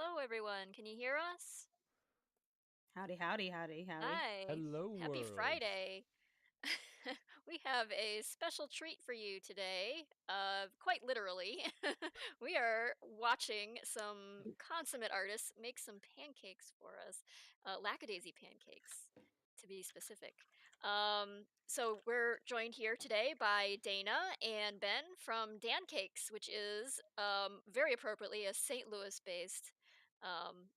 hello, everyone. Can you hear us? Howdy, howdy, howdy, howdy. Hi. Hello, Happy world. Friday. We have a special treat for you today. Quite literally. We are watching some consummate artists make some pancakes for us. Lackadaisy pancakes, to be specific. So we're joined here today by Dana and Ben from Dancakes, which is very appropriately a St. Louis-based um,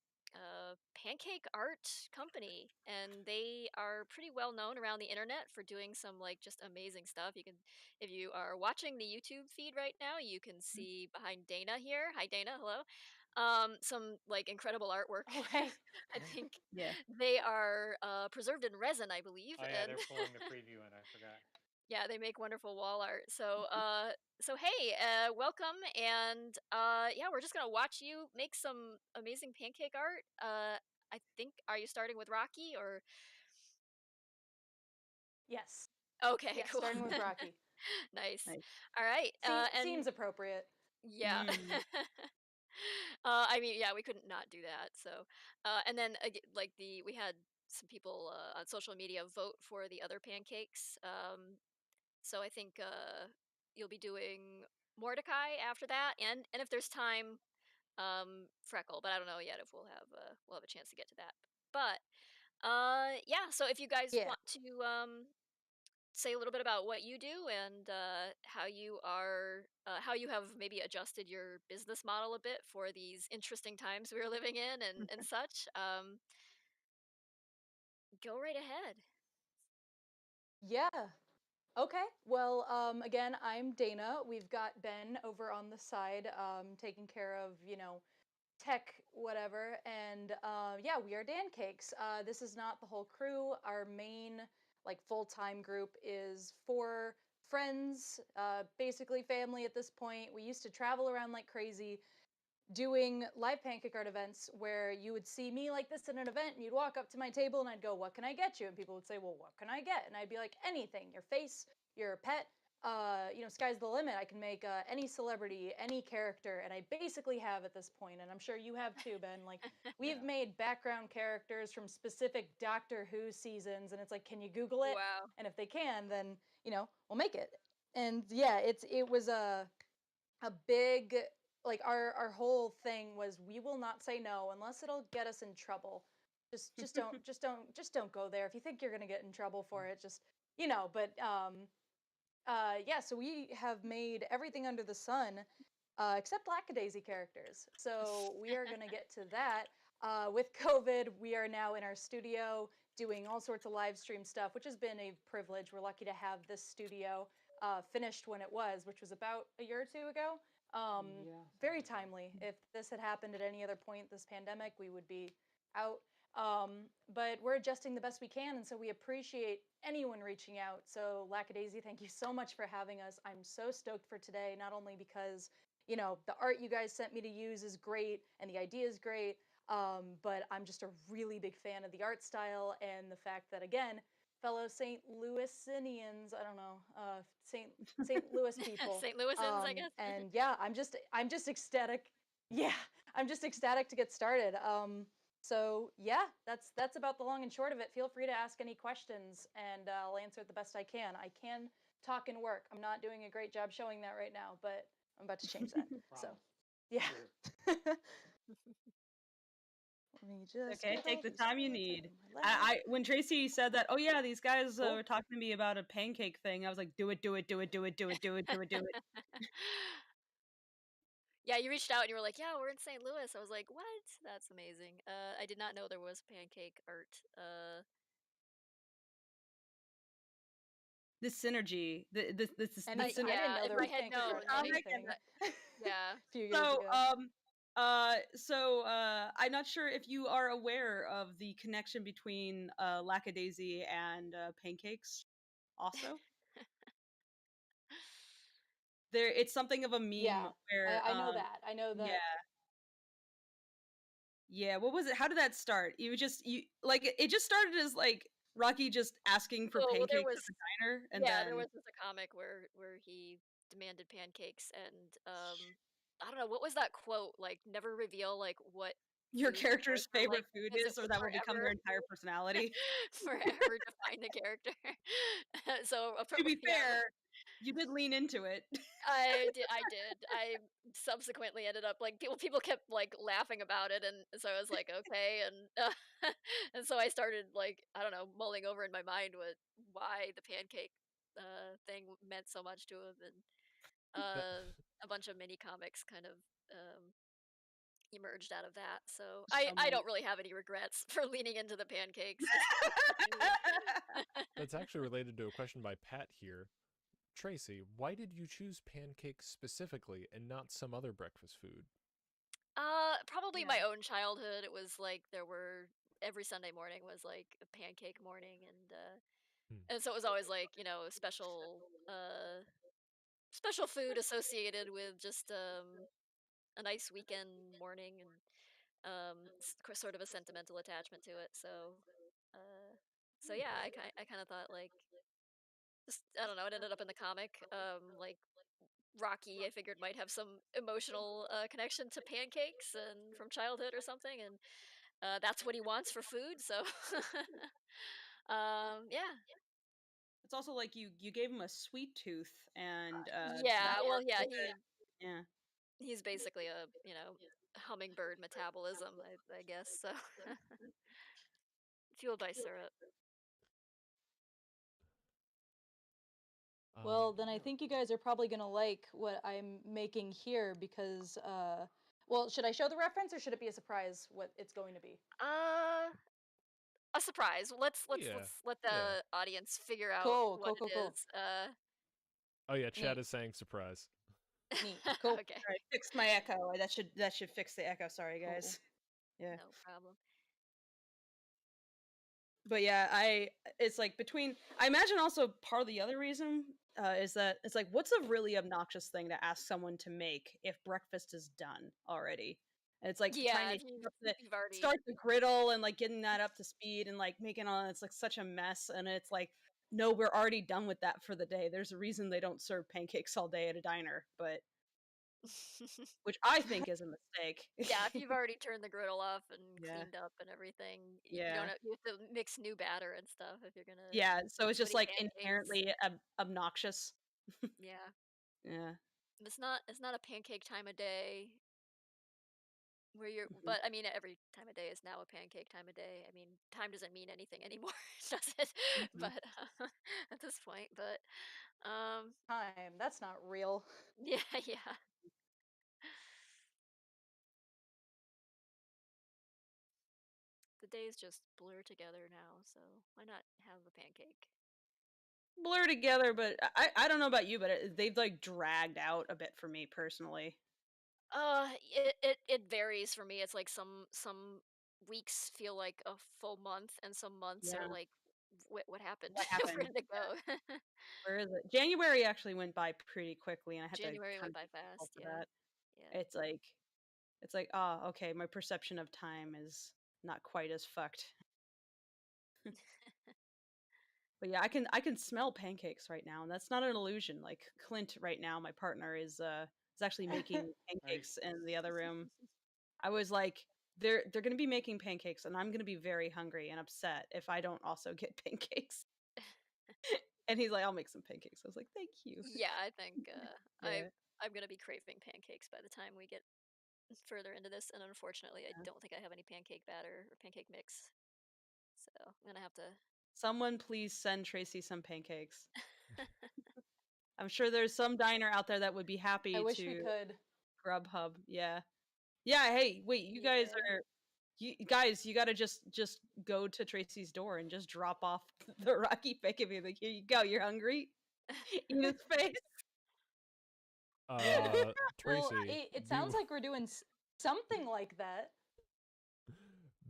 pancake art company, and they are pretty well known around the internet for doing some like just amazing stuff. You can, if you are watching the YouTube feed right now, you can see behind Dana here. Hi, Dana. Hello. Some like incredible artwork. Oh, hey. I think Yeah. they are preserved in resin, I believe, Oh yeah, and they're pulling the preview in. I forgot. yeah, they make wonderful wall art. So hey, welcome, and yeah, we're just gonna watch you make some amazing pancake art. I think, are you starting with Rocky or? Yes. Okay, Yes, cool. starting with Rocky. Nice. Nice. All right, Seems and appropriate. yeah. Mm. I mean, yeah, we couldn't not do that. So, and then like we had some people on social media vote for the other pancakes. So I think you'll be doing Mordecai after that, and if there's time, Freckle. But I don't know yet if we'll have a chance to get to that. But yeah. So if you guys Yeah. want to say a little bit about what you do and how you have maybe adjusted your business model a bit for these interesting times we're living in and such, go right ahead. Yeah. Okay. Well, again, I'm Dana. We've got Ben over on the side, taking care of, tech, whatever. And yeah, we are Dancakes. This is not the whole crew. Our main, like, full-time group is four friends, basically family at this point. We used to travel around like crazy, doing live pancake art events where you would see me like this at an event and you'd walk up to my table and I'd go, "What can I get you?" And people would say, "Well, what can I get?" And I'd be like, "Anything, your face, your pet, sky's the limit. I can make any celebrity, any character." And I basically have at this point, and I'm sure you have too, Ben, like we've Yeah. made background characters from specific Doctor Who seasons, and it's like, can you Google it? Wow. And if they can, then, we'll make it. And yeah, it was a big, like, our whole thing was, we will not say no unless it'll get us in trouble. Just don't go there. If you think you're going to get in trouble for it, just, but yeah, so we have made everything under the sun, except Lackadaisy characters. So we are going to get to that. With COVID, we are now in our studio doing all sorts of live stream stuff, which has been a privilege. We're lucky to have this studio finished when it was, which was about a year or two ago. Yeah, something Very like that. timely. If this had happened at any other point this pandemic, we would be out. But we're adjusting the best we can, and so we appreciate anyone reaching out. So Lackadaisy, thank you so much for having us. I'm so stoked for today, not only because, the art you guys sent me to use is great and the idea is great, but I'm just a really big fan of the art style and the fact that, again, fellow St. Louisinians, I don't know, St. Louis people, St. Louisans, I guess. and yeah, I'm just ecstatic. Yeah, I'm just ecstatic to get started. So yeah, that's about the long and short of it. Feel free to ask any questions, and I'll answer it the best I can. I can talk and work. I'm not doing a great job showing that right now, but I'm about to change that. So Promise. yeah. Sure. Let me just Okay, get take all the these time you cards out need. of my lap. I when Tracy said that, oh yeah, these guys were Cool. talking to me about a pancake thing. I was like, do it, do it, do it, do it, do it, do it, do it, do it. Yeah, you reached out and you were like, "Yeah, we're in St. Louis." I was like, "What? That's amazing." I did not know there was pancake art. This synergy, Anything. I didn't Yeah, know if there I was had pancake known art comic anything a yeah. few years So, ago. I'm not sure if you are aware of the connection between Lackadaisy and pancakes. Also, it's something of a meme Yeah, where, I know that. I know yeah, that. yeah. What was it? How did that start? You like it just started as like Rocky just asking for Well, there pancakes at was the diner, and yeah, there was then just a comic where he demanded pancakes and I don't know, what was that quote? Like, never reveal like what Your food before, character's so, like, favorite food because it is, or will that will become their forever entire personality. forever define the character. So, To be yeah, fair, you did lean into it. I did. I subsequently ended up like people kept like laughing about it, and so I was like, okay, and and so I started like I don't know mulling over in my mind why the pancake thing meant so much to him, and That a bunch of mini comics kind of um, emerged out of that. So Oh I my don't really have any regrets for leaning into the pancakes. Just that's actually related to a question by Pat here. Tracy, why did you choose pancakes specifically and not some other breakfast food? Probably Yeah. my own childhood. It was like there were every Sunday morning was like a pancake morning, Hmm. and so it was always like special food associated with just a nice weekend morning, and sort of a sentimental attachment to it. Uh so yeah, I kind of thought like just I don't know, it ended up in the comic. Like Rocky, I figured might have some emotional connection to pancakes and from childhood or something, and that's what he wants for food. So, yeah, It's also like you gave him a sweet tooth, and that yeah. Well, worked yeah, with it. Yeah. he's basically a hummingbird metabolism, I guess. So, fueled by syrup. Well, then I Yeah. think you guys are probably gonna like what I'm making here because, well, should I show the reference or should it be a surprise what it's going to be? Uh, a surprise. Yeah. Let's let Yeah. the audience figure out Cool, what cool, it cool, cool. is. Oh yeah, Chad Neat, is saying surprise. neat, cool, Okay, All right, fix my echo. That should fix the echo. Sorry, cool. guys. Yeah. no problem. But yeah, it's like between I imagine also part of the other reason is that it's like what's a really obnoxious thing to ask someone to make if breakfast is done already? And it's like trying Yeah, to if heat up the you've already start the griddle and like getting that up to speed and like making all it's like such a mess, and it's like no, we're already done with that for the day. There's a reason they don't serve pancakes all day at a diner, but which I think is a mistake. Yeah, if you've already turned the griddle off and Yeah. cleaned up and everything, you don't Yeah. have, you have to mix new batter and stuff if you're gonna Yeah, so it's just putting like pancakes. inherently obnoxious. Yeah, Yeah. it's not a pancake time of day where you're. Mhm. But I mean, every time of day is now a pancake time of day. I mean, time doesn't mean anything anymore, does it? Mhm. But at this point, but um, Time, that's not real. yeah, yeah. The days just blur together now, so why not have a pancake? Blur together, but I don't know about you, but they've like dragged out a bit for me personally. It varies for me. It's like some weeks feel like a full month, and some months are Yeah. like, what happened? What Where happened? did it go? Where is it? January actually went by pretty quickly, and I had to January kind went of by be grateful fast. for Yeah, that. yeah. It's like oh, okay, my perception of time is not quite as fucked. But yeah, I can smell pancakes right now, and that's not an illusion. Like Clint right now, my partner is actually making pancakes Nice. in the other room. I was like, they're gonna be making pancakes, and I'm gonna be very hungry and upset if I don't also get pancakes. And he's like, I'll make some pancakes. I was like, thank you. Yeah, I think Yeah. I'm gonna be craving pancakes by the time we get further into this, and unfortunately, I Yeah. don't think I have any pancake batter or pancake mix, so I'm gonna have to. Someone please send Tracy some pancakes. I'm sure there's some diner out there that would be I happy wish we to could. Grubhub. Yeah. Yeah, hey, wait, Yeah. you guys, you gotta just go to Tracy's door and just drop off the Rocky Fake and be like, here you go, you're hungry? Eat his face. Well, Tracy, it be sounds like we're doing something like that.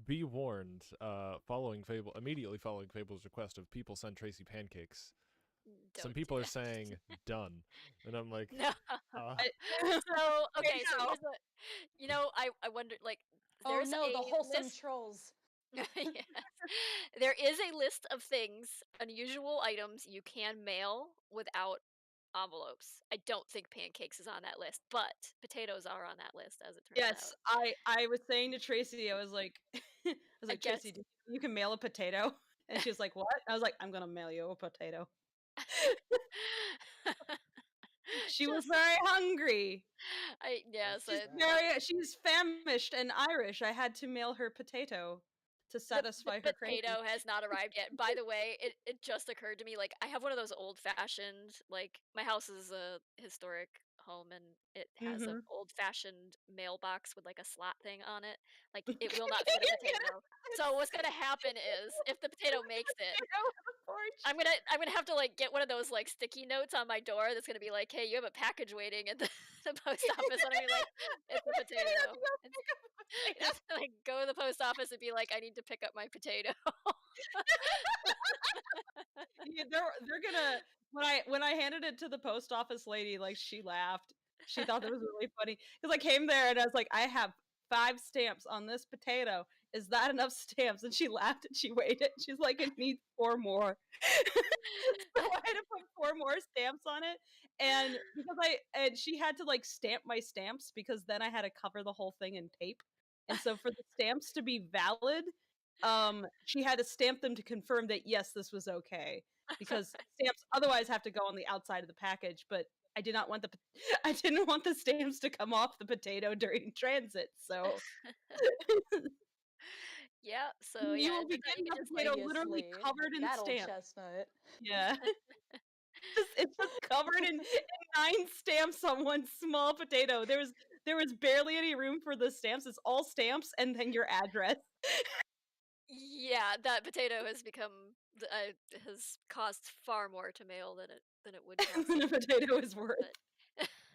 be warned. Immediately following Fable's request of people send Tracy pancakes, some Don't do people are that. saying done, and I'm like, No. uh, I So, Right okay, so now. here's what I wonder, like, Oh there's no, the a wholesome list. trolls. Yes. There is a list of things, unusual items you can mail without envelopes. I don't think pancakes is on that list, but potatoes are on that list, as it turns Yes, out. I was saying to Tracy, I was like, I Tracy, guess. you can mail a potato, and she was like, what? I was like, I'm gonna mail you a potato. She was Just, very hungry. yes, She's famished and Irish. I had to mail her potato to the satisfy her craving. potato has not arrived yet. By the way, it just occurred to me, like, I have one of those old-fashioned, like, my house is a historic home, and it has an Mhm. old-fashioned mailbox with, like, a slot thing on it. Like, You it will not fit a get potato. So what's gonna happen is, if the potato makes it, potato on the porch. I'm gonna have to, like, get one of those, like, sticky notes on my door that's gonna be like, "Hey, you have a package waiting at the the post office." And I'm gonna be like, "It's a You have to potato." go It's pick up a potato. it's like, go to the post office and be like, "I need to pick up my potato." Yeah, they're gonna when I handed it to the post office lady, like she laughed. She thought that was really funny because I came there and I was like, I have 5 stamps on this potato. Is that enough stamps? And she laughed and she weighed it. She's like, it needs 4 more. So I had to put 4 more stamps on it, and she had to like stamp my stamps because then I had to cover the whole thing in tape. And so for the stamps to be valid, she had to stamp them to confirm that yes, this was okay, because stamps otherwise have to go on the outside of the package, but I did not want I didn't want the stamps to come off the potato during transit, so Yeah, so, you yeah, will it be turns out you getting could a just, like, potato literally Seriously, covered in that old stamps. chestnut. Yeah. It's just covered in 9 stamps on one small potato. There was barely any room for the stamps. It's all stamps and then your address. yeah, that potato has become has cost far more to mail than it would And cost then to a potato is worth.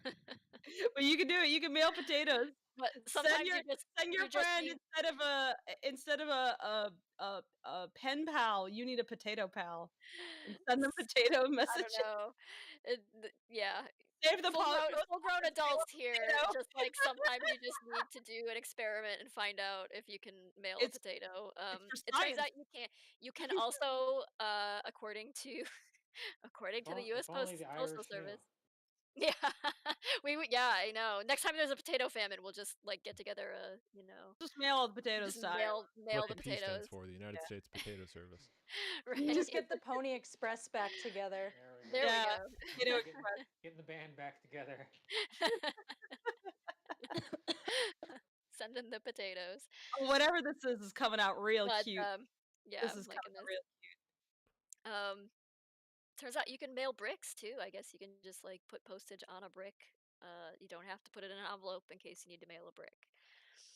but But you can do it. You can mail potatoes. but Send sometimes your send your you just friend need instead of a pen pal, you need a potato pal. And send them potato I don't messages. know. Yeah. Save the post Full-grown office, mail a adults here, potato. just, like, sometimes you just need to do an experiment and find out if you can mail a It's potato. it's for It turns science. out you can't. You can also, according to according to the US If only the Postal Irish knew. Service. Yeah. Yeah, I know. Next time there's a potato famine, we'll just, like, get together, Just mail all the potatoes just to Ireland. mail What the the P stands potatoes. for, the United Yeah. States Potato Service. Right. Just get the Pony Express back together. There we There we go. Yeah. Potato go. Express. Getting the band back together. Sending the potatoes. Whatever this is coming out real But, cute. yeah, This I'm is liking coming out this. real Turns out you can mail bricks too. I guess you can just, like, put postage on a brick. You don't have to put it in an envelope in case you need to mail a brick.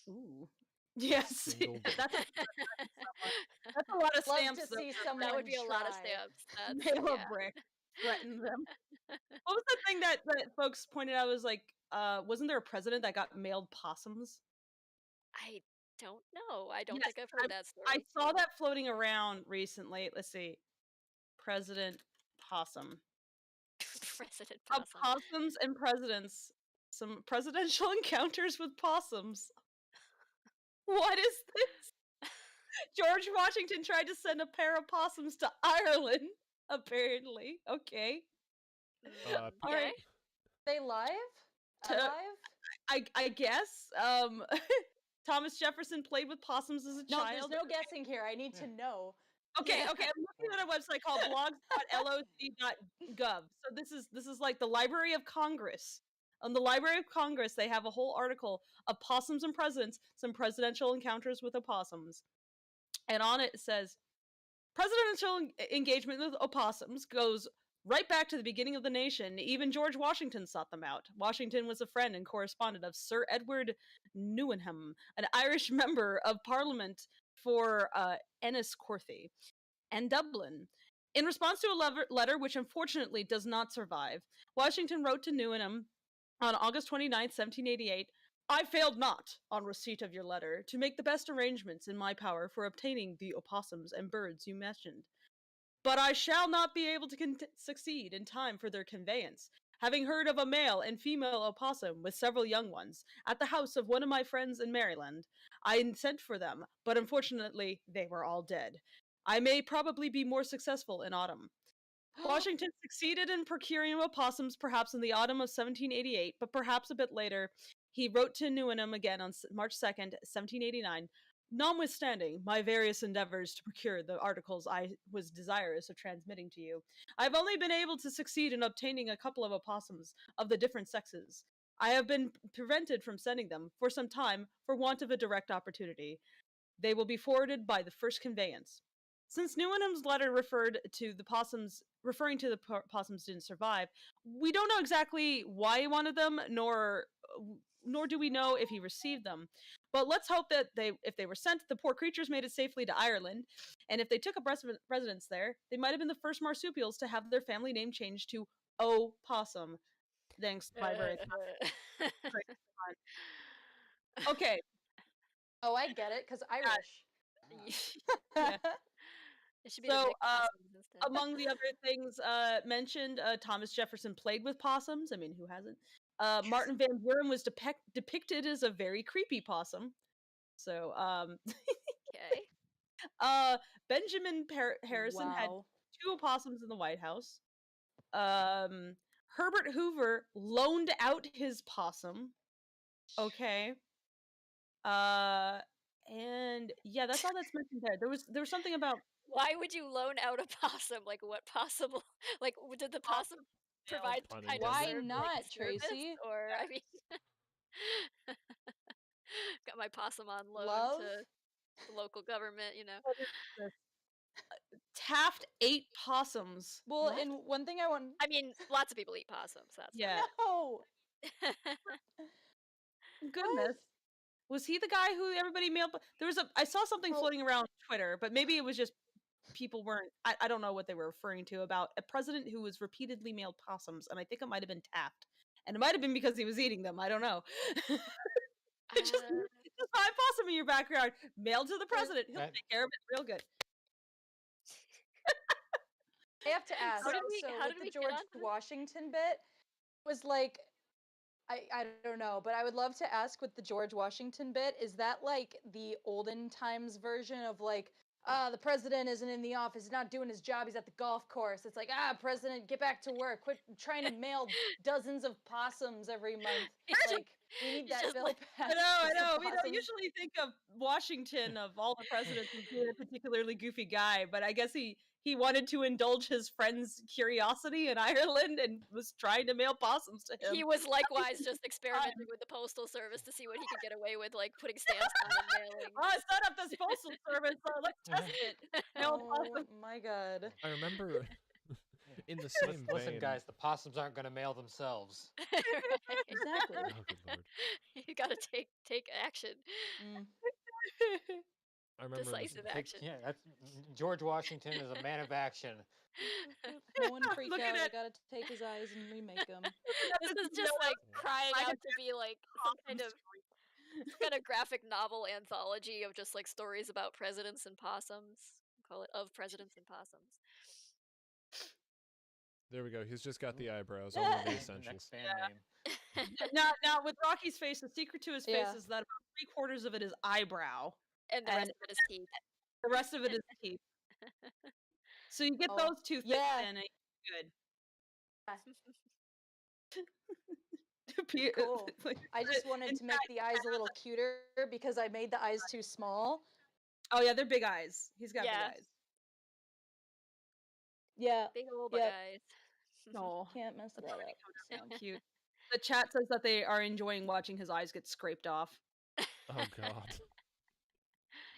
Ooh. Yes. Single brick. That's a lot of Love stamps to though see for a That someone would be a lot of try. stamps. brick. That's Mail a yeah. brick. Threaten them. What was the thing that folks pointed out was like, wasn't there a president that got mailed possums? I don't know. I don't Yes. think I've heard that I story. saw that floating around recently. Let's see. President possum. President Of Possum. possums and presidents. Some presidential encounters with possums. What is this? George Washington tried to send a pair of possums to Ireland, apparently. Okay. All Okay. right. They live? To- Alive? I guess. Thomas Jefferson played with possums as a No, there's child. no guessing here. I need to know. Okay, Yeah. okay. I'm looking at a website called blogs.loc.gov. So this is like the Library of Congress. On the Library of Congress, they have a whole article of possums and presidents, some presidential encounters with opossums. And on it says, presidential engagement with opossums goes right back to the beginning of the nation. Even George Washington sought them out. Washington was a friend and correspondent of Sir Edward Newenham, an Irish member of Parliament for Enniscorthy and Dublin. In response to a letter which unfortunately does not survive, Washington wrote to Newenham on August 29, 1788, I failed not, on receipt of your letter, to make the best arrangements in my power for obtaining the opossums and birds you mentioned. But I shall not be able to succeed in time for their conveyance, having heard of a male and female opossum with several young ones at the house of one of my friends in Maryland. I sent for them, but unfortunately they were all dead. I may probably be more successful in autumn. Washington succeeded in procuring opossums perhaps in the autumn of 1788, but perhaps a bit later. He wrote to Newnham again on March 2nd, 1789. Notwithstanding my various endeavors to procure the articles I was desirous of transmitting to you, I have only been able to succeed in obtaining a couple of opossums of the different sexes. I have been prevented from sending them for some time for want of a direct opportunity. They will be forwarded by the first conveyance. Since Newenham's letter referring to the possums didn't survive, we don't know exactly why he wanted them, nor do we know if he received them. But let's hope that if they were sent, the poor creatures made it safely to Ireland, and if they took up residence there, they might have been the first marsupials to have their family name changed to O Possum. Thanks, library. Okay. Oh, I get it, because Irish. Yeah. It should be the So, Nick Possums instead. among the other things mentioned, Thomas Jefferson played with possums. I mean, who hasn't? Martin Van Buren was depicted as a very creepy possum. So, Okay. Benjamin Harrison had Wow. 2 opossums in the White House. Herbert Hoover loaned out his possum. Okay. And yeah, that's all that's mentioned there. There was something about Why would you loan out a possum? Like, what possible? Like, did the possum provide Pun kind of Why intended. serve, like, not, service? Tracy? Or I mean, got my possum on loan Love? to the local government, you know. Taft ate possums. Well, What? and one thing I want. I mean, lots of people eat possums. That's Yeah. No. Goodness. Was he the guy who everybody mailed? I saw something Well- floating around Twitter, but maybe it was just people weren't. I don't know what they were referring to about a president who was repeatedly mailed possums, and I think it might have been Taft, and it might have been because he was eating them. I don't know. Just buy a possum in your backyard, mailed to the president. He'll take care of it real good. I have to ask. How did we with the get George onto this? Washington bit, was like, I don't know, but I would love to ask with the George Washington bit, is that like the olden times version of like, the president isn't in the office, he's not doing his job, he's at the golf course. It's like, president, get back to work. Quit trying to mail dozens of possums every month. Like, we need that just bill like- passed. I know. We don't Possums. usually think of Washington, of all the presidents, as being a particularly goofy guy, but I guess he wanted to indulge his friend's curiosity in Ireland and was trying to mail possums to him. He was likewise just experimenting with the postal service to see what he could get away with, like putting stamps on and mailing. Oh, I set up this postal service. Let's test it. Mail Oh possum. my god. I remember in the same Listen, vein. guys, the possums aren't going to mail themselves. Exactly. Oh, good lord. You gotta take action. Mm. I remember in the Decisive Take- action. yeah, that's George Washington is a man of action. No one freak Look out. at I it. gotta take his eyes and remake them. This is just like crying out to be like some kind of graphic novel anthology of just like stories about presidents and possums. Call it Of Presidents and Possums. There we go. He's just got the eyebrows. Only the The essentials. next band name. now, with Rocky's face, the secret to his face Yeah. is that about 3/4 of it is eyebrow. And the rest And- of it is teeth. The rest of it is teeth. So you get Oh, those two things yeah. in, and you're good. Cool. Like, I just wanted in to make the eyes a little cuter because I made the eyes too small. Oh yeah, they're big eyes. He's got Yeah. big eyes. Yeah, Big old Yep. guys. No, can't mess that up. so cute. The chat says that they are enjoying watching his eyes get scraped off. Oh god.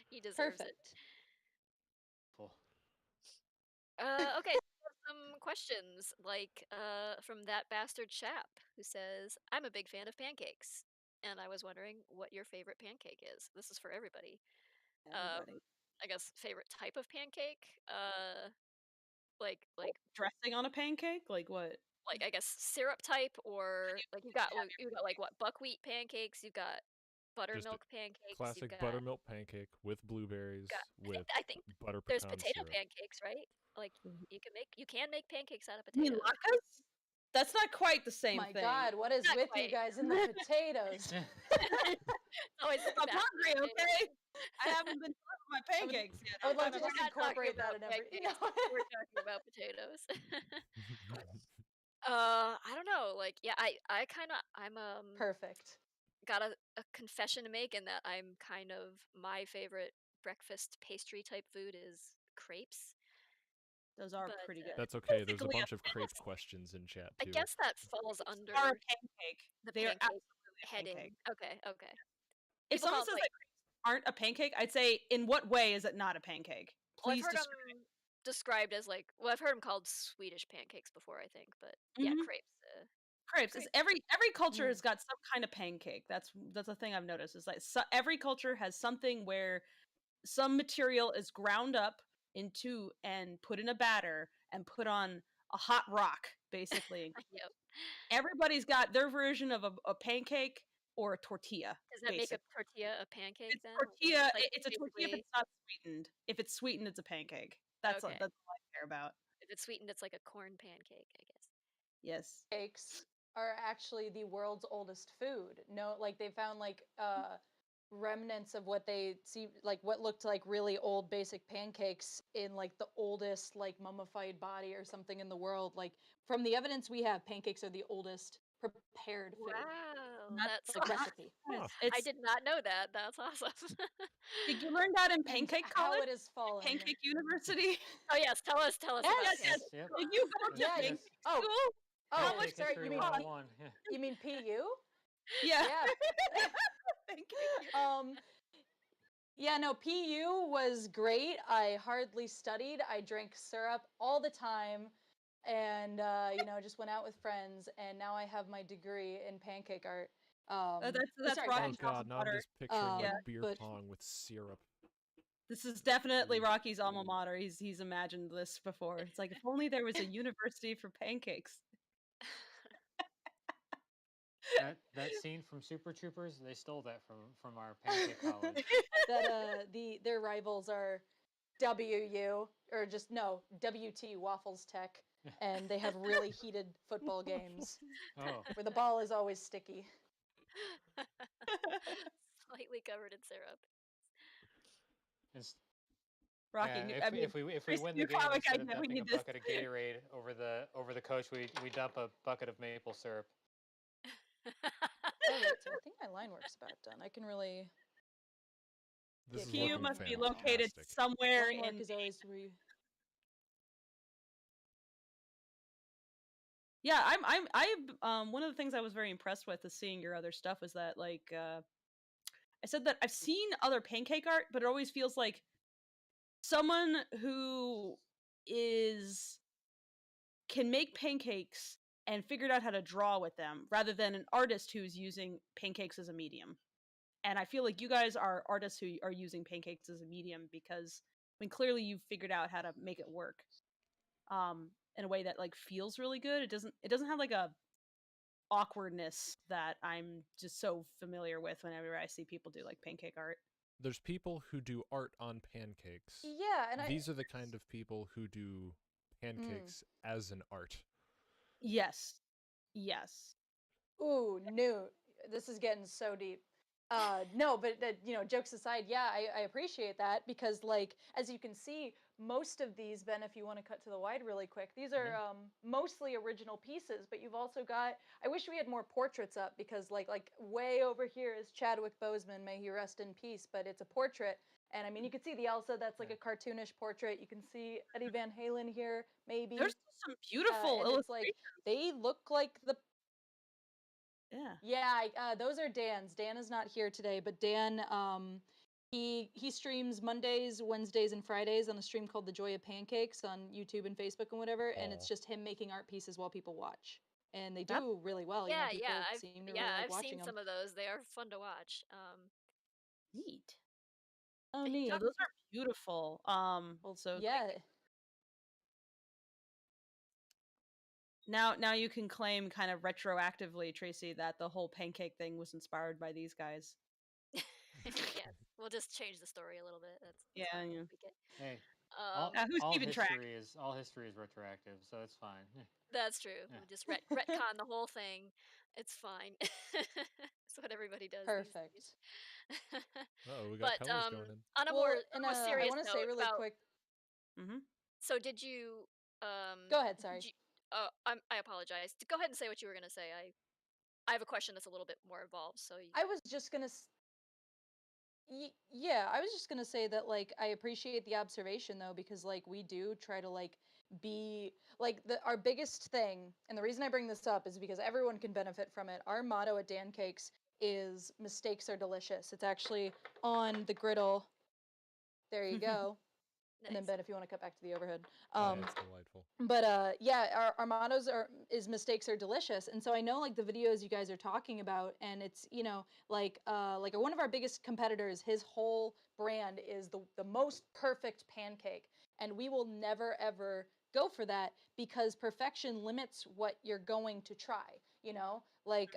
He deserves Perfect. Cool. it. Okay, so some questions like from that bastard chap who says, "I'm a big fan of pancakes, and I was wondering what your favorite pancake is." This is for everybody. Everybody. I guess favorite type of pancake. Like Dressing on a pancake? Like what? I guess syrup type, or like you got like what, buckwheat pancakes, you got buttermilk pancakes, you Classic got, buttermilk pancake with blueberries, with I think butter there's pecan potato syrup. pancakes, right? Like you can make pancakes out of You mean potatoes. latkes? That's not quite the same My thing. God, what is Not with you quite. guys in the potatoes? Always the I'm mashed hungry, potatoes. okay? I haven't been done with my pancakes yet. I would like to We're just not talking incorporate that about in every. pancakes. No. We're talking about potatoes. I don't know. Like, yeah, I kind of, Perfect. got a confession to make in that I'm kind of, my favorite breakfast pastry type food is crepes. Those are But, pretty good. That's okay. There's a Basically, bunch of crepe questions in chat I too. guess that falls under are a pancake. the They are pancake absolutely a heading. pancake. Okay. If People someone call says it, that like, crepes aren't a pancake, I'd say, in what way is it not a pancake? well, I've Please heard them describe. described as like, well, I've heard them called Swedish pancakes before, I think, but yeah, Mhm. crepes. Crepes is Crepes. every culture Mm. has got some kind of pancake. That's a thing I've noticed. Is like every culture has something where some material is ground up into and put in a batter and put on a hot rock, basically. Yep. Everybody's got their version of a pancake or a tortilla. Does that make a Basically, tortilla a pancake it's then? tortilla. Like It's a tortilla if basically, it's not sweetened. If it's sweetened, it's a pancake. That's okay. that's all I care about. If it's sweetened, it's like a corn pancake, I guess. Yes. Cakes are actually the world's oldest food. No, like they found like remnants of what they see, like what looked like really old basic pancakes in like the oldest like mummified body or something in the world. Like from the evidence we have, pancakes are the oldest prepared food, Wow, That's that's like not- recipe. Huh. I It's did not know that. That's awesome. did you learn that in And pancake how college? it has fallen. Pancake University? Oh yes, tell us about Yes. pancakes. Yep. Did you go to Yeah, pancake oh, school? Oh, Pancake sorry, history you mean 101. Yeah. you mean PU? Yeah. Yeah. Pancake. Yeah, no, PU was great. I hardly studied. I drank syrup all the time and just went out with friends, and now I have my degree in pancake art. That's sorry, Rocky Oh Pancakes. god, now I'm Water. just picturing like Yeah. beer but- pong with syrup. This is definitely Rocky's alma mater. He's imagined this before. It's like if only there was a university for pancakes. That scene from Super Troopers, they stole that from our pancake college. That their rivals are WU or just no WT Waffles Tech, and they have really heated football games Oh, where the ball is always sticky. Slightly covered in syrup. It's- Rocky, yeah, I mean, if we Tracy, win the new game, comic instead of idea, we dumping a need this. bucket of Gatorade over the coach, we dump a bucket of maple syrup. All right, so I think my line work's about done. I can really. This is PU PU looking must be fantastic. located somewhere Line work in. is always Yeah, I'm one of the things I was very impressed with is seeing your other stuff was that like I said that I've seen other pancake art, but it always feels like someone who can make pancakes and figured out how to draw with them rather than an artist who's using pancakes as a medium. And I feel like you guys are artists who are using pancakes as a medium because I mean clearly you've figured out how to make it work. In a way that like feels really good. It doesn't have like a awkwardness that I'm just so familiar with whenever I see people do like pancake art. There's people who do art on pancakes. Yeah, and These are the kind of people who do pancakes as an art. Yes. Ooh, no, this is getting so deep. No, but jokes aside, yeah, I appreciate that because, like, as you can see, most of these, Ben, if you want to cut to the wide really quick, these are mostly original pieces. But you've also got. I wish we had more portraits up because, like way over here is Chadwick Boseman, may he rest in peace. But it's a portrait, and I mean, you can see the Elsa. That's like a cartoonish portrait. You can see Eddie Van Halen here, maybe. There's some beautiful and it's like illustrations. they look like the. Yeah. Yeah, those are Dan's. Dan is not here today, but Dan, he streams Mondays, Wednesdays, and Fridays on a stream called The Joy of Pancakes on YouTube and Facebook and whatever, and it's just him making art pieces while people watch, and they do really well. Yeah, people I've seem to really like I've watching seen them. some of those. They are fun to watch. Neat. Oh, He neat. talks- Those are beautiful. So yeah, now you can claim kind of retroactively, Tracy, that the whole pancake thing was inspired by these guys. yeah, we'll just change the story a little bit. That's Yeah, fine. yeah. We get- Hey, Who's keeping track? All history is retroactive, so it's fine. That's true. Yeah. We'll just retcon the whole thing. It's fine. That's what everybody does these Perfect. days. Oh, we got But colors going in. on a Well, more and I serious want to say note really about quick. Mm-hmm. so did you Go ahead. Sorry. I apologize. Go ahead and say what you were gonna say. I have a question that's a little bit more involved. So I was just gonna. Yeah, I was just gonna say that like I appreciate the observation though because like we do try to like be like our biggest thing, and the reason I bring this up is because everyone can benefit from it. Our motto at Dancakes is "Mistakes are delicious." It's actually on the griddle. There you go. And then nice. Ben, if you want to cut back to the overhead. It's delightful. But yeah, our mottos is mistakes are delicious, and so I know like the videos you guys are talking about, and it's like one of our biggest competitors, his whole brand is the most perfect pancake, and we will never ever go for that because perfection limits what you're going to try. Like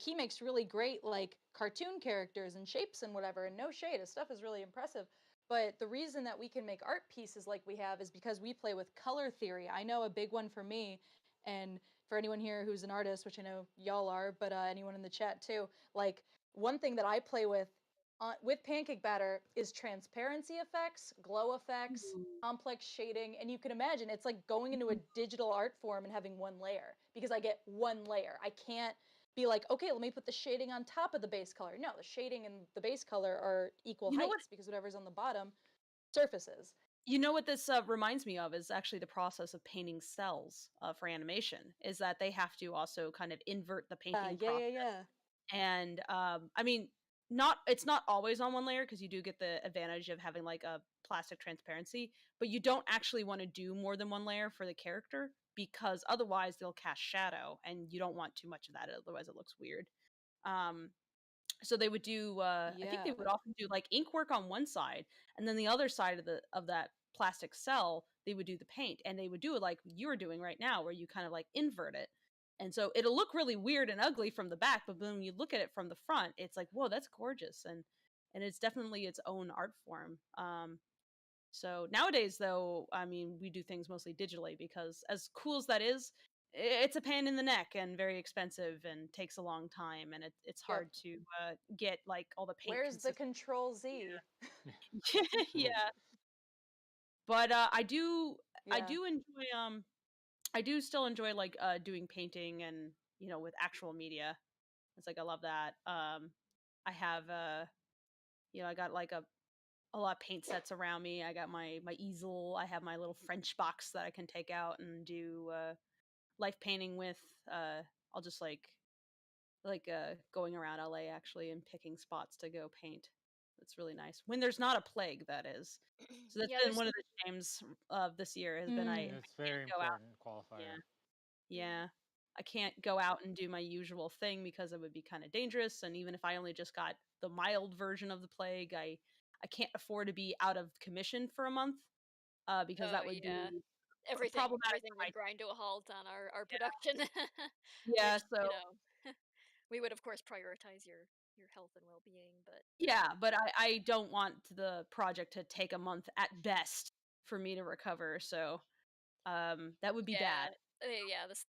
he makes really great like cartoon characters and shapes and whatever, and no shade, his stuff is really impressive. But the reason that we can make art pieces like we have is because we play with color theory. I know a big one for me, and for anyone here who's an artist, which I know y'all are, but anyone in the chat too, like one thing that I play with pancake batter is transparency effects, glow effects, complex shading, and you can imagine it's like going into a digital art form and having one layer because I get one layer. I can't be like, okay, let me put the shading on top of the base color. No, the shading and the base color are equal You know what? heights because whatever's on the bottom surfaces. You know what this reminds me of is actually the process of painting cells for animation. Is that they have to also kind of invert the painting process. Yeah. And I mean, it's not always on one layer because you do get the advantage of having like a plastic transparency, but you don't actually want to do more than one layer for the character because otherwise they'll cast shadow, and you don't want too much of that. Otherwise, it looks weird. Um, so they would do I think they Yeah. would often do like ink work on one side, and then the other side of that plastic cell they would do the paint, and they would do it like you're doing right now where you kind of like invert it, and so it'll look really weird and ugly from the back, but when you look at it from the front it's like, whoa, that's gorgeous. And it's definitely its own art form. So nowadays, though, I mean, we do things mostly digitally because, as cool as that is, it's a pain in the neck and very expensive and takes a long time, and it's Yep. hard to get like all the paint. Where's the Control Z? Yeah, but I do Yeah. enjoy I do still enjoy like doing painting and with actual media. It's like I love that. I have I got like a lot of paint sets around me. I got my easel. I have my little French box that I can take out and do life painting with. I'll just going around LA actually and picking spots to go paint. It's really nice when there's not a plague. That is. So that's Yeah, been there's one of the shames of this year has been I It's very can't go out. important qualifier. Yeah. I can't go out and do my usual thing because it would be kind of dangerous. And even if I only just got the mild version of the plague, I can't afford to be out of commission for a month because that would yeah. be problematic Everything for my would grind to a halt on our production, yeah. which So we would of course prioritize your health and well-being, but yeah, but I don't want the project to take a month at best for me to recover. So that would be bad. yeah, this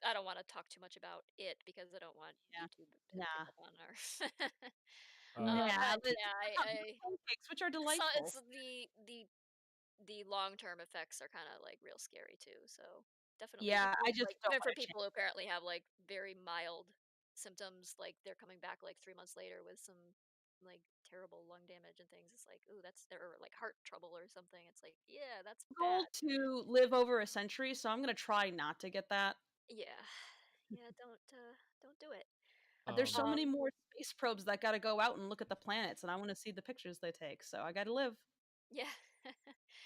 I don't want to talk too much about it because I don't want Yeah. YouTube to pick Nah. up on our. Nah. But yeah, Pancakes, which are so delightful. it's the long-term effects are kind of like real scary too. So definitely, Yeah, I even just like don't even want for to change. people who apparently have like very mild symptoms, like they're coming back like 3 months later with some like terrible lung damage and things. It's like, ooh, that's their like heart trouble or something. It's like, yeah, that's Goal bad. to live over a century, so I'm gonna try not to get that. Yeah, yeah, don't do it. There's so Um, many Um, more space probes that got to go out and look at the planets, and I want to see the pictures they take. So I got to live. yeah.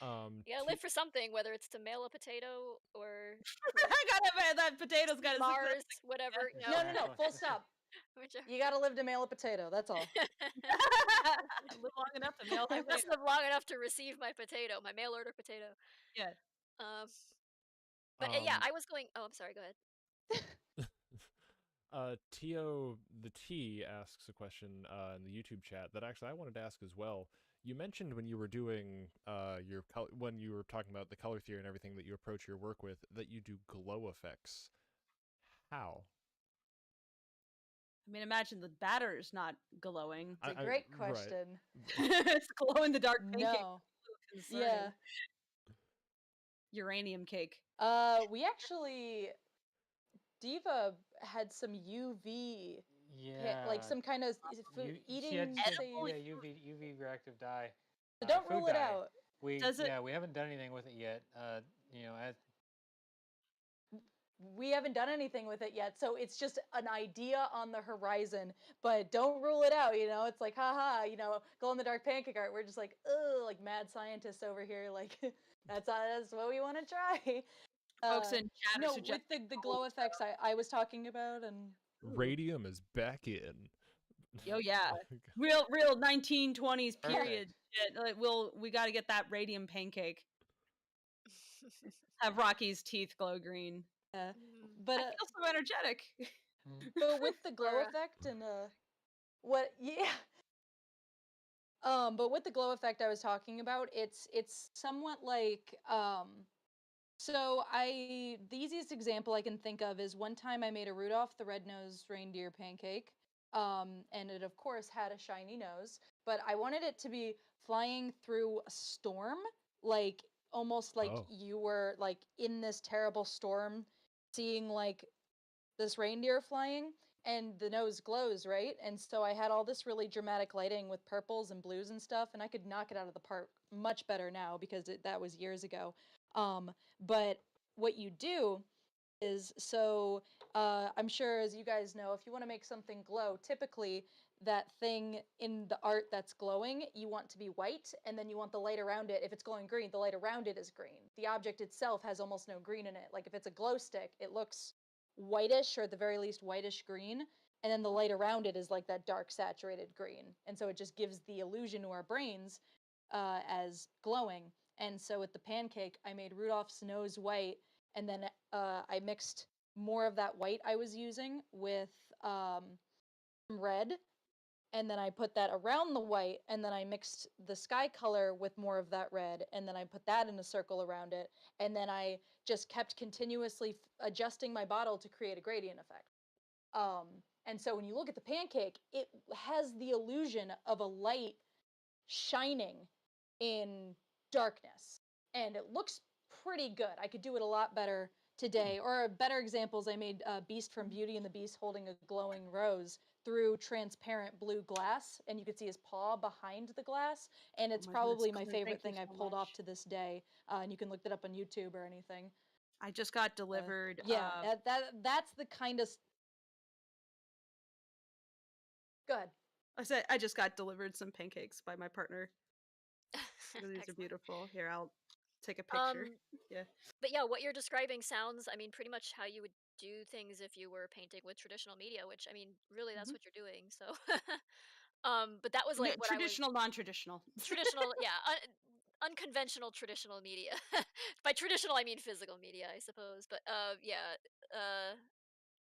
um, You gotta live T- for something, whether it's to mail a potato or for I gotta have that potato's see got to success. Mars, whatever, you know. No. Full stop. Whichever. You gotta live to mail a potato. That's all. Live long enough to mail I that must potato. live long enough to receive my potato, my mail order potato. Yeah. Um, but yeah, um, I was going. Oh, I'm sorry. Go ahead. Tio the T asks a question in the YouTube chat that actually I wanted to ask as well. You mentioned when you were doing when you were talking about the color theory and everything that you approach your work with that you do glow effects. How? I mean, imagine the batter's not glowing. It's a I great right. question. It's glow in the dark pancake. No. Concerning. Yeah. Uranium cake. We actually Diva had some UV, like Yeah. some kind of She had eating safe. yeah, UV reactive dye, So don't food rule it dye. out. Does it? We haven't done anything with it yet. As We haven't done anything with it yet, so it's just an idea on the horizon. But don't rule it out. It's like, haha, glow in the dark pancake art. We're just like, ugh, like mad scientists over here. Like, that's what we want to try. Folks in chat are No, with suggesting the glow effects I was talking about, and Radium is back in. oh yeah, real 1920s period shit. Like, we got to get that radium pancake. Have Rocky's teeth glow green. but I feel so energetic. but with the glow effect and what yeah. But with the glow effect I was talking about, it's somewhat like so the easiest example I can think of is one time I made a Rudolph the Red-Nosed Reindeer pancake. And it of course had a shiny nose, but I wanted it to be flying through a storm, like almost like you were like in this terrible storm, seeing like this reindeer flying, and the nose glows, right? And so I had all this really dramatic lighting with purples and blues and stuff, and I could knock it out of the park much better now because that was years ago. But what you do is I'm sure, as you guys know, if you want to make something glow, typically that thing in the art that's glowing, you want to be white, and then you want the light around it. If it's glowing green, the light around it is green. The object itself has almost no green in it. Like if it's a glow stick, it looks whitish, or at the very least whitish green, and then the light around it is like that dark saturated green. And so it just gives the illusion to our brains as glowing. And so with the pancake, I made Rudolph's nose white, and then I mixed more of that white I was using with red, and then I put that around the white, and then I mixed the sky color with more of that red, and then I put that in a circle around it, and then I just kept continuously adjusting my bottle to create a gradient effect. And so when you look at the pancake, it has the illusion of a light shining in darkness, and it looks pretty good. I could do it a lot better today. Or better examples, I made Beast from Beauty and the Beast holding a glowing rose through transparent blue glass, and you could see his paw behind the glass, and it's probably my favorite thing I've pulled off to this day. And you can look that up on YouTube or anything. I just got delivered. That's the kind of. Go ahead. I said I just got delivered some pancakes by my partner. These are beautiful. Here, I'll take a picture. Yeah. But yeah, what you're describing sounds, I mean, pretty much how you would do things if you were painting with traditional media, which, I mean, really that's what you're doing. So, but that was like what traditional, non-traditional. Traditional, yeah, unconventional traditional media. By traditional, I mean physical media, I suppose. But yeah,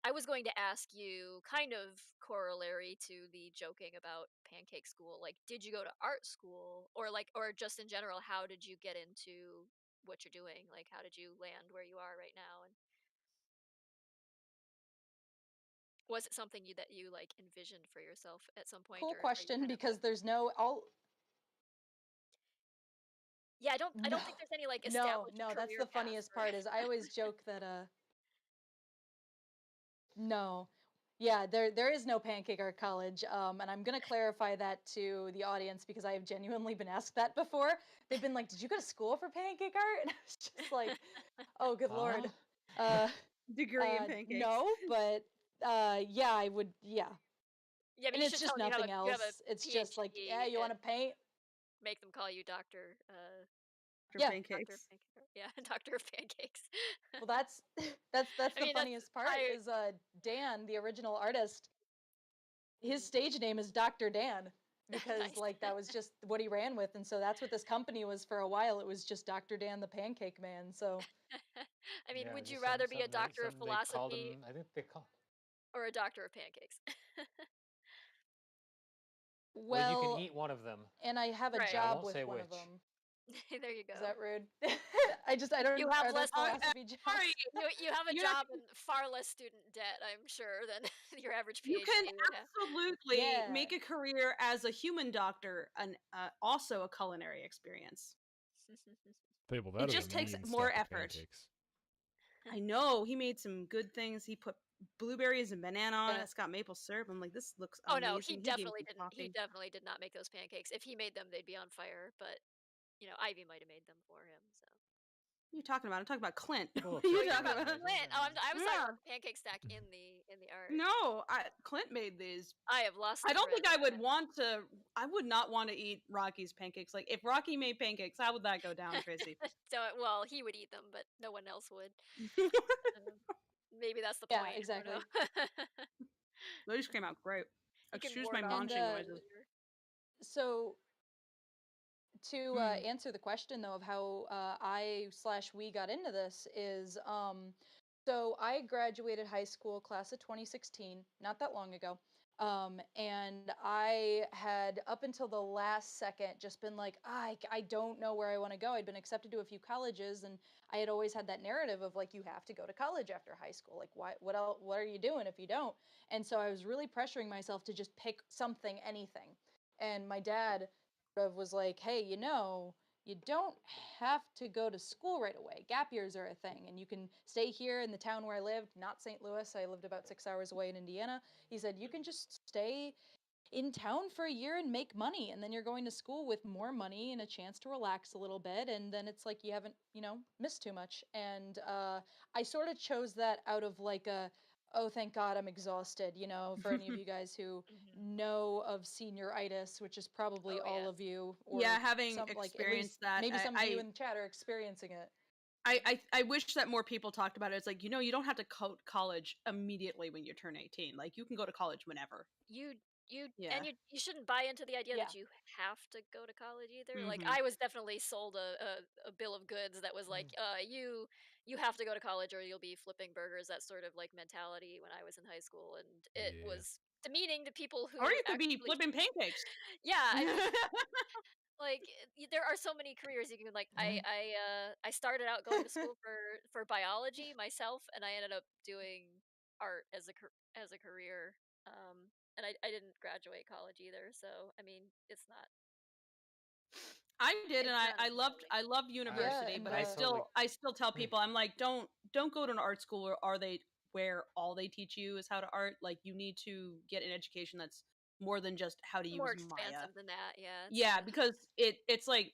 I was going to ask you, kind of corollary to the joking about pancake school, like, did you go to art school, or just in general, how did you get into what you're doing? Like, how did you land where you are right now? And was it something that you like envisioned for yourself at some point? Cool or are you question, kind of because there's no all. Yeah, I don't think there's any like No, established that's career the path funniest for part is I always joke that no. Yeah, there is no pancake art college, and I'm gonna clarify that to the audience because I have genuinely been asked that before. They've been like, "Did you go to school for pancake art?" And I was just like, "Oh, good lord." Degree in pancakes. No, but yeah, I would. Yeah, Yeah, I mean, and you it's should just tell them nothing you have a else. It's just like, PhD yeah, you want to and paint? make them call you Doctor. Yeah, pancakes. Doctor of Pancakes. Yeah, Doctor of Pancakes. well, that's that's I the mean, funniest part is Dan, the original artist. His Mhm. stage name is Dr. Dan because Nice. like that was just what he ran with, and so that's what this company was for a while. It was just Dr. Dan the Pancake Man. So I mean, Yeah, would you just rather be a something doctor of they called philosophy him. I think they call. or a doctor of pancakes? Well, you can Well, eat one of them. and I have a Right. I job won't with say one which. of them. There you go. Is that rude? I don't. You have Are there less. philosophy jobs? Sorry, You have a you have job and far less student debt, I'm sure, than your average you can PhD would have. absolutely Yeah. make a career as a human doctor and also a culinary experience. Fable, It that is a just takes mean more stack of effort. pancakes. I know he made some good things. He put blueberries and banana on it. Yeah. It's got maple syrup. I'm like, this looks Oh no, he amazing. He gave me definitely some didn't. He coffee. definitely did not make those pancakes. If he made them, they'd be on fire. But Ivy might have made them for him. So. What are you talking about? I'm talking about Clint. Well, What are if you Oh, you're you're talking talking about gonna about? make 'em, Clint. Oh, I was talking Yeah. about the pancake stack in the art. No, Clint made these. I have lost. I The don't think thread. I would want to. I would not want to eat Rocky's pancakes. Like if Rocky made pancakes, how would that go down, Tracy? So, well, he would eat them, but no one else would. Maybe that's the Yeah, point. I don't exactly. know. Those came out great. You can Excuse my ward off And munching people noises. later. so to Mm. answer the question though of how we got into this is so I graduated high school class of 2016, not that long ago. And I had up until the last second just been like, I don't know where I want to go. I'd been accepted to a few colleges, and I had always had that narrative of like, you have to go to college after high school. Like, what else, what are you doing if you don't? And so I was really pressuring myself to just pick something, anything. And my dad sort of was like, hey, you don't have to go to school right away. Gap years are a thing, and you can stay here in the town where I lived, not St. Louis. I lived about 6 hours away in Indiana. He said, you can just stay in town for a year and make money, and then you're going to school with more money and a chance to relax a little bit, and then it's like you haven't missed too much. And I sort of chose that out of like a, oh thank god I'm exhausted, for any of you guys who know of senioritis, which is probably Oh all yes. of you, Yeah, or having some, like at least experienced that, maybe some of you in the chat are experiencing it. I wish that more people talked about it. It's like, you don't have to go to college immediately when you turn 18. Like you can go to college whenever. You Yeah. and you shouldn't buy into the idea Yeah. that you have to go to college either. Like Mhm. I was definitely sold a bill of goods that was like, you have to go to college or you'll be flipping burgers. That sort of like mentality when I was in high school, and it Yeah. was demeaning to people Or who you could be actually. flipping pancakes. Yeah, I mean, like there are so many careers you can like. I started out going to school for biology myself, and I ended up doing art as a career. And I didn't graduate college either, so I mean, I did, and it's not I as loved gnarly. university, and but I totally. I still tell people, I'm like, don't go to an art school where all they teach you is how to art. Like you need to get an education that's more than just how to It's more use Maya. expansive than that. Yeah, Yeah, because it's like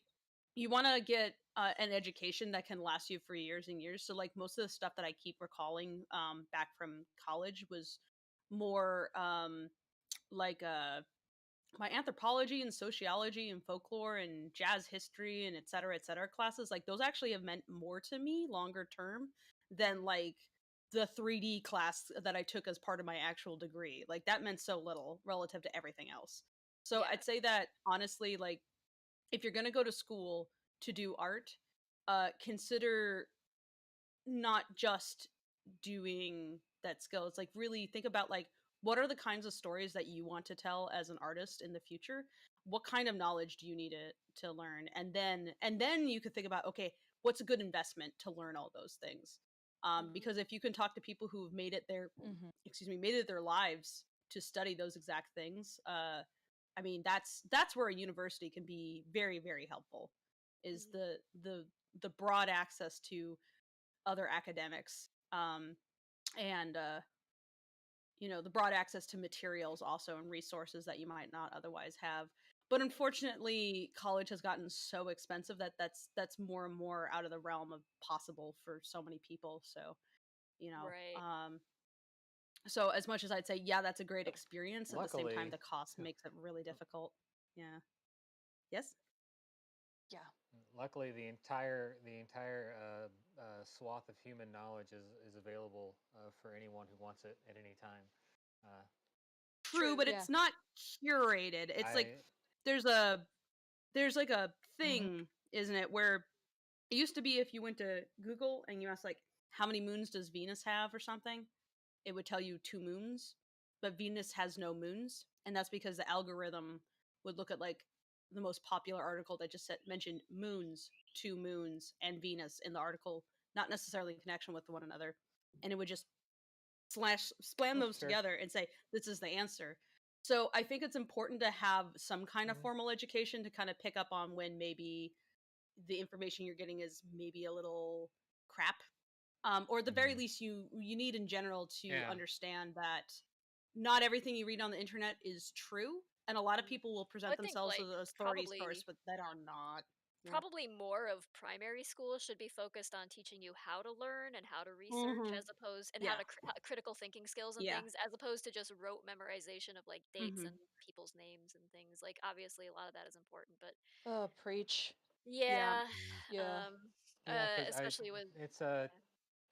you want to get an education that can last you for years and years. So like most of the stuff that I keep recalling back from college was more like my anthropology and sociology and folklore and jazz history and et cetera classes. Like those actually have meant more to me longer term than like the 3D class that I took as part of my actual degree. Like that meant so little relative to everything else. So yeah. I'd say that honestly, like if you're going to go to school to do art, consider not just doing that skill. It's like really think about like what are the kinds of stories that you want to tell as an artist in the future? What kind of knowledge do you need to learn? And then you could think about, okay, what's a good investment to learn all those things? Because if you can talk to people who've made it made it their lives to study those exact things, I mean that's where a university can be very, very helpful, is the broad access to other academics, and the broad access to materials also and resources that you might not otherwise have. But unfortunately college has gotten so expensive that that's more and more out of the realm of possible for so many people. So Right. so as much as I'd say yeah, that's a great experience, at the same time Luckily, the cost makes it really difficult. Yeah. Yes. Yeah. luckily, the entire swath of human knowledge is available for anyone who wants it at any time. Uh, True, but Yeah. it's not curated. It's like I there's like a Mm-hmm. thing, isn't it, where it used to be if you went to Google and you asked like how many moons does Venus have or something, it would tell you 2 moons, but Venus has no moons, and that's because the algorithm would look at like the most popular article that just mentioned moons, 2 moons, and Venus in the article, not necessarily in connection with one another, and it would just splam That's those fair. together and say this is the answer. So I think it's important to have some kind of formal education to kind of pick up on when maybe the information you're getting is maybe a little crap, or at the very least you need in general to Yeah. understand that not everything you read on the internet is true, and a lot of people will present I think themselves like as authorities probably first, but that are not. Yeah. probably more of primary school should be focused on teaching you how to learn and how to research Mhm. as opposed and how Yeah. to critical thinking skills and Yeah. things as opposed to just rote memorization of like dates Mhm. and people's names and things. Like obviously a lot of that is important, but Oh, preach. Yeah. yeah, Yeah. um Yeah, because especially with it's yeah.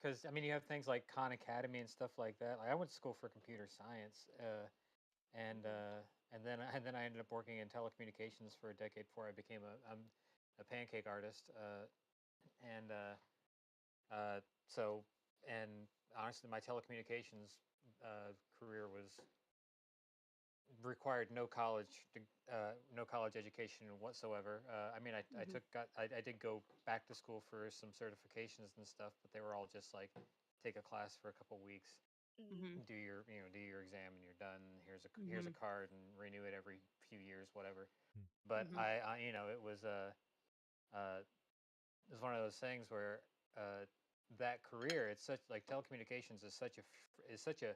because I mean you have things like Khan Academy and stuff like that. Like I went to school for computer science, and Mhm. uh, and then I ended up working in telecommunications for a decade before I became a pancake artist. And so and honestly, my telecommunications career was required no college education whatsoever. I mean, Mhm. I did go back to school for some certifications and stuff, but they were all just like take a class for a couple weeks, Mhm. Mhm. do your exam and you're done. Here's a Mhm. card and renew it every few years, whatever. Mm. But Mhm. it was one of those things where uh, that career, it's such like telecommunications is such a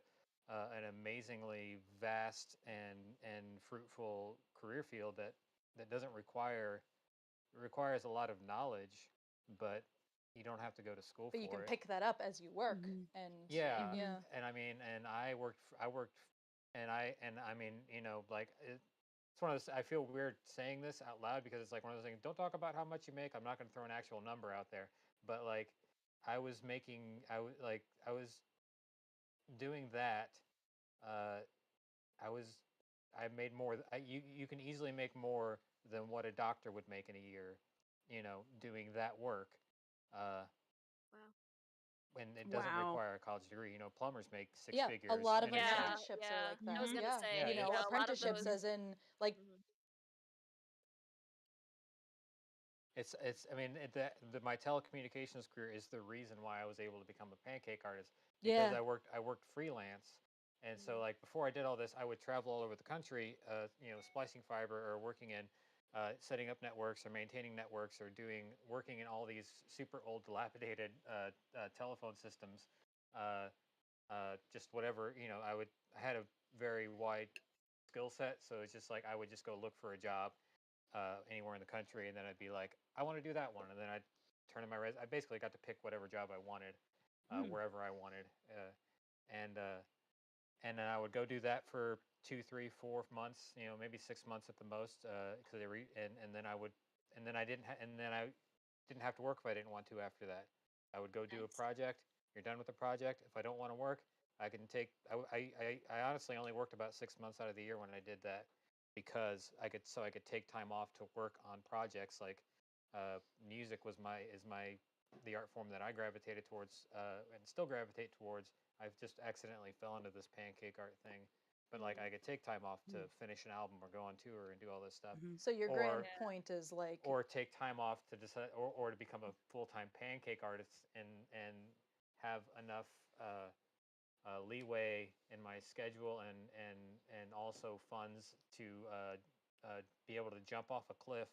an amazingly vast and fruitful career field that doesn't require requires a lot of knowledge, but you don't have to go to school But you can for it. pick that up as you work, Mhm. and Yeah, Mhm. yeah. and I mean, and I worked, and I mean, like it's one of those. I feel weird saying this out loud because it's like one of those things. Don't talk about how much you make. I'm not going to throw an actual number out there, but like I was doing that. Uh, I was, I made more. You can easily make more than what a doctor would make in a year, doing that work. Uh, Wow. when it doesn't Wow. require a college degree. Plumbers make six Yeah, a figures, lot of and it's like, Yeah, apprenticeships are yeah. like I that. was Mhm. gonna Yeah. yeah, say, You know, yeah, a lot of apprenticeships those. Mhm. as in like Mhm. I mean, my telecommunications career is the reason why I was able to become a pancake artist because yeah. I worked freelance, and so Mhm. like before I did all this, I would travel all over the country, splicing fiber or working in, setting up networks or maintaining networks or working in all these super old dilapidated telephone systems, uh, just whatever I had a very wide skill set, so it's just like I would just go look for a job anywhere in the country, and then I'd be like, I want to do that one, and then I'd turn in my I basically got to pick whatever job I wanted, Mhm. wherever I wanted, and uh, and then I would go do that for 2, 3, 4 months, maybe 6 months at the most, because and then I didn't have to work if I didn't want to after that. I would go do a Nice. project. You're done with the project. If I don't want to work, I can take. I honestly only worked about 6 months out of the year when I did that because I could take time off to work on projects like music is my the art form that I gravitated towards and still gravitate towards. I've just accidentally fell into this pancake art thing, but like I Mm. could take time off to Mhm. finish an album or go on tour and do all this stuff, Mhm. So your grand or Yeah. point is like take time off to decide or to become a full-time pancake artist and have enough uh, leeway in my schedule and also funds to be able to jump off a cliff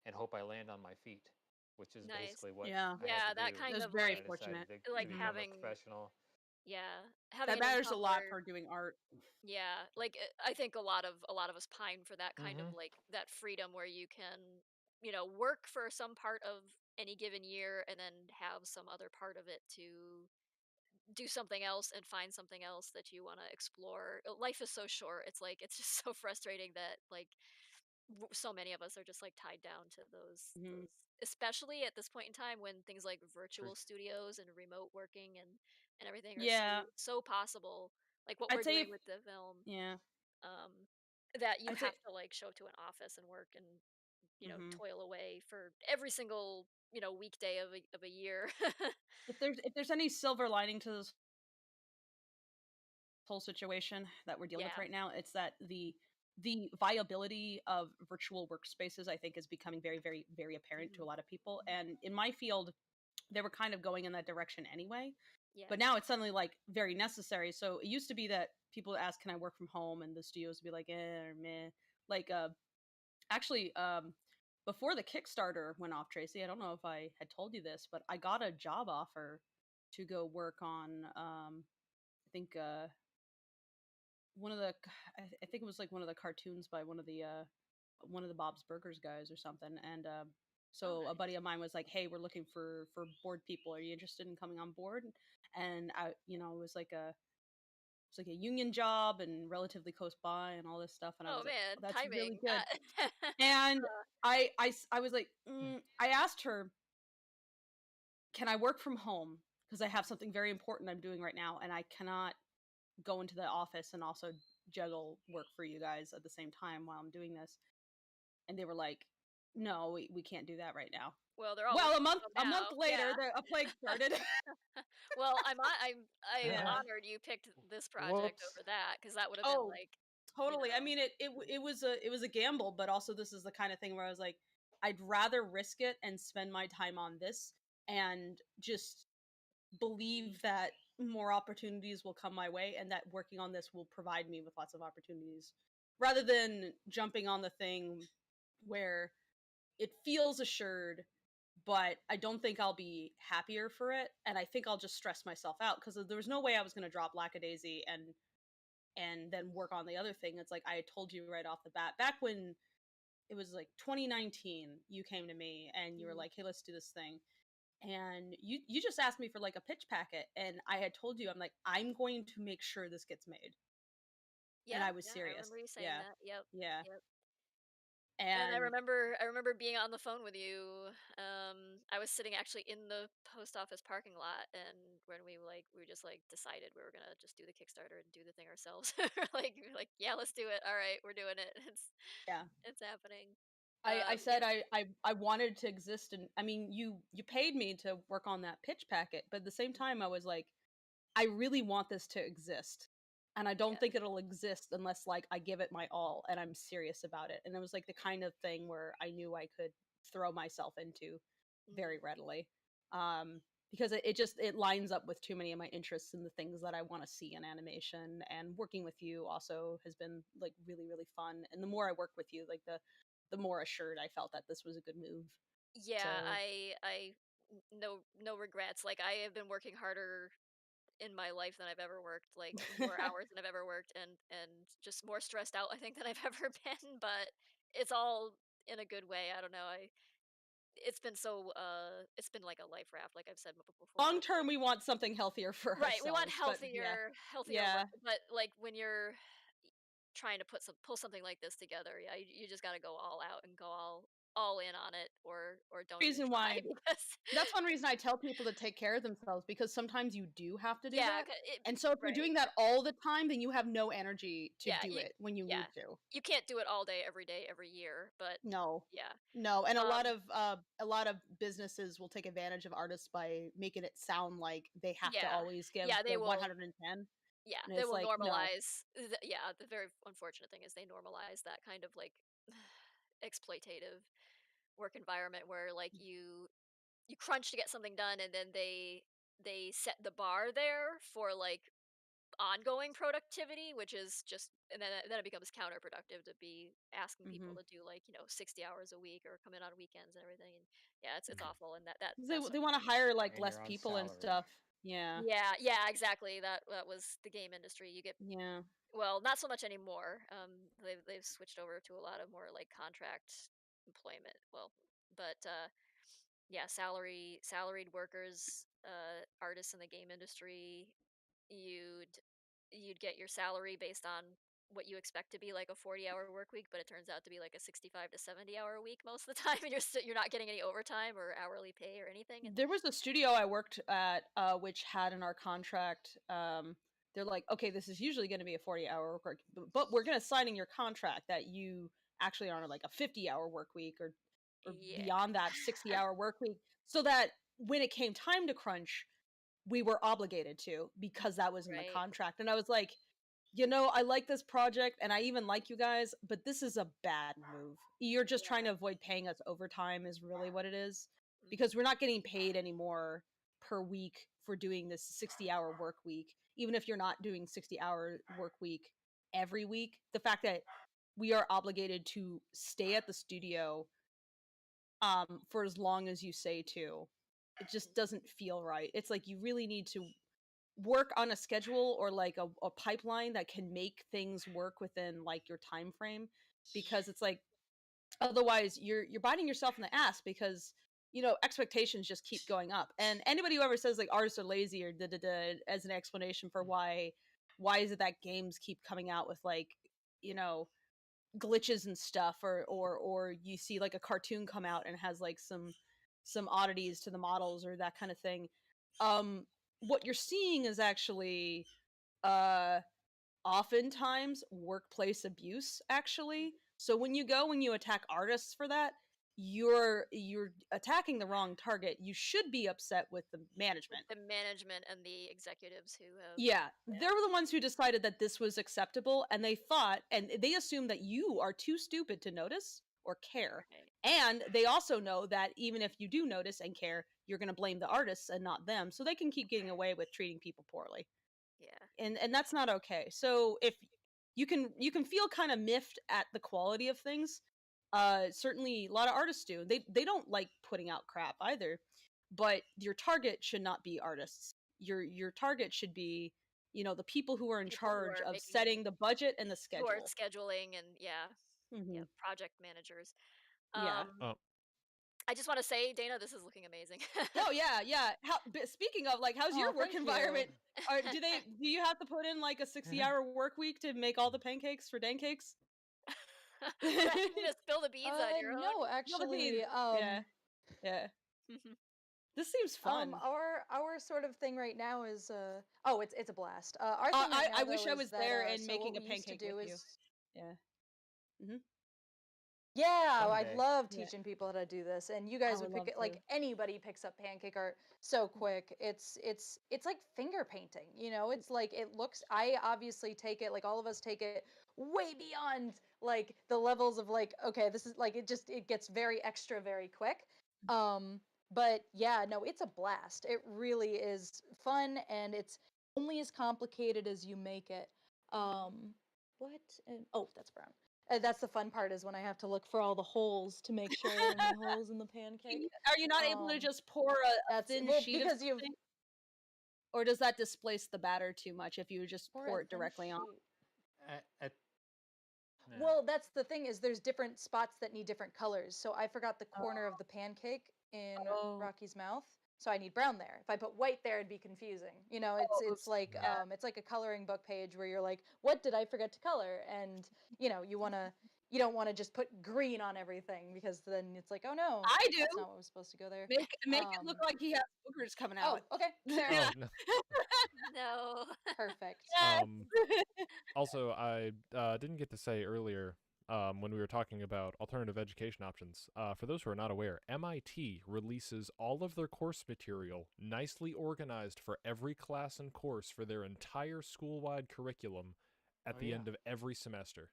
and hope I land on my feet, which is Nice. basically what Yeah. I had Yeah, to that do kind That's of very when I like decided fortunate. to like Mhm. become a having professional. yeah, having That an matters a income lot where for doing art. yeah, like I think a lot of us pine for that kind of Mm-hmm. like that freedom where you can, work for some part of any given year and then have some other part of it to do something else and find something else that you want to explore. Life is so short. It's like it's just so frustrating that like so many of us are just like tied down to Mhm. those especially at this point in time when things like virtual Truth. studios and remote working and everything are Yeah. so possible, like what I'd we're say doing if, with the film, yeah. um that you I'd say have to like show up to an office and work and mhm. toil away for every single weekday of a year. If there's any silver lining to this whole situation that we're dealing with Yeah. right now, it's that the the viability of virtual workspaces, I think, is becoming very, very, very apparent to a lot of people. And in my field, they were kind of going in that direction anyway. Yeah. But now it's suddenly like very necessary. So it used to be that people would ask, "Can I work from home?" and the studios would be like, "Eh, or meh." Like, actually, before the Kickstarter went off, Tracy, I don't know if I had told you this, but I got a job offer to go work on, I think, one of the, I think it was like one of the cartoons by one of the Bob's Burgers guys or something. And Oh, so a buddy nice. of mine was like, "Hey, we're looking for board people. Are you interested in coming on board?" And it was like a union job and relatively close by and all this stuff. And I Oh was like, man, "Oh, that's really timing. good." And I was like, I asked her, "Can I work from home? Because I have something very important I'm doing right now, and I cannot go into the office and also juggle work for you guys at the same time while I'm doing this." And they were like, "No, we can't do that right now." Well, they're all Well, working from home a month now. later, Yeah. a plague started. Well, I'm Yeah. honored you picked this project Whoops. over that because that would have been Oh, like, you totally. I know, mean, it was a gamble, but also this is the kind of thing where I was like, I'd rather risk it and spend my time on this and just believe that more opportunities will come my way and that working on this will provide me with lots of opportunities rather than jumping on the thing where it feels assured, but I don't think I'll be happier for it, and I think I'll just stress myself out because there was no way I was going to drop Lackadaisy and then work on the other thing. It's like I had told you right off the bat, back when it was like 2019, you came to me and you were mm, like, "Hey, let's do this thing." And you just asked me for like a pitch packet, and I had told you, I'm like, "I'm going to make sure this gets made." And yeah, I was yeah. I serious. remember you saying Yeah. that. Yep, Yeah. yep. And And I remember being on the phone with you. I was sitting actually in the post office parking lot, and when we just like decided we were gonna just do the Kickstarter and do the thing ourselves. We're like, yeah, let's do it. All right, we're doing it. yeah, It's happening. I Yeah, said I wanted to exist, and I mean, you paid me to work on that pitch packet, but at the same time I was like, I really want this to exist. And I don't yeah. think it'll exist unless like I give it my all and I'm serious about it. And it was like the kind of thing where I knew I could throw myself into very Mm. readily. Um because it lines up with too many of my interests and the things that I want to see in animation, and working with you also has been like really, really fun. And the more I work with you, like the more assured I felt that this was a good move. Yeah, So no regrets. Like I have been working harder in my life than I've ever worked, like more hours than I've ever worked, and just more stressed out I think than I've ever been, but it's all in a good way. I don't know. I It's been it's been like a life raft, like I've said long before. term we want something healthier for Right, we want ourselves, but yeah. healthier work, Yeah. but like when you're trying to pull something like this together, yeah, you just got to go all out and go all in on it, or don't even Reason try why because That's one reason I tell people to take care of themselves, because sometimes you do have to do yeah, that. And so if you're right. doing that all the time, then you have no energy to Yeah, do it when you yeah. need to. You can't do it all day, every year, but No. yeah. No, and Um, a lot of businesses will take advantage of artists by making it sound like they have to yeah. always give Yeah, the 110, yeah, and they it's will like, no. normalize yeah, the very unfortunate thing is they normalize that kind of like exploitative work environment where like you crunch to get something done and then they set the bar there for like ongoing productivity, which is just and then it becomes counterproductive to be asking people Mhm. to do like 60 hours a week or come in on weekends and everything. And yeah, it's Mhm. awful, and They that's what they wanna hire, like, And less you're on people and salary. stuff. Yeah. yeah, yeah, exactly. That was the game industry. You get Yeah. well, not so much anymore. They've switched over to a lot of more like contract employment. Well, but yeah, salaried workers, artists in the game industry, you'd you'd get your salary based on what you expect to be like a 40-hour work week, but it turns out to be like a 65 to 70-hour week most of the time, and you're not getting any overtime or hourly pay or anything. And There was a studio I worked at, which had in our contract, they're like, okay, this is usually going to be a 40-hour work week, but we're going to sign in your contract that you actually are on like a 50-hour work week, or yeah, beyond that 60-hour work week, so that when it came time to crunch, we were obligated to, because that was in the right. contract. And I was like, you know, I like this project and I even like you guys, but this is a bad move. You're just trying to avoid paying us overtime is really what it is. Because we're not getting paid anymore per week for doing this 60-hour work week. Even if you're not doing 60-hour work week every week, the fact that we are obligated to stay at the studio for as long as you say to, it just doesn't feel right. It's like you really need to work on a schedule or like a pipeline that can make things work within like your time frame, because it's like otherwise you're biting yourself in the ass, because you know expectations just keep going up. And anybody who ever says like artists are lazy or da da da as an explanation for why is it that games keep coming out with like, you know, glitches and stuff, or you see like a cartoon come out and has like some oddities to the models or that kind of thing, what you're seeing is actually uh oftentimes workplace abuse actually. So when you go and you attack artists for that, you're attacking the wrong target. You should be upset with the management. The management and the executives who have. Yeah, they're the ones who decided that this was acceptable, and they thought and they assume that you are too stupid to notice or care. Right. And they also know that even if you do notice and care, you're going to blame the artists and not them, so they can keep getting away with treating people poorly. Yeah. And that's not okay. So if you can feel kind of miffed at the quality of things, certainly a lot of artists do. They don't like putting out crap either, but your target should not be artists. Your target should be, you know, the people who are in People who charge are of making, setting the budget and the who are schedule. scheduling and Hmm. project managers. Yeah. Um, I just want to say, Dana, this is looking amazing. Oh yeah, yeah. Speaking of, like, how's Oh, your work thank you. environment? Do you have to put in like a 60-hour work week to make all the pancakes for Dancakes? For having to spill the beans on your No, own. actually, Yeah. Yeah. This seems fun. our sort of thing right now is oh, it's a blast. Our thing right now I wish though, I is was that, there and so making what a we used to pancake do with you. is Yeah. Hmm. yeah, I Someday. love Yeah. teaching people how to do this, and you guys I would would pick love it like to. anybody picks up pancake art so quick. It's like finger painting, you know. It's like it looks. I obviously take it, like all of us take it way beyond like the levels of like, okay, this is like it gets very extra very quick. Um, but yeah, no, it's a blast. It really is fun, and it's only as complicated as you make it. What? Oh, that's brown. That's the fun part, is when I have to look for all the holes to make sure there are no holes in the pancake. Are you not able to Um, just pour a that's thin well sheet of because you've something? Or does that displace the batter too much if you just pour a pour it thin directly on? sheet. At, yeah. Well, that's the thing, is there's different spots that need different colors. So I forgot the corner of the pancake in Oh. Rocky's mouth. So I need brown there. If I put white there, it'd be confusing. You know, Oh, it's oops. like Yeah. it's like a coloring book page where you're like, what did I forget to color? And you know, you don't want to just put green on everything, because then it's like, oh no, I do. that's not what was supposed to go there. Make it look like he has boogers coming Oh, out. okay, there. Oh no. No. Perfect. Yes. Also, I didn't get to say earlier when we were talking about alternative education options. For those who are not aware, MIT releases all of their course material nicely organized for every class and course for their entire school-wide curriculum at Oh, the yeah. end of every semester.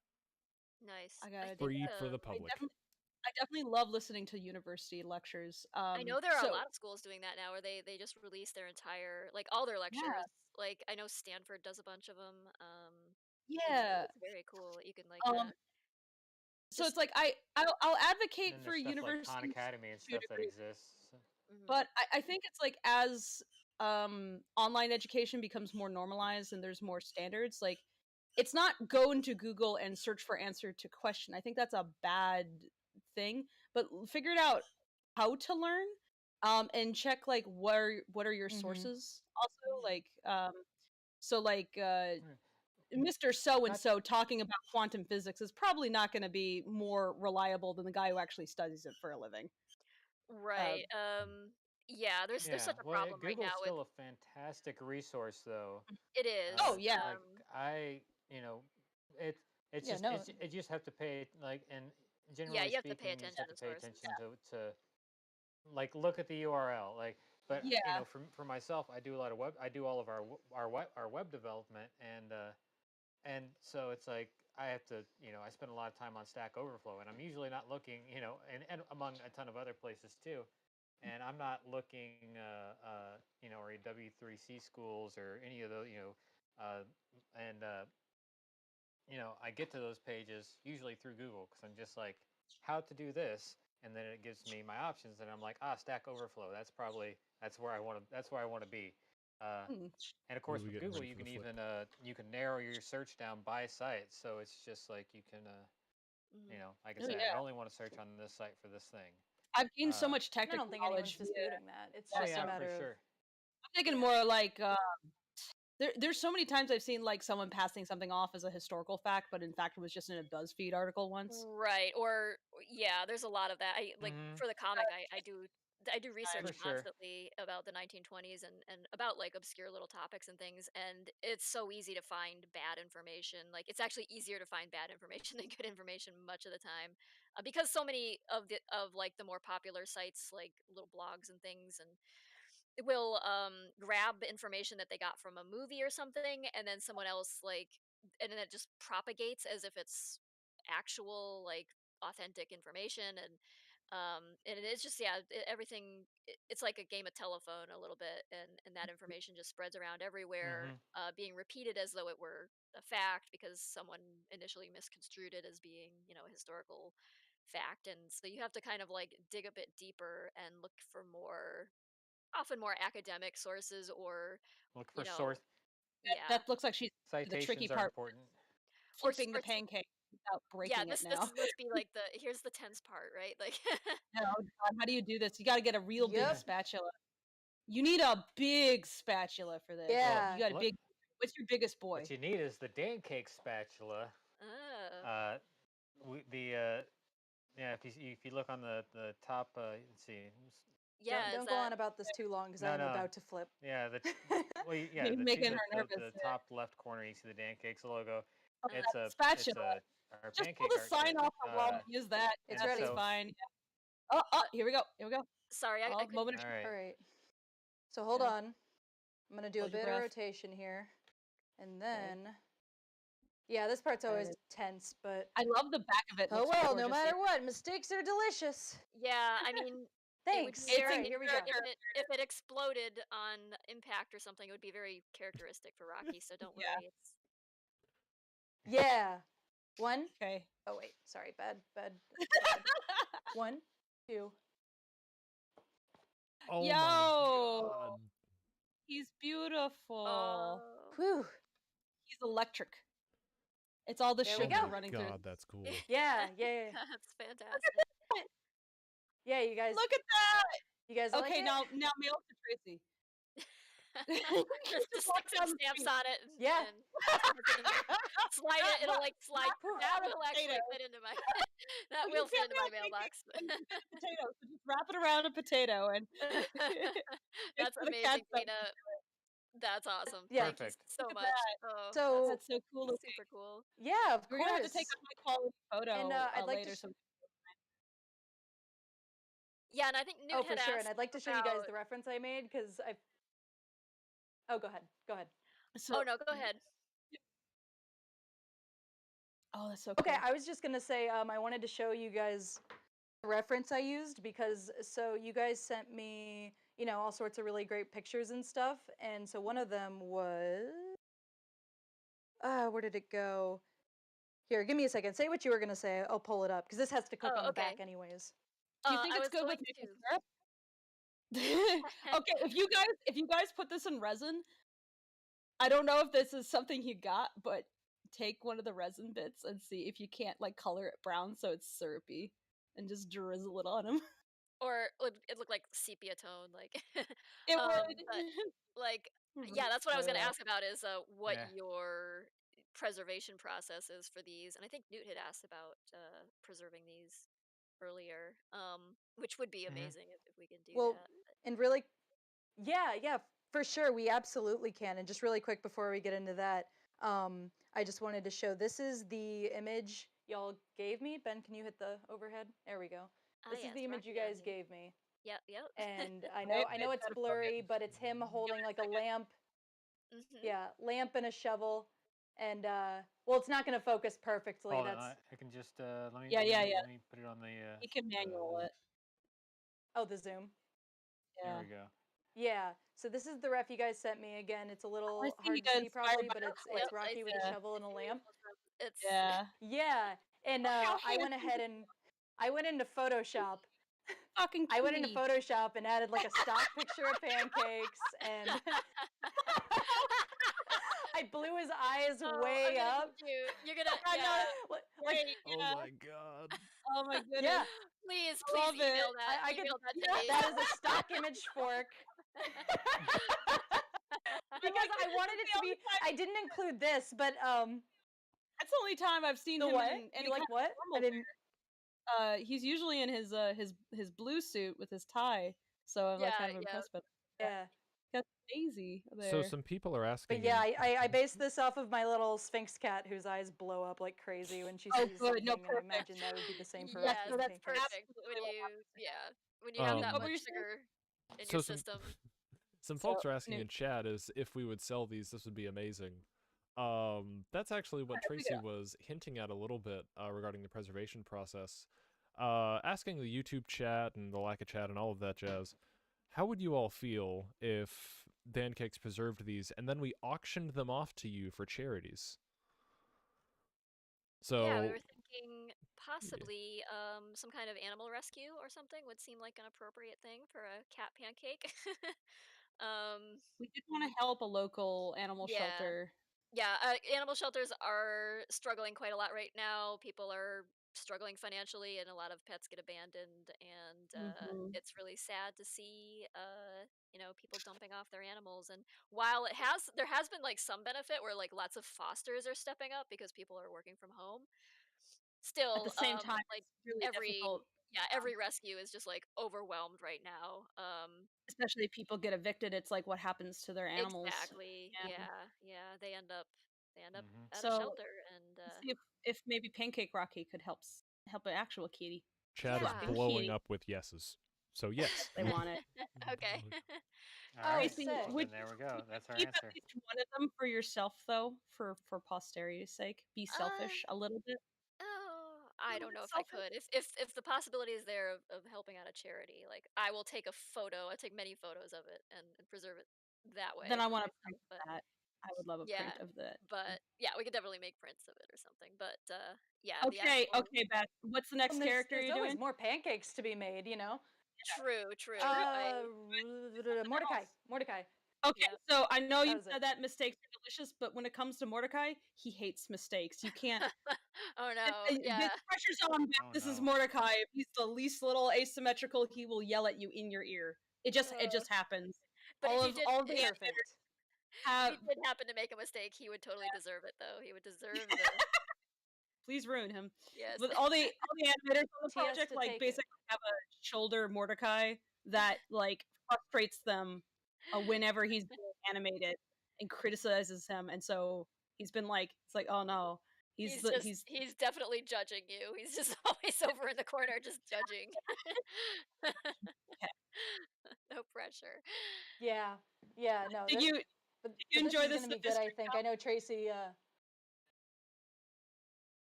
Nice. I gotta do Free that. for the I public. definitely love listening to university lectures. I know there are a So lot of schools doing that now, where they just release their entire, like, all their lectures. Like, I know Stanford does a bunch of them. yeah. It's very cool that you can like Um, so just. it's like I'll And advocate then for there's stuff like Khan universities Academy and to a stuff that degree, exists. Mhm. but I think it's like as online education becomes more normalized and there's more standards, like it's not go into Google and search for answer to question. I think that's a bad thing, but figure it out how to learn, and check like what are your Mm-hmm. sources also, like so like Yeah. Mr. So and Not so talking about quantum physics is probably not going to be more reliable than the guy who actually studies it for a living. Right. Yeah, there's Yeah, such a well, problem right Google's now with still a fantastic resource, though. it is. Oh yeah. Like you know, it Yeah, no. it just have to pay like, and Yeah, generally you have to pay speaking, you just attention have to to pay sources. attention to like look at the URL. Like, but Yeah. for myself, I do a lot of web. I do all of our web development, and and so it's like I have to, I spend a lot of time on Stack Overflow, and I'm usually not looking, and among a ton of other places too, and I'm not looking, or W3C schools or any of those, uh, and I get to those pages usually through Google because I'm just like, how to do this, and then it gives me my options, and I'm like, Stack Overflow. That's where I want to be. Uh, Hmm. and of Ooh, course, we with getting Google, ready you for the can flip. even you can narrow your search down by site. So it's just like you can, Mhm. I can Oh say I yeah, only want to search on this site for this thing. I've gained so Uh, much And I technical don't think anyone's knowledge via. disputing that. It's oh just a yeah, I'm for matter of sure. thinking Yeah. more like there's so many times I've seen like someone passing something off as a historical fact, but in fact it was just in a BuzzFeed article once. Right. Or yeah, there's a lot of that. I like Mm-hmm. for the comic I do research For sure. constantly about the 1920s and about like obscure little topics and things, and it's so easy to find bad information. Like it's actually easier to find bad information than good information much of the time, because so many of like the more popular sites, like little blogs and things, and will grab information that they got from a movie or something, and then someone else like, and then it just propagates as if it's actual like authentic information. And it is just, yeah, everything, it's like a game of telephone a little bit, and that information just spreads around everywhere, Mm-hmm. being repeated as though it were a fact because someone initially misconstrued it as being, a historical fact. And so you have to kind of like dig a bit deeper and look for more, often more academic sources, or, Look for you know, source yeah, That looks like she's the tricky citations are part, important. flipping the or pancake without yeah, breaking it this now. must be like the, here's the tense part, right? Like, No, God, how do you do this? You got to get a real big Yep. spatula. You need a big spatula for this. Well, You Yeah. got a look, big. What's your biggest boy? what you need is the Dancakes spatula. oh, Uh, the Yeah, if you look on the top, let's see. yeah, is Don't go that, on about this too long because I No, am no. about to flip. Yeah, yeah, You're making her nervous. the top left corner, you see the Dancakes logo. Oh, It's that a spatula. our Just pull pancake the sign cartoon. off the wall and use that. It's And That's ready. so, fine. Oh, uh, here we go. Here we go. sorry, I Oh, couldn't, moment of all truth. All right. right. So hold Yeah. on. I'm going to do a Hold your bit of breath. rotation here. And Okay. then, yeah, this part's always Excited. tense, but I love the back of it. oh Looks well, no gorgeous. matter what, mistakes are delicious. yeah, I mean, it would be Thanks. It's All very, right, here we go. if it exploded on impact or something, it would be very characteristic for Rocky. So don't Yeah. worry. It's Yeah. One. Okay. Oh, wait. Sorry. Bad. 1, 2. Oh Yo, my god. he's beautiful. oh, Whew. He's electric. It's all the There we Oh sugar go. my running through. god, that's cool. Yeah. that's fantastic. Yeah, you guys. Look at that. You guys like Okay, it? now mail to Tracy. You Just walk stick some down the stamps street. on it, Yeah. and stick it in there. Slide it. It'll like slide. Wrap That around a will actually potato. fit into my. That You will fit can't into mail my mailbox. pancakes and you fit a potato, so just wrap it around a potato and it's That's for the cats amazing, that Dana. That's awesome. Yeah. Thank you Perfect. look so at much. that. Oh, So, That's so cool that's looking. super cool. yeah, of We're gonna have to take course. a high quality And photo I'd like to. later. So Yeah, and I think Newt Oh, for had sure. And asked I'd like to show you guys about. the reference I made because I. Oh, go ahead. Go ahead. Oh no, go ahead. oh, that's so Okay, cool. I was just gonna say I wanted to show you guys the reference I used because so you guys sent me all sorts of really great pictures and stuff, and so one of them was where did it go? Here, give me a second. Say what you were gonna say. I'll pull it up because this has to cook Oh, on the okay. back anyways. Do you think I it's was good going with maple to. syrup? Okay, if you guys put this in resin, I don't know if this is something you got, but take one of the resin bits and see if you can't like color it brown so it's syrupy, and just drizzle it on them. Or it looked like sepia tone, like. It would. But like, Really yeah, that's what I was going to good. ask about, is what Yeah. your preservation process is for these. And I think Newt had asked about preserving these earlier, which would be Mm-hmm. amazing if we can do Well, that. and really, yeah, for sure, we absolutely can. And just really quick before we get into that, I just wanted to show this is the image y'all gave me. Ben, can you hit the overhead? There we go. Ah, This is yes, the image you Rocky on guys you. gave me. Yep, yep. And Wait, I wait, know it's gotta focus. blurry, but it's him Mhm. holding like a lamp. Mhm. Yeah, lamp and a shovel. And well, it's not going to focus perfectly. Hold on, That's I can just let me Yeah, yeah, yeah. let me put it on the. He can manual it. oh, the zoom. There Yeah. we go. Yeah. So this is the ref you guys sent me. Again, it's a little see hard you to got see probably, inspired by but our it's Yep, flick. I Rocky with a see. shovel and a lamp. It's Yeah. Yeah. And Look how I went handsome ahead and I went into Photoshop. fucking I went into kitty. Photoshop and added like a stock picture of pancakes, and I blew his eyes oh, way I'm gonna up. need you. You're gonna I know. Like, great. Oh Yeah. my god. Oh my goodness. yeah, Please Love it. email that. I could. Email that to Yeah. me. That is a stock image fork. Because I wanted it to be. I didn't include this, but That's the only time I've seen the him what? in any You like kind what? of I normal didn't. wear. He's usually in his blue suit with his tie, so I'm like kind of Yeah. impressed by that. Yeah. Got Daisy there. So some people are asking. But yeah, I based this off of my little Sphinx cat whose eyes blow up like crazy when she Oh, sees good. No, something, and I perfect. imagine that would be the same for Yes, Rocky's that's pancakes. perfect. absolutely When what you happened. when you have that What were much you saying? sugar in So your some system. some So, folks are asking new- in chat is if we would sell these, this would be amazing. That's actually what There we Tracy go. was hinting at a little bit regarding the preservation process. Asking the YouTube chat and the Lacka chat and all of that jazz. How would you all feel if Dancakes preserved these and then we auctioned them off to you for charities? So Yeah, we were thinking possibly some kind of animal rescue or something would seem like an appropriate thing for a cat pancake. We did want to help a local animal Yeah. shelter. Yeah, animal shelters are struggling quite a lot right now. People are struggling financially, and a lot of pets get abandoned. And Mhm. it's really sad to see, people dumping off their animals. And while there has been like some benefit where like lots of fosters are stepping up because people are working from home. At the Still, same time, like it's really every difficult, every rescue is just like overwhelmed right now. especially if people get evicted. It's like what happens to their animals. Exactly. Yeah. Yeah. They end up Mhm. at a So shelter, and let's see if maybe Pancake Rocky could help an actual kitty. chat is Yeah. blowing Kitty. up with yeses. So yes. They want it. Okay. All right. sick. Well, Would then there we go. That's our keep at answer. least one of them for yourself, though, for posterity's sake. Be Uh, selfish a little bit. oh, A I little don't bit know if I selfish. could. If the possibility is there of helping out a charity, like I will take a photo. I take many photos of it and preserve it that way Then I for want a myself. print of But that. I would love a yeah, print of that. but yeah, we could definitely make prints of it or something. But yeah, the Okay, actual okay, Beth. What's the next And character there's you're always doing? more pancakes to be made, you know. true. I Mordecai. Okay, yeah. so I know you That was said it. that mistakes are delicious, but when it comes to Mordecai, he hates mistakes. You can't. Oh no, The yeah. pressure's on. Beth. Oh This is no. Mordecai. If he's the least little asymmetrical, he will yell at you in your ear. It just happens. But All of the animators Perfect. if have. you did happen to make a mistake, he would totally deserve it, though. He would deserve the Please ruin him. yes. With all the animators on the TS project, to like take it. basically have a shoulder Mordecai that like frustrates them whenever he's being animated and criticizes him, and so he's been like, it's like, oh no, he's Definitely judging you. He's just always over in the corner just judging. No pressure. Yeah. No. Did you But you this enjoy is this? gonna be this good. I think. I know Tracy.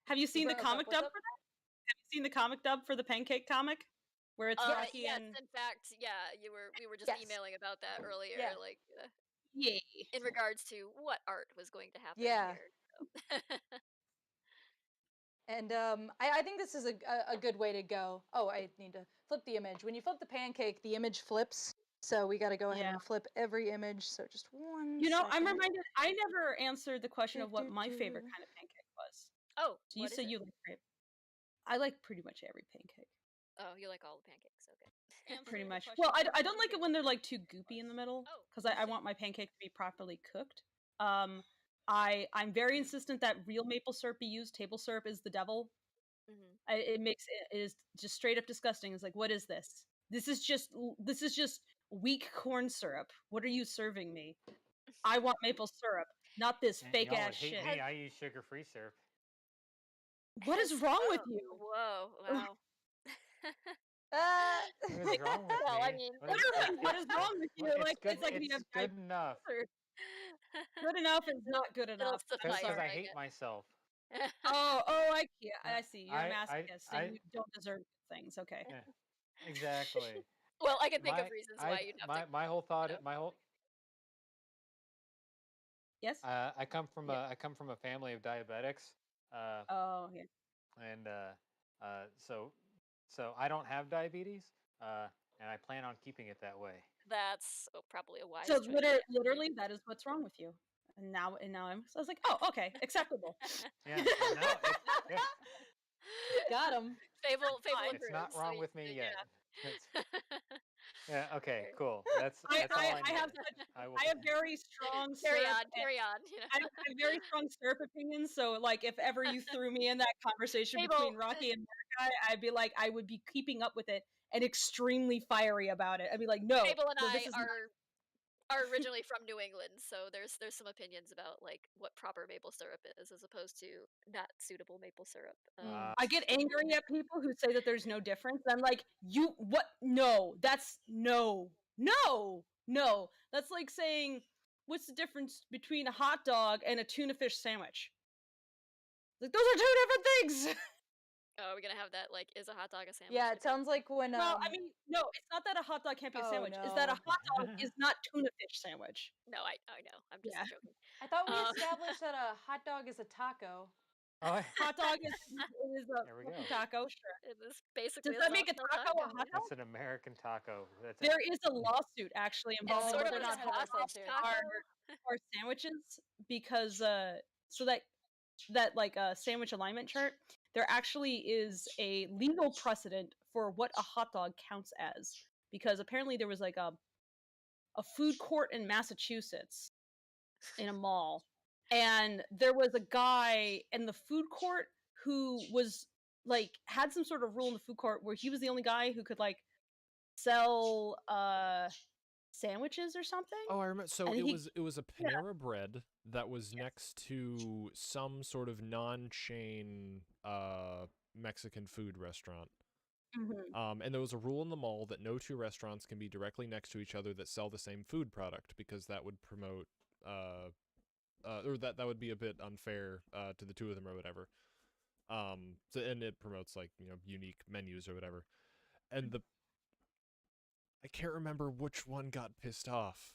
Have you seen the broke up. comic What's dub up? for that? Have you seen the comic dub for the Pancake comic, where it's Rocky Yes, and in fact, yeah, we were just Yes. emailing about that earlier, Yeah. like yay? in regards to what art was going to happen Yeah. here. So. And I think this is a good way to go. Oh, I need to flip the image. When you flip the pancake, the image flips. So we got to go ahead Yeah. and flip every image. So just one You know, I'm second. reminded. I never answered the question of what my favorite kind of pancake was. Oh, So you what is said it? you like grape. I like pretty much every pancake. Oh, you like all the pancakes? Okay. Pretty much. Well, I don't like it when they're like too goopy in the middle, Oh, because I want my pancake to be properly cooked. I'm very insistent that real maple syrup be used. Table syrup is the devil. Mm-hmm. It is just straight up disgusting. It's like, what is this? This is just weak corn syrup. What are you serving me? I want maple syrup, not this And fake y'all ass would hate shit. me. I use sugar-free syrup. What is wrong with you? Whoa! Wow. What is wrong with Well, me? I mean, What is wrong with you? It's Like good. it's like we It's have good enough. Good enough is not good It'll enough. I'm suffice, Because I sorry. hate myself. I see. You're a I, masochist, and I, you don't deserve good things. Okay. yeah, exactly. Well, I can think of My, reasons why you'd have to, my whole thought, you know. my whole, Yes. Yeah. I come from a family of diabetics, uh, Oh, yeah. and so I don't have diabetes, and I plan on keeping it that way. That's probably a So wise choice, actually. literally, that is what's wrong with you. And now I was like, oh, okay, acceptable. Yeah, and now yeah, Got him. Fable Fine. it's not approves. So wrong with me yet. Yeah. It's, yeah, okay, cool. I, That's all I I have needed. such I will. I have very strong carry syrup on, carry on. I have very strong syrup opinions, so like if ever you threw me in that conversation Fable, between Rocky and Mordecai, I'd be like, I would be keeping up with it and extremely fiery about it. I'd be like, no, Fable and no, I this is are originally from New England, so there's some opinions about like what proper maple syrup is as opposed to not suitable maple syrup. Mm. I get angry at people who say that there's no difference. I'm like, you what? No, that's no. That's like saying, what's the difference between a hot dog and a tuna fish sandwich? Like those are two different things. Oh, are we gonna have that? Like, is a hot dog a sandwich? Yeah, it sounds like when Well, I mean, no, it's not that a hot dog can't be a Oh, sandwich. It's that a no. hot dog is not tuna fish sandwich. No, I know. I'm just Yeah. joking. I thought we Um, established that a hot dog is a taco. Oh, Hot dog is a there we go. fucking taco, sure. it is basically Does that make a functional taco a hot dog? That's an American taco. That's There is a lawsuit actually It's involving sort of they're a not whether or not hostile sausage to it. taco. are sandwiches because so that like a sandwich alignment chart, there actually is a legal precedent for what a hot dog counts as because apparently there was like a food court in Massachusetts in a mall, and there was a guy in the food court who was like had some sort of rule in the food court where he was the only guy who could like sell sandwiches or something. Oh, I remember. So And it was a Panera Bread that was next to some sort of non-chain Mexican food restaurant. And there was a rule in the mall that no two restaurants can be directly next to each other that sell the same food product because that would promote or that would be a bit unfair to the two of them or whatever. So and it promotes like, you know, unique menus or whatever. And I can't remember which one got pissed off.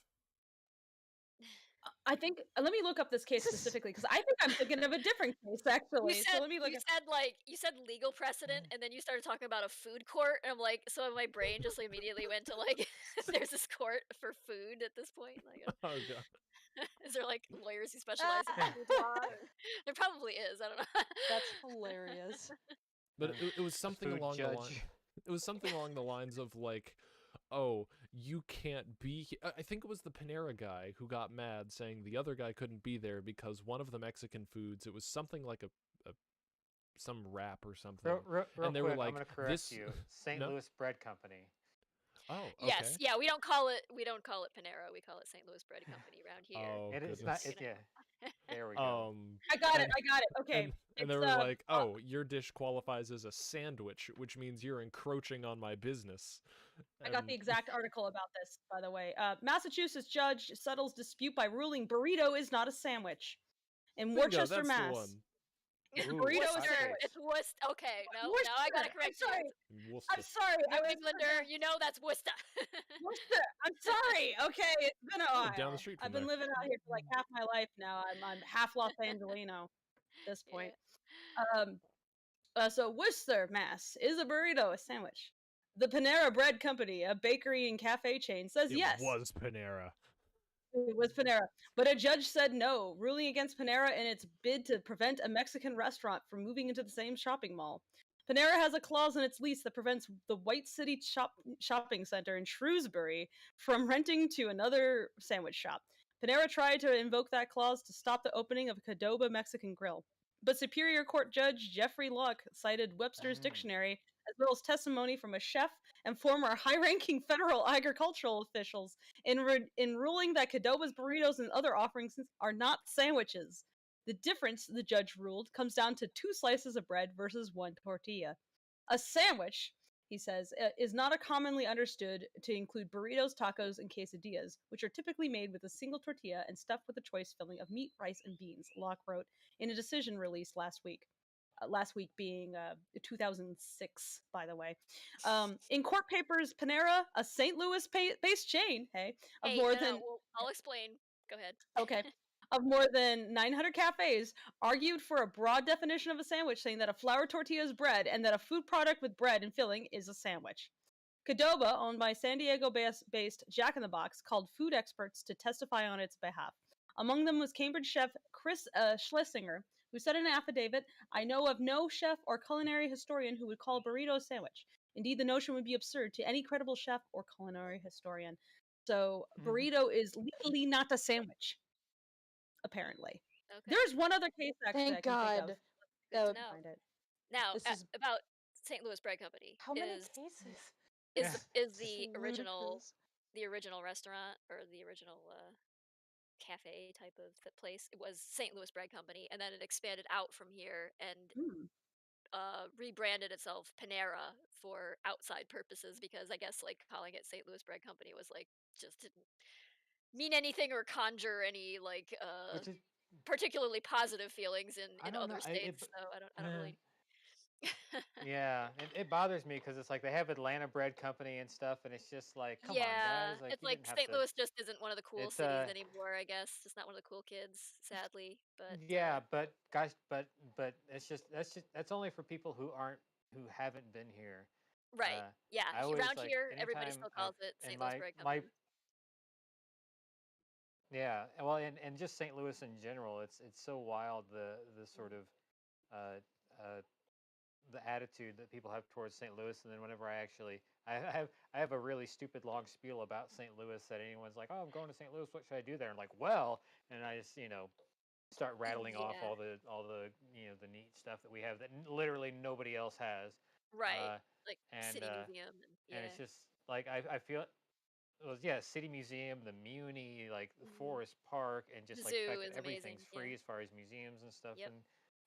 I think let me look up this case specifically because I think I'm thinking of a different case actually. You So said let me look. you said legal precedent, and then you started talking about a food court, and I'm like, so my brain just like, immediately went to like, there's this court for food at this point. Like, Oh god. is there like lawyers who specialize in food law? There probably is. I don't know. That's hilarious. But it was something food along the line. judge. It was something along the lines of like, oh, you can't be I think it was the Panera guy who got mad saying the other guy couldn't be there because one of the Mexican foods, it was something like some wrap or something. Real And they quick, were like, I'm going to correct this you. St. No? Louis Bread Company. Oh, okay. Yes, yeah, we don't call it Panera. We call it St. Louis Bread Company around here. Oh, It is goodness. not. Yeah. There we go. I got it. Okay. And they It's, were like, "Oh, your dish qualifies as a sandwich, which means you're encroaching on my business." I got the And- exact article about this, by the way. Massachusetts judge settles dispute by ruling burrito is not a sandwich. In Bingo, Worcester, that's Mass. the one. Ooh, Burrito is Worcester, hotcakes. it's Worcester. Okay, no, Worcester. now I gotta I'm correct sorry. you. Worcester. I'm sorry. New Englander, you know that's Worcester. Worcester. I'm sorry. Okay, it's been a while. down the street from I've been there. living out here for like half my life now. I'm half Los Angelino at this point. So Worcester, Mass. Is a burrito a sandwich? The Panera Bread Company, a bakery and cafe chain, says It yes. was Panera. It was Panera. But a judge said no, ruling against Panera in its bid to prevent a Mexican restaurant from moving into the same shopping mall. Panera has a clause in its lease that prevents the White City Shopping Center in Shrewsbury from renting to another sandwich shop. Panera tried to invoke that clause to stop the opening of a Cadoba Mexican grill. But Superior Court Judge Jeffrey Luck cited Webster's Dictionary as well as testimony from a chef and former high-ranking federal agricultural officials in ruling that Cadoba's burritos and other offerings are not sandwiches. The difference, the judge ruled, comes down to 2 slices of bread versus 1 tortilla. A sandwich he says, is not a commonly understood to include burritos, tacos, and quesadillas, which are typically made with a single tortilla and stuffed with a choice filling of meat, rice, and beans, Locke wrote in a decision released last week. Last week being 2006, by the way. In court papers, Panera, a St. Louis-based chain, of Hey, more no, than well, I'll explain. Go ahead. okay, of more than 900 cafes, argued for a broad definition of a sandwich, saying that a flour tortilla is bread and that a food product with bread and filling is a sandwich. Cadoba, owned by San Diego-based Jack in the Box, called food experts to testify on its behalf. Among them was Cambridge chef Chris Schlesinger, who said in an affidavit, "I know of no chef or culinary historian who would call a burrito a sandwich. Indeed, the notion would be absurd to any credible chef or culinary historian." So, burrito is legally not a sandwich, apparently. Okay. There's one other case actually I Thank can think of. God. Good to Uh, know. Find it. Now, This is about St. Louis Bread Company how many is cases? is Yeah. the is This is the original ludicrous. restaurant or the original cafe type of place. It was St. Louis Bread Company, and then it expanded out from here and Hmm. rebranded itself Panera for outside purposes because I guess like calling it St. Louis Bread Company was like just didn't mean anything or conjure any like Which is, particularly positive feelings I in don't know. other states. So I don't really. Yeah, it bothers me because it's like they have Atlanta Bread Company and stuff, and it's just like, come on, Yeah, guys, like it's you like didn't have St. to. Louis just isn't one of the cool It's cities anymore, I guess. Just not one of the cool kids, sadly. But yeah, but guys, but it's just that's only for people who haven't been here. right. Yeah, I always around like here everybody anytime still I've calls it in St. Louis Bread my Company. yeah, well, and just St. Louis in general, it's so wild the sort of uh, uh, the attitude that people have towards St. Louis, and then whenever I have a really stupid long spiel about St. Louis that anyone's like, oh, I'm going to St. Louis, what should I do there? I'm like, well, and I just start rattling off Yeah, all the the neat stuff that we have that literally nobody else has, right. uh, Like and City uh, Museum and and yeah. it's just like I feel well, yeah, City Museum, the Muni, like the Hmm. Forest Park, and The just like the zoo fact that is everything's amazing. Yeah. free as far as museums and stuff, Yep. and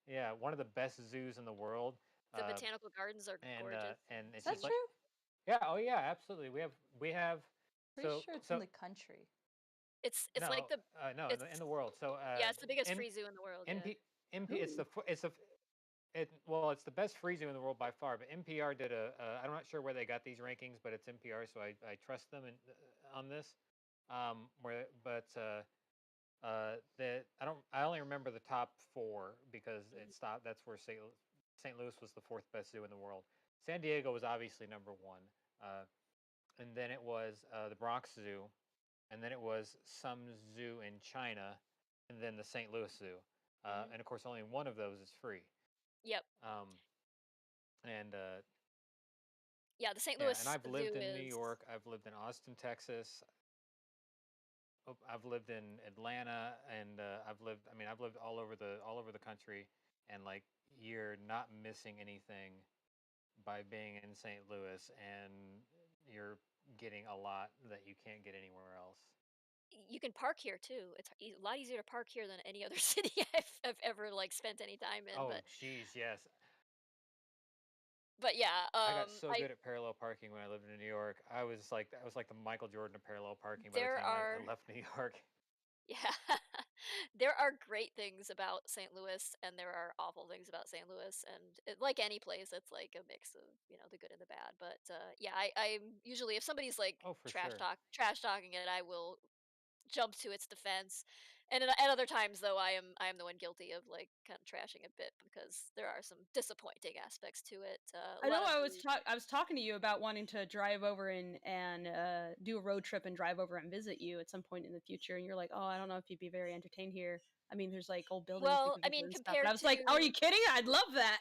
yeah, one of the best zoos in the world, The uh, botanical gardens are and gorgeous. and Is it's that just like true? yeah, oh yeah, absolutely. We have Pretty so sure it's in so the country. It's like no the no in it's the world. So yeah, it's the biggest M free zoo in the world. Yeah. MP MP it's Ooh. it's the best free zoo in the world by far. But NPR did I'm not sure where they got these rankings, but it's NPR, so I trust them on this. Where but that I only remember the top four because it Mhm. stopped. That's where St. Louis was the fourth best zoo in the world. San Diego was obviously number one, uh, and then it was the Bronx Zoo, and then it was some zoo in China, and then the St. Louis Zoo. Mhm. And of course, only one of those is free. Yep. Um, and Yeah, the St. yeah, and Louis I've lived Zoo in New is York. I've lived in Austin, Texas. I've lived in Atlanta, and I've lived. I mean, I've lived all over the country, and like you're not missing anything by being in St. Louis, and you're getting a lot that you can't get anywhere else. you can park here too. It's a lot easier to park here than any other city I've ever like spent any time in. Oh, geez, yes. But yeah, I got so I good at parallel parking when I lived in New York. I was like the Michael Jordan of parallel parking by the there time I are left New York. yeah, there are great things about St. Louis, and there are awful things about St. Louis, and like any place, it's like a mix of the good and the bad. But yeah, I'm usually if somebody's like Oh, for sure. trash talking it, I will jump to its defense. And at other times, though, I am the one guilty of like kind of trashing a bit because there are some disappointing aspects to it. A I know lot of the I was talking to you about wanting to drive over and do a road trip and drive over and visit you at some point in the future, and you're like, "Oh, I don't know if you'd be very entertained here. I mean, there's like old buildings we well, could I visit mean, and stuff." And I compared was like, "Are you to kidding? I'd love that."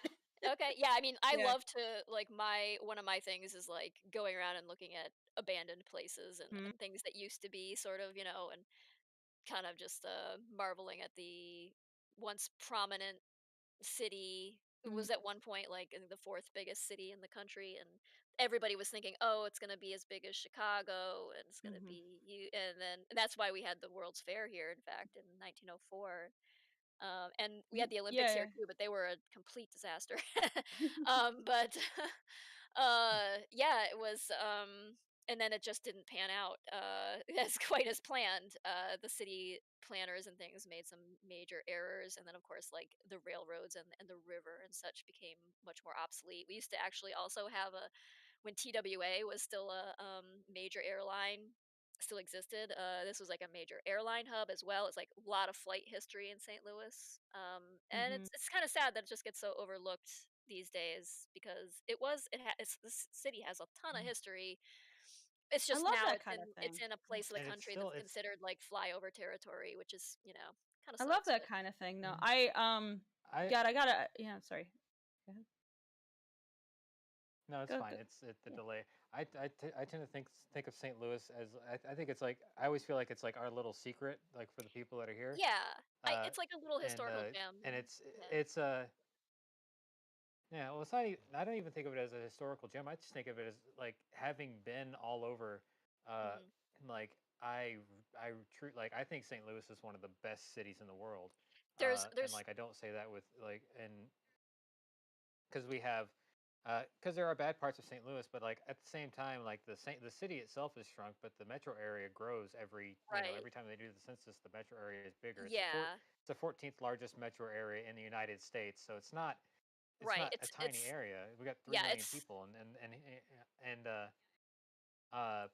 okay, yeah, I mean, I Yeah. love to like my one of my things is like going around and looking at abandoned places Hmm. and things that used to be sort of and kind of just marveling at the once prominent city. It Hmm. was at one point like the fourth biggest city in the country, and everybody was thinking, "Oh, it's going to be as big as Chicago, and it's going to Hmm. be you." And that's why we had the World's Fair here. In fact, in 1904, and we had the Olympics here Yeah. too, but they were a complete disaster. But Yeah, it was, and then it just didn't pan out as quite as planned. The city planners and things made some major errors, and then of course, like the railroads and the river and such became much more obsolete. We used to actually also have a when TWA was still a major airline, still existed. This was like a major airline hub as well. It's like a lot of flight history in St. Louis, and Mhm. it's kind of sad that it just gets so overlooked these days because this city has a ton of history. It's I just love now that kind of it's thing. in a place of the And it's country still that's it's considered like flyover territory, which is kind of I love sucks. that But kind of thing. No, Mhm. I I God, I gotta. Yeah, sorry. Go ahead. no, it's Go fine. go. It's the Yeah. delay. I tend to think of St. Louis as I think it's like I always feel like it's like our little secret, like for the people that are here. yeah, Uh, it's like a little and historical uh, and gem. Yeah. it's yeah. Well, it's not. I don't even think of it as a historical gem. I just think of it as like having been all over. Uh, hmm like like I think St. Louis is one of the best cities in the world. And there's like I don't say that with like and because we have because there are bad parts of St. Louis, but like at the same time, like the city itself is shrunk, but the metro area grows right. every time they do the census, the metro area is bigger. Yeah, It's the 14th largest metro area in the United States, so it's right. not a tiny It's area. We got 3 million it's people, and uh,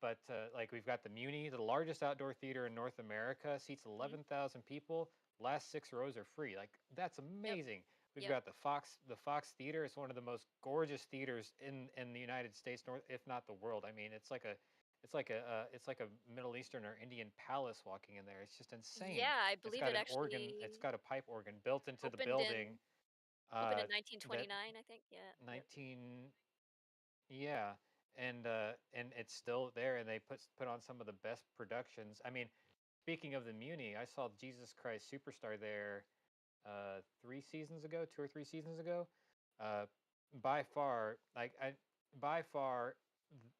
but like we've got the Muni, the largest outdoor theater in North America, seats mhm, 11,000 people. Last 6 rows are free. Like that's yep, amazing. We've yep. got the Fox Theater. It's one of the most gorgeous theaters in the United States, north if not the world. I mean, it's like a Middle Eastern or Indian palace walking in there. It's just insane. Yeah, I It's believe got it an organ. It's actually got a pipe organ built into the opened building. in opened in That 1929, I think. Yeah, yep. 19 yeah, and it's still there, and they put on some of the best productions. I mean, speaking of the Muni, I saw Jesus Christ Superstar there 3 seasons ago, 2 or 3 seasons ago. Uh, by far, by far th-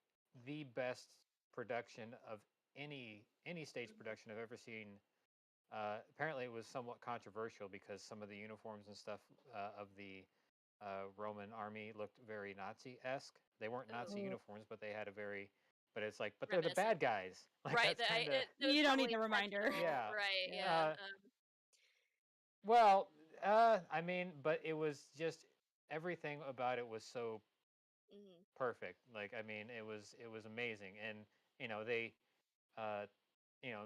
the best production of any stage Mhm. production I've ever seen. Apparently, it was somewhat controversial because some of the uniforms and stuff of the Roman army looked very Nazi-esque. They weren't Nazi Ooh, Mm. uniforms, but they had a very, but it's like, but they're the reminiscent. bad guys. Like Right, that's kind of, it was You don't need probably the reminder. intentional. yeah. Right, Yeah. yeah. Well, I mean, but it was just everything about it was so Mhm, perfect. Like, I mean, it was amazing, and they uh,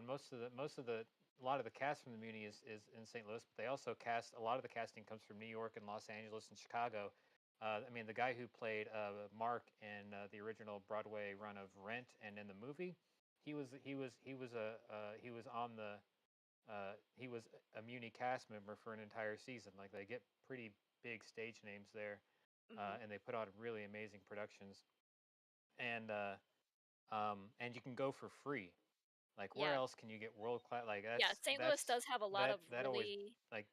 most of the a lot of the cast from the Muni is in St. Louis, but they also cast a lot of the casting comes from New York and Los Angeles and Chicago. I mean, the guy who played Mark in the original Broadway run of Rent and in the movie, he was on the he was a Muni cast member for an entire season. Like they get pretty big stage names there, mhm. and they put on really amazing productions. And and you can go for free. Like where Yeah. else can you get world class? Like Yeah, St. Louis does have a lot of that always really like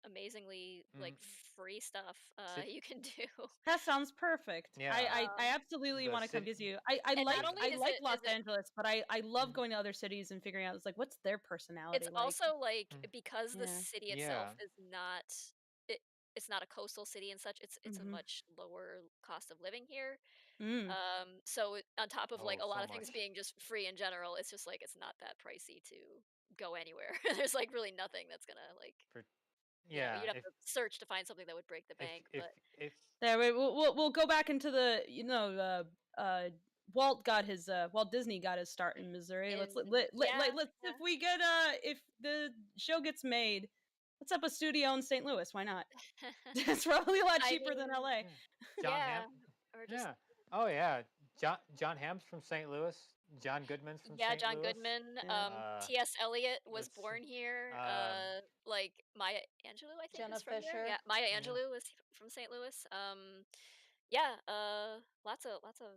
amazingly, like, mm, free stuff, sit, you can do. That sounds perfect. yeah I Um, absolutely the want to come city visit you. and not only I is like it Los is it Angeles, but I love mm, going to other cities and figuring out it's like what's their it's personality like. also, like, mm, because the Yeah. city itself yeah is not it it's not a coastal city and such, it's a Mhm. much lower cost of living here. Mm. On top of, like, oh a lot so of things much being just free in general, it's just, like, it's not that pricey to go anywhere. There's, like, really nothing that's gonna, like, for yeah you'd have to search to find something that would break the bank, but if There we'll go back into the Walt Disney got his start in Missouri. yeah, Let's yeah. if we get if the show gets made, let's up a studio in St. Louis. Why not? It's probably a lot I cheaper than mean, LA. yeah John Ham yeah, or just yeah oh yeah John Hamm's from St. Louis. John Goodman's from yeah, St. John Louis. Goodman, Yeah. T.S. Eliot was Let's see. born here, Um, like, Maya Angelou, I think, Jenna is from there, Fisher. yeah, Maya yeah. Angelou is from St. Louis, yeah, lots of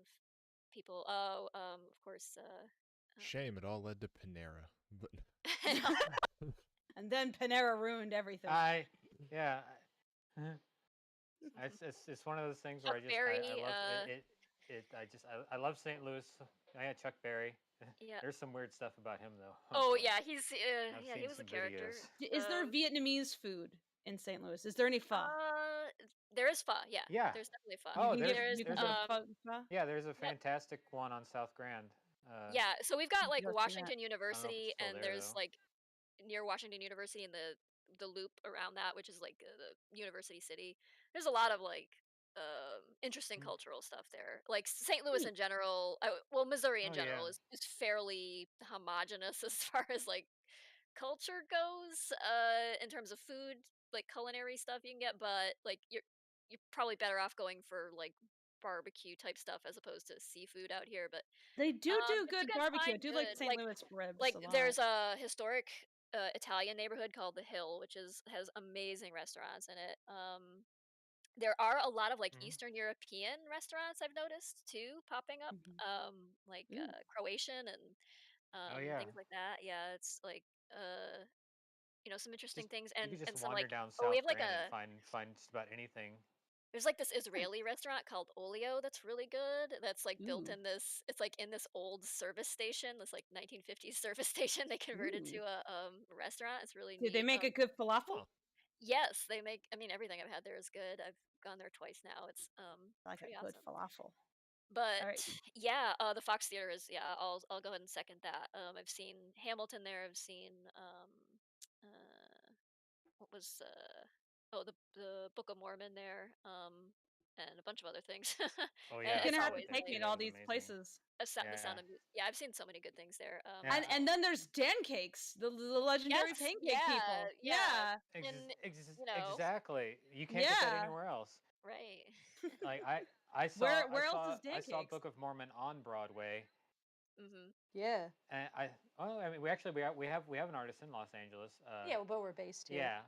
people. Oh, of course, Shame it all led to Panera. But no, And then Panera ruined everything. I yeah. It's one of those things where Chuck I Berry, love I love St. Louis. I had Chuck Berry. yeah. There's some weird stuff about him though. Oh Oh, boy, yeah, I've yeah, he seen was a some character. videos. Is there Vietnamese food in St. Louis? Is there any pho? Uh, There is pho, yeah. Yeah. There's definitely pho. Oh, You can get There's you can there's get a pho. yeah, there's a yep. fantastic one on South Grand. Yeah, so we've got like Go see that. Washington I don't know if it's University, still and there there's though. like near Washington University and the loop around that, which is like the university city. There's a lot of like interesting Mm. cultural stuff there. Like St. Louis Neat. in general, well, Missouri in Oh yeah. general is fairly homogenous as far as like culture goes. In terms of food, like culinary stuff you can get, but like you're probably better off going for like barbecue type stuff as opposed to seafood out here. They do But you good can barbecue. I find do like good St. Louis ribs like a lot. there's a historic Italian neighborhood called the Hill, which has amazing restaurants in it. There are a lot of like Mhm. Eastern European restaurants I've noticed too popping up, Mhm. like Ooh. Croatian and Oh yeah. things like that. Yeah, it's like some interesting Just things you could just and some wander like down we South have like Grand and a find just about anything. there's like this Israeli restaurant called Olio that's really good. That's like built Ooh. in this. It's like in this old service station. This like 1950s service station. They converted to Ooh. a restaurant. It's really Did they neat. make a good falafel? Huh. Yes, they make. I mean, everything I've had there is good. I've gone there twice now. It's I like a pretty good awesome. falafel. But All right. yeah, the Fox Theater is yeah. I'll go ahead and second that. I've seen Hamilton there. I've seen uh what was the Book of Mormon there, and a bunch of other things. Oh You're yeah, I It's gonna saw have the to always take picture. me like to That all was these amazing. places. the Yeah. Sound of Music. Yeah, I've seen so many good things there. Yeah. And then there's Dancakes, the legendary Yes, pancake yeah, people. yeah, Yeah. and Exactly. You can't get that Yeah. anywhere else. right. Like I saw Where else is I saw Dancakes? Book of Mormon on Broadway, hmm Yeah. and I mean we have an artist in Los Angeles. Yeah, well, but we're based here. Yeah,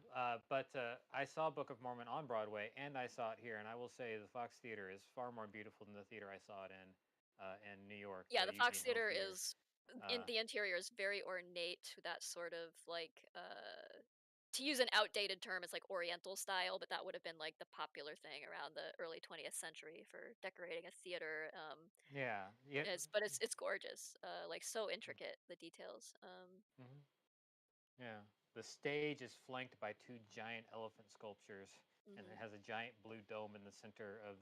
but I saw Book of Mormon on Broadway, and I saw it here, and I will say the Fox Theater is far more beautiful than the theater I saw it in New York, Yeah, the the Fox Eugene Hill Theater Theater. is in Uh, the interior is very ornate to that sort of like to use an outdated term, it's like Oriental style, but that would have been like the popular thing around the early 20th century for decorating a theater. yeah, yeah, It's gorgeous, like so intricate the details. hmm yeah. The stage is flanked by two giant elephant sculptures, and it Mhm, has a giant blue dome in the center of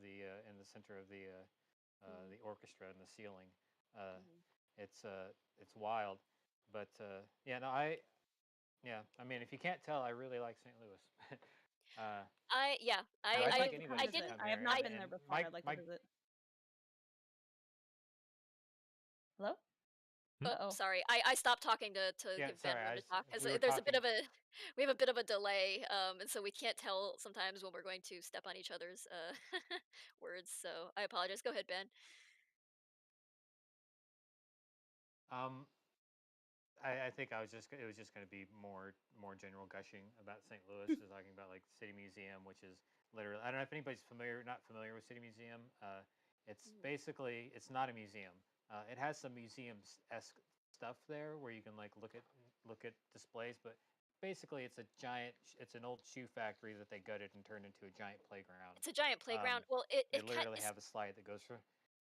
mhm, the orchestra and the ceiling. Uh, mhm. it's wild, but yeah, no, I mean, if you can't tell, I really like St. Louis. uh, I yeah, and I I would think like to come I anybody should visit. didn't come I have here. not I been there And before. I'd like to visit. Hello? Hmm? oh, Uh-oh. sorry. I stopped talking to yeah, give Ben sorry, room to talk because we were there's a bit talking. of a we have a bit of a delay, and so we can't tell sometimes when we're going to step on each other's words. So I apologize. Go ahead, Ben. Um, I think it was just going to be more general gushing about St. Louis, just talking about like City Museum, which is literally I don't know if anybody's not familiar with City Museum. It's Mhm. basically it's not a museum. It has some museum esque stuff there where you can like look at displays, but basically it's an old shoe factory that they gutted and turned into a giant playground. It's a giant Um, playground. Well, they literally have a slide that goes from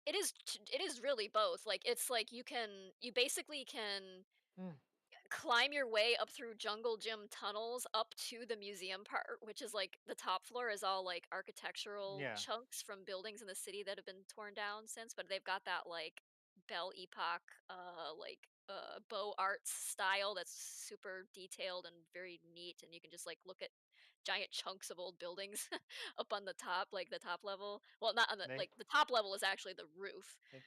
it is really both. Like it's like you basically can Mm, climb your way up through jungle gym tunnels up to the museum part, which is like the top floor is all like architectural yeah. chunks from buildings in the city that have been torn down since, but they've got that like Belle Epoque Beaux Arts style that's super detailed and very neat, and you can just like look at giant chunks of old buildings up on the top, like the top level. Well, not on the They like the top level is actually the roof. they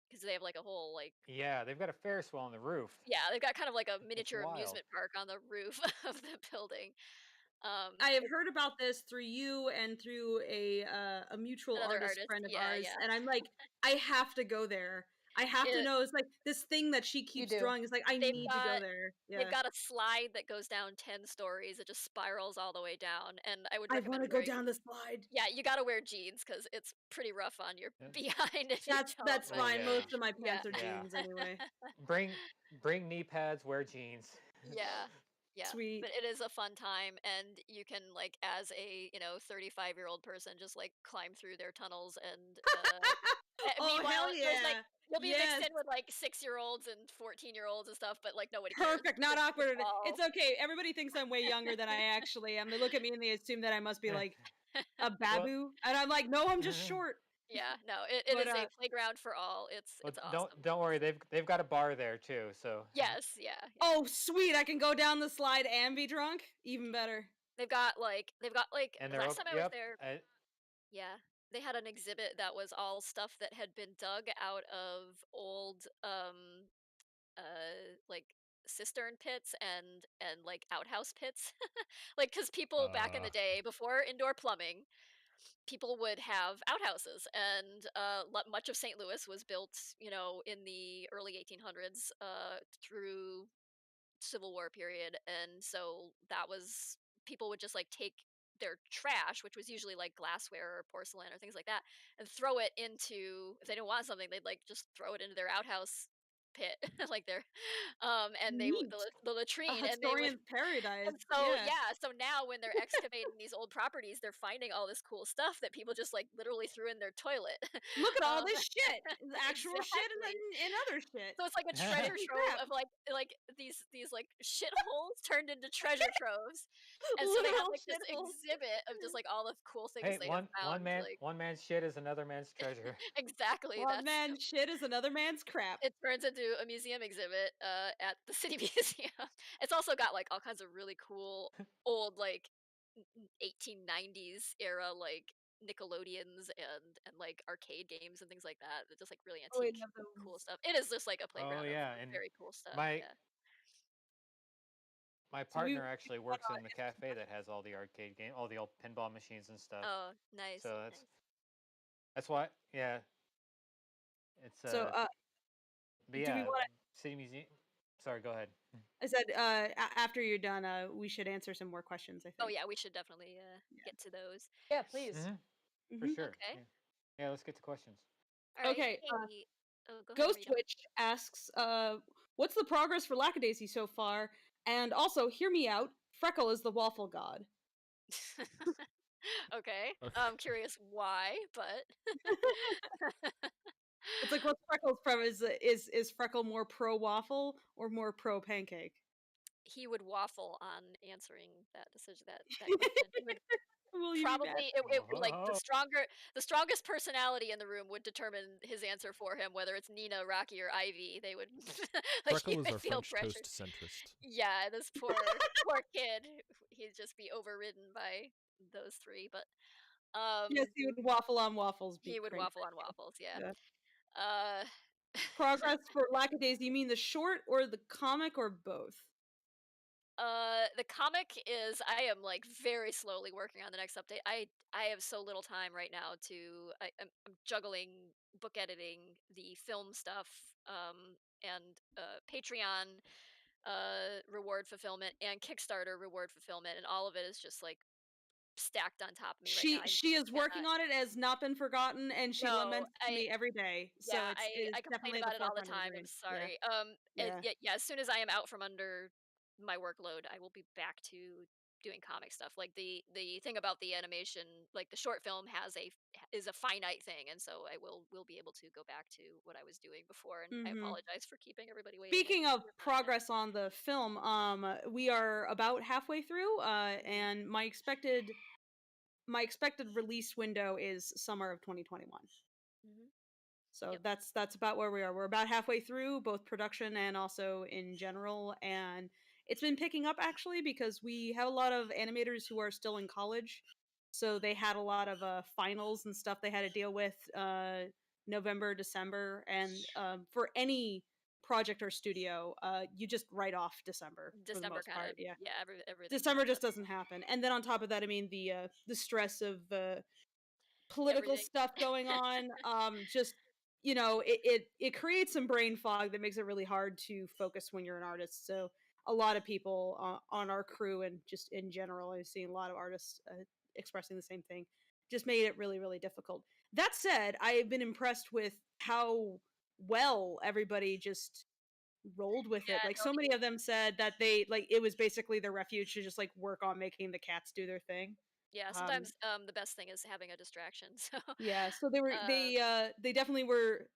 Because they have like a whole like Yeah, they've got a Ferris wheel on the roof. yeah, they've got kind of like a It's miniature wild. amusement park on the roof of the building. I have It's heard about this through you and through a mutual another artist artist. friend of Yeah, ours, yeah. and I'm like, I have to go there. I have to It, know. It's like this thing that she You keeps do. drawing. It's like I they've need to go got there. they've Yeah, got a slide that goes down 10 stories. It just spirals all the way down, and I would I want recommend to go wearing down the slide. yeah, you got to wear jeans cuz it's pretty rough on your Yeah. behind if you don't, That's but Oh fine. yeah, Most of my yeah. pants are yeah. jeans anyway. Bring knee pads. Wear jeans. Yeah. Yeah. Sweet. But it is a fun time and you can like as a, 35-year-old person just like climb through their tunnels and Oh meanwhile hell there's like yeah! you'll be mixed Yes, in with like 6-year-olds and 14-year-olds and stuff, but like nobody cares. perfect. Not It's awkward. all It's okay. Everybody thinks I'm way younger than I actually am. They look at me and they assume that I must be like a Well, babu, and I'm like, no, I'm just short. Yeah, no, it But is a playground for all. It's awesome. don't worry, they've got a bar there too. So Yes, yeah, yeah. oh sweet, I can go down the slide and be drunk. Even better. They've got like and they're last time I was yep. there, yeah, they had an exhibit that was all stuff that had been dug out of old like cistern pits and like outhouse pits. Like cuz people back in the Uh, day before indoor plumbing, people would have outhouses and much of St. Louis was built, in the early 1800s through Civil War period, and so that was people would just like take their trash, which was usually like glassware or porcelain or things like that, and throw it into if they didn't want something, they'd like just throw it into their outhouse pit, like their and they would Neat. the A latrine, and they would historian's paradise. and so Yeah. yeah, so now when they're excavating these old properties, they're finding all this cool stuff that people just like literally threw in their toilet. Look at all um, this shit. The actual shit and exactly. then and other shit. So it's like a treasure Holy trove crap. of like these like shitholes turned into treasure troves. And so they have Literal like this shitholes. exhibit of just like all the cool things hey, they have found. Like one man's shit is another man's treasure. exactly. One That's man's shit is another man's crap. it turns into a museum exhibit at the city museum. It's also got like all kinds of really cool old like 1890s era like Nickelodeons and like arcade games and things like that. They're just like really Oh, I antique love cool those. stuff. It is just like a Oh playground yeah, of and very cool stuff. my Yeah. my So we partner actually gotta works in the answer some cafe that has all the arcade game, all the old pinball machines and stuff. Oh, nice, So nice. that's why, yeah, it's So but do we yeah, want city museum. Sorry, go ahead. I said after you're done we should answer some more questions, I Oh, think. yeah, we should definitely, Yeah. get to those. Yeah, please. Hmm. For Mhm. sure. Okay. Yeah, yeah. Let's get to questions. Alright. Okay, Hey oh, go ahead and read Ghost them. Witch asks, what's the progress for Lackadaisy so far? And also, hear me out, Freckle is the waffle god. Okay. okay. I'm curious why, but It's like, what's Freckle's premise? Is Freckle more pro waffle or more pro pancake? he would waffle on answering that decision that question. He would Will you be mad? probably it like, Oh, the strongest personality in the room would determine his answer for him, whether it's Nina, Rocky, or Ivy. They would like, he Freckle is would our feel French pressured. toast centrist. Yeah, this poor kid, he'd just be overridden by those 3, but, Yes, um, he would waffle on waffles. Be he would crazy. waffle on waffles, yeah. Yeah. Uh, Progress for Lackadaisy. You mean the short or the comic or both? the comic is I am, like, very slowly working on the next update. I have so little time right now I'm juggling book editing, the film stuff, and, Patreon, reward fulfillment, and Kickstarter reward fulfillment, and all of it is just, like, stacked on top of me right now. She is working Cannot on it, it has not been forgotten, and she No, laments to me every day. So yeah, it is I complain definitely at the about it all the forefront of her time, I'm brain. Yeah. sorry. Yeah. Yeah, as soon as I am out from under my workload, I will be back to doing comic stuff. Like, the thing about the animation, like, the short film is a finite thing, and so I will be able to go back to what I was doing before, and I Mhm. apologize for keeping everybody waiting. I Speaking of do apologize. progress on the film, we are about halfway through, Mhm, and my expected release window is summer of 2021. mhm, So yep. that's about where we are. We're about halfway through both production and also in general, and it's been picking up actually because we have a lot of animators who are still in college, so they had a lot of finals and stuff they had to deal with November, December, and for any project or studio, you just write off December for the December most kinda part. Yeah, yeah, everything December kinda just does doesn't happen, and then on top of that, I mean the stress of political everything. stuff going on just it creates some brain fog that makes it really hard to focus when you're an artist. So a lot of people on our crew and just in general, I've seen a lot of artists expressing the same thing, just made it really really difficult. That said, I've been impressed with how well everybody just rolled with it. Yeah, Like no, so many of them said that they like it was basically their refuge to just like work on making the cats do their thing. yeah, um sometimes, the best thing is having a distraction, so, yeah, so they were uh, they definitely were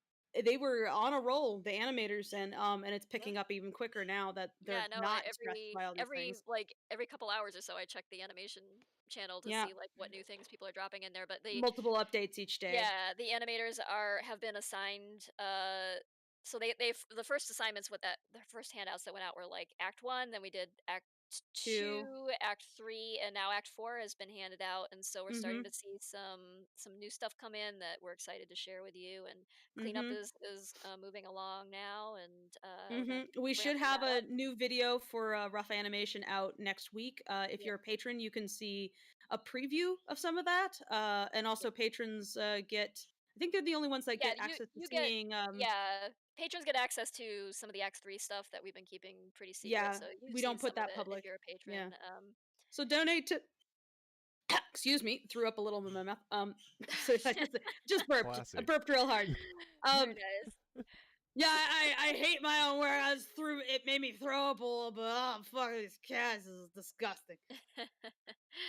they were on a roll, the animators, and it's yeah. picking up even quicker now that Yeah, they're no, not stressed by all these every things. like every couple hours or so I check the animation channel to Yeah. see like what new things people are dropping in there. But Multiple updates each day. yeah, the animators have been assigned. So the first assignments with the first handouts that went out were like Act 1, then we did Act 2. 2, Act 3, and now Act 4 has been handed out, and so we're starting to Mhm. see some new stuff come in that we're excited to share with you. And cleanup Mhm. is moving along now, and we're gonna Mhm. be We should ramping have that a up. new video for rough animation out next week. If Yeah, you're a patron, you can see a preview of some of that. And yeah, also patrons get. I think they're the only ones that yeah. get access to You get seeing. yeah. Patrons get access to some of the Act 3 stuff that we've been keeping pretty secret, Yeah, so you've we seen don't put some of that it if public. you're a Yeah. patron. So donate to. Excuse me, threw up a little in my mouth. So I just burped. I Classy. burped real hard. Very Um, nice. Yeah, I hate my own words. Through it made me throw up a little bit. Oh fuck these cats! This is disgusting.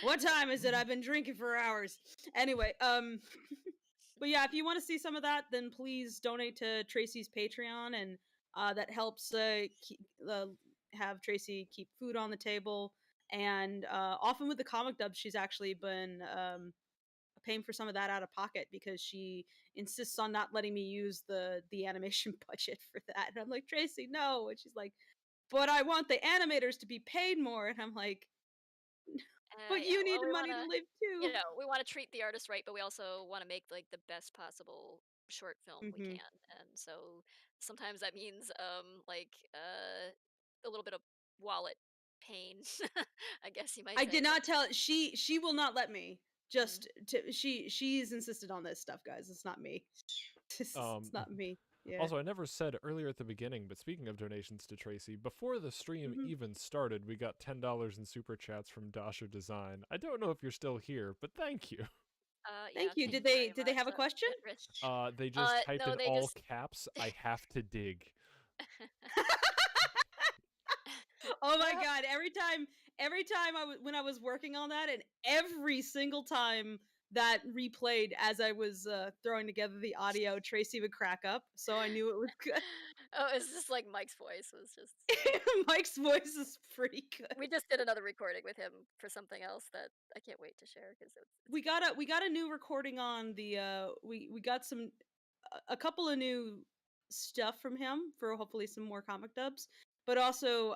What time is it? I've been drinking for hours. Anyway, but yeah, if you want to see some of that, then please donate to Tracy's Patreon, and that helps have Tracy keep food on the table. And often with the comic dubs, she's actually been paying for some of that out of pocket because she insists on not letting me use the animation budget for that. And I'm like, Tracy, no. And she's like, but I want the animators to be paid more. And I'm like, but Yeah, you need well, the money to live too. we wanna treat the artist right, but we also wanna make, like, the best possible short film we Hmm. can, and so sometimes that means, a little bit of wallet pain, I guess you might I say, did but not tell she will not let me. mhm. Just to she's insisted on this stuff, guys. It's not me. It's Um, not me. Yeah. Also, I never said earlier at the beginning, but speaking of donations to Tracy, before the stream Hmm. even started, we got $10 in super chats from Dasher Design. I don't know if you're still here, but thank you. Yeah, Thank you. thank Did you very they much, have a that's question? generous. They just typed No, in they all just caps, I have to dig. Oh my Well, god! Every time when I was working on that, and every single time that replayed as I was throwing together the audio, Tracy would crack up. So I knew it was good. Oh, it's just like Mike's voice was just Mike's voice is pretty good. we just did another recording with him for something else that I can't wait to share because it's We got a new recording on the we got some a couple of new stuff from him for hopefully some more comic dubs, but also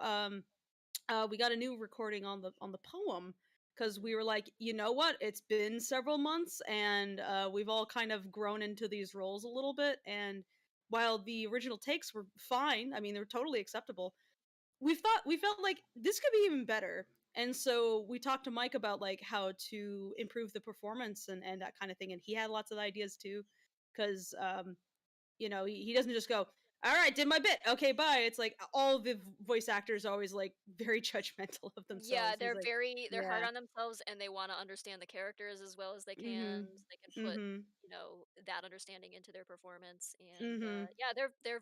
we got a new recording on the poem because we were like, you know what? It's been several months, and we've all kind of grown into these roles a little bit. And while the original takes were fine, I mean, they're totally acceptable. We felt like this could be even better. And so we talked to Mike about like how to improve the performance and that kind of thing. And he had lots of ideas too, because he doesn't just go, all right, did my bit, okay, bye. It's like all the voice actors are always like very judgmental of yeah, themselves. He's like, they're hard yeah. on themselves and they wanna understand the characters as well as they can, Mhm. so they can put, Mhm. that understanding into their performance, and, Mhm. yeah, they're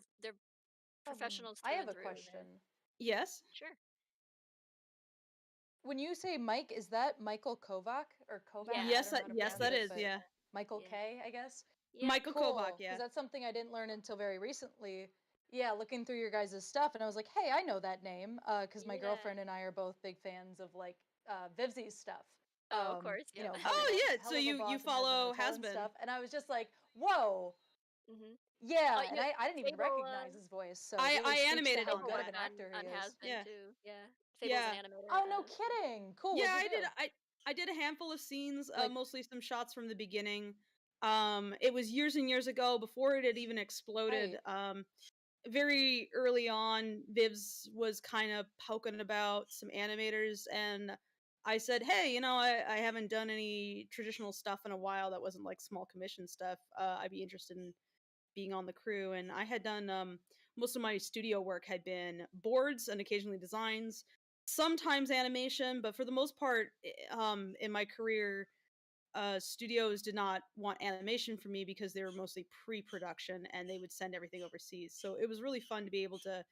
professionals I through have and a through. They're question. Yes. sure. When you say Mike, is that Michael Kovac or Kovac? Yeah, I Yes, don't know how to yes, pronounce that Mike, it, is. but Yeah. Michael yeah. K, I guess. Yep. Michael Kovac. Cool, because Yeah. that's something I didn't learn until very recently. Yeah, looking through your guys' stuff, and I was like, hey, I know that name, because my Yeah. girlfriend and I are both big fans of like Vivzi's stuff. Oh, of course, yep. Oh yeah. So Hell of a you boss and has been follow Hotel Has and Been. stuff, and I was just like, whoa, Mhm. yeah, and Yeah, I didn't even Fable, recognize his voice, so it really I speaks to animated how him Fable good of that. an worked actor he on is. Has-Been Yeah. too, yeah. Fable's an Yeah. animator, Oh, no kidding! Cool. Yeah, What'd you do? I did a handful of scenes, Like, mostly some shots from the beginning. It was years and years ago before it had even exploded. right. Very early on, Vivs was kind of poking about some animators, and I said, "Hey, I haven't done any traditional stuff in a while that wasn't like small commission stuff. I'd be interested in being on the crew." And I had done most of my studio work had been boards and occasionally designs, sometimes animation, but for the most part, in my career, studios did not want animation from me because they were mostly pre-production and they would send everything overseas. So it was really fun to be able to,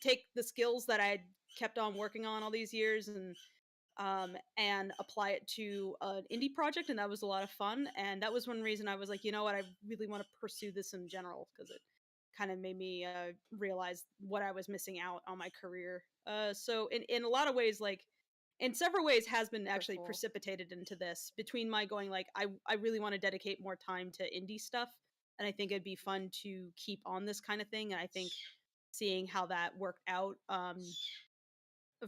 take the skills that I had kept on working on all these years and apply it to an indie project, and that was a lot of fun. And that was one reason I was like, you know what, I really want to pursue this in general because it kind of made me realize what I was missing out on my career. So in a lot of ways, like in several ways has been actually cool. precipitated into this, between my going like I really want to dedicate more time to indie stuff, and I think it'd be fun to keep on this kind of thing, and I think seeing how that worked out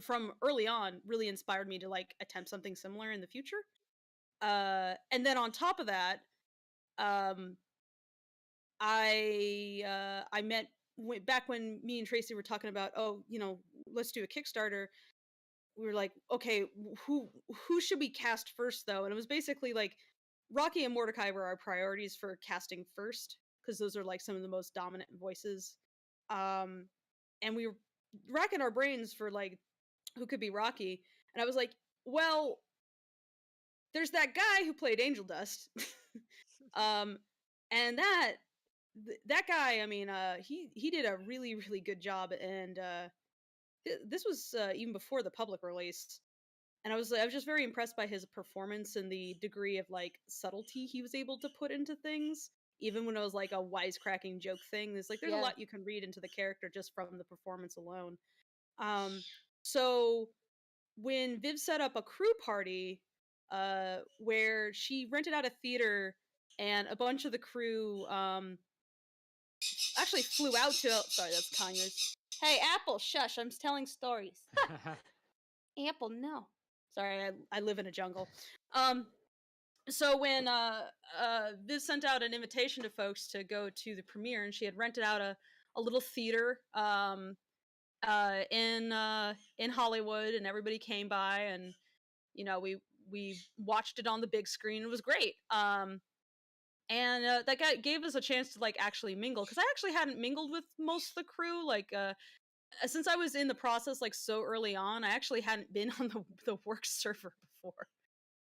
from early on really inspired me to like attempt something similar in the future. And then on top of that, um I met back when me and Tracy were talking about, oh, let's do a Kickstarter. We were like, okay, who should we cast first though? And it was basically like Rocky and Mordecai were our priorities for casting first, because those are like some of the most dominant voices. Um, and we were racking our brains for like who could be Rocky, and I was like, well, there's that guy who played Angel Dust, um, and that guy. I mean, he did a really really good job, and this was even before the public release. And I was just very impressed by his performance and the degree of like subtlety he was able to put into things, even when it was like a wisecracking joke thing. There's a Yeah. lot you can read into the character just from the performance alone. So when Viv set up a crew party, where she rented out a theater, and a bunch of the crew actually flew out to. Sorry, that's Kanye's. Hey, Apple, shush! I'm telling stories. Apple, no. Sorry, I live in a jungle. So when Viv sent out an invitation to folks to go to the premiere, and she had rented out a little theater in Hollywood, and everybody came by, and we watched it on the big screen. It was great. And that gave us a chance to like actually mingle, because I actually hadn't mingled with most of the crew, like since I was in the process like so early on. I actually hadn't been on the work server before,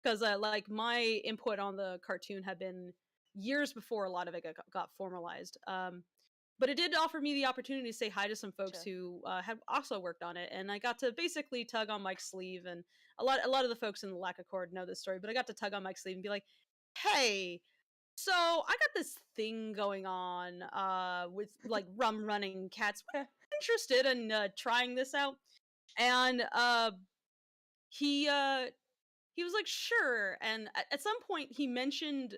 because like my input on the cartoon had been years before a lot of it got formalized. But it did offer me the opportunity to say hi to some folks who had also worked on it, and I got to basically tug on Mike's sleeve. And a lot of the folks in the Lackadaisy know this story, but I got to tug on Mike's sleeve and be like, "Hey, so I got this thing going on with like rum running cats. Interested in trying this out?" And he was like, "Sure." And at some point, he mentioned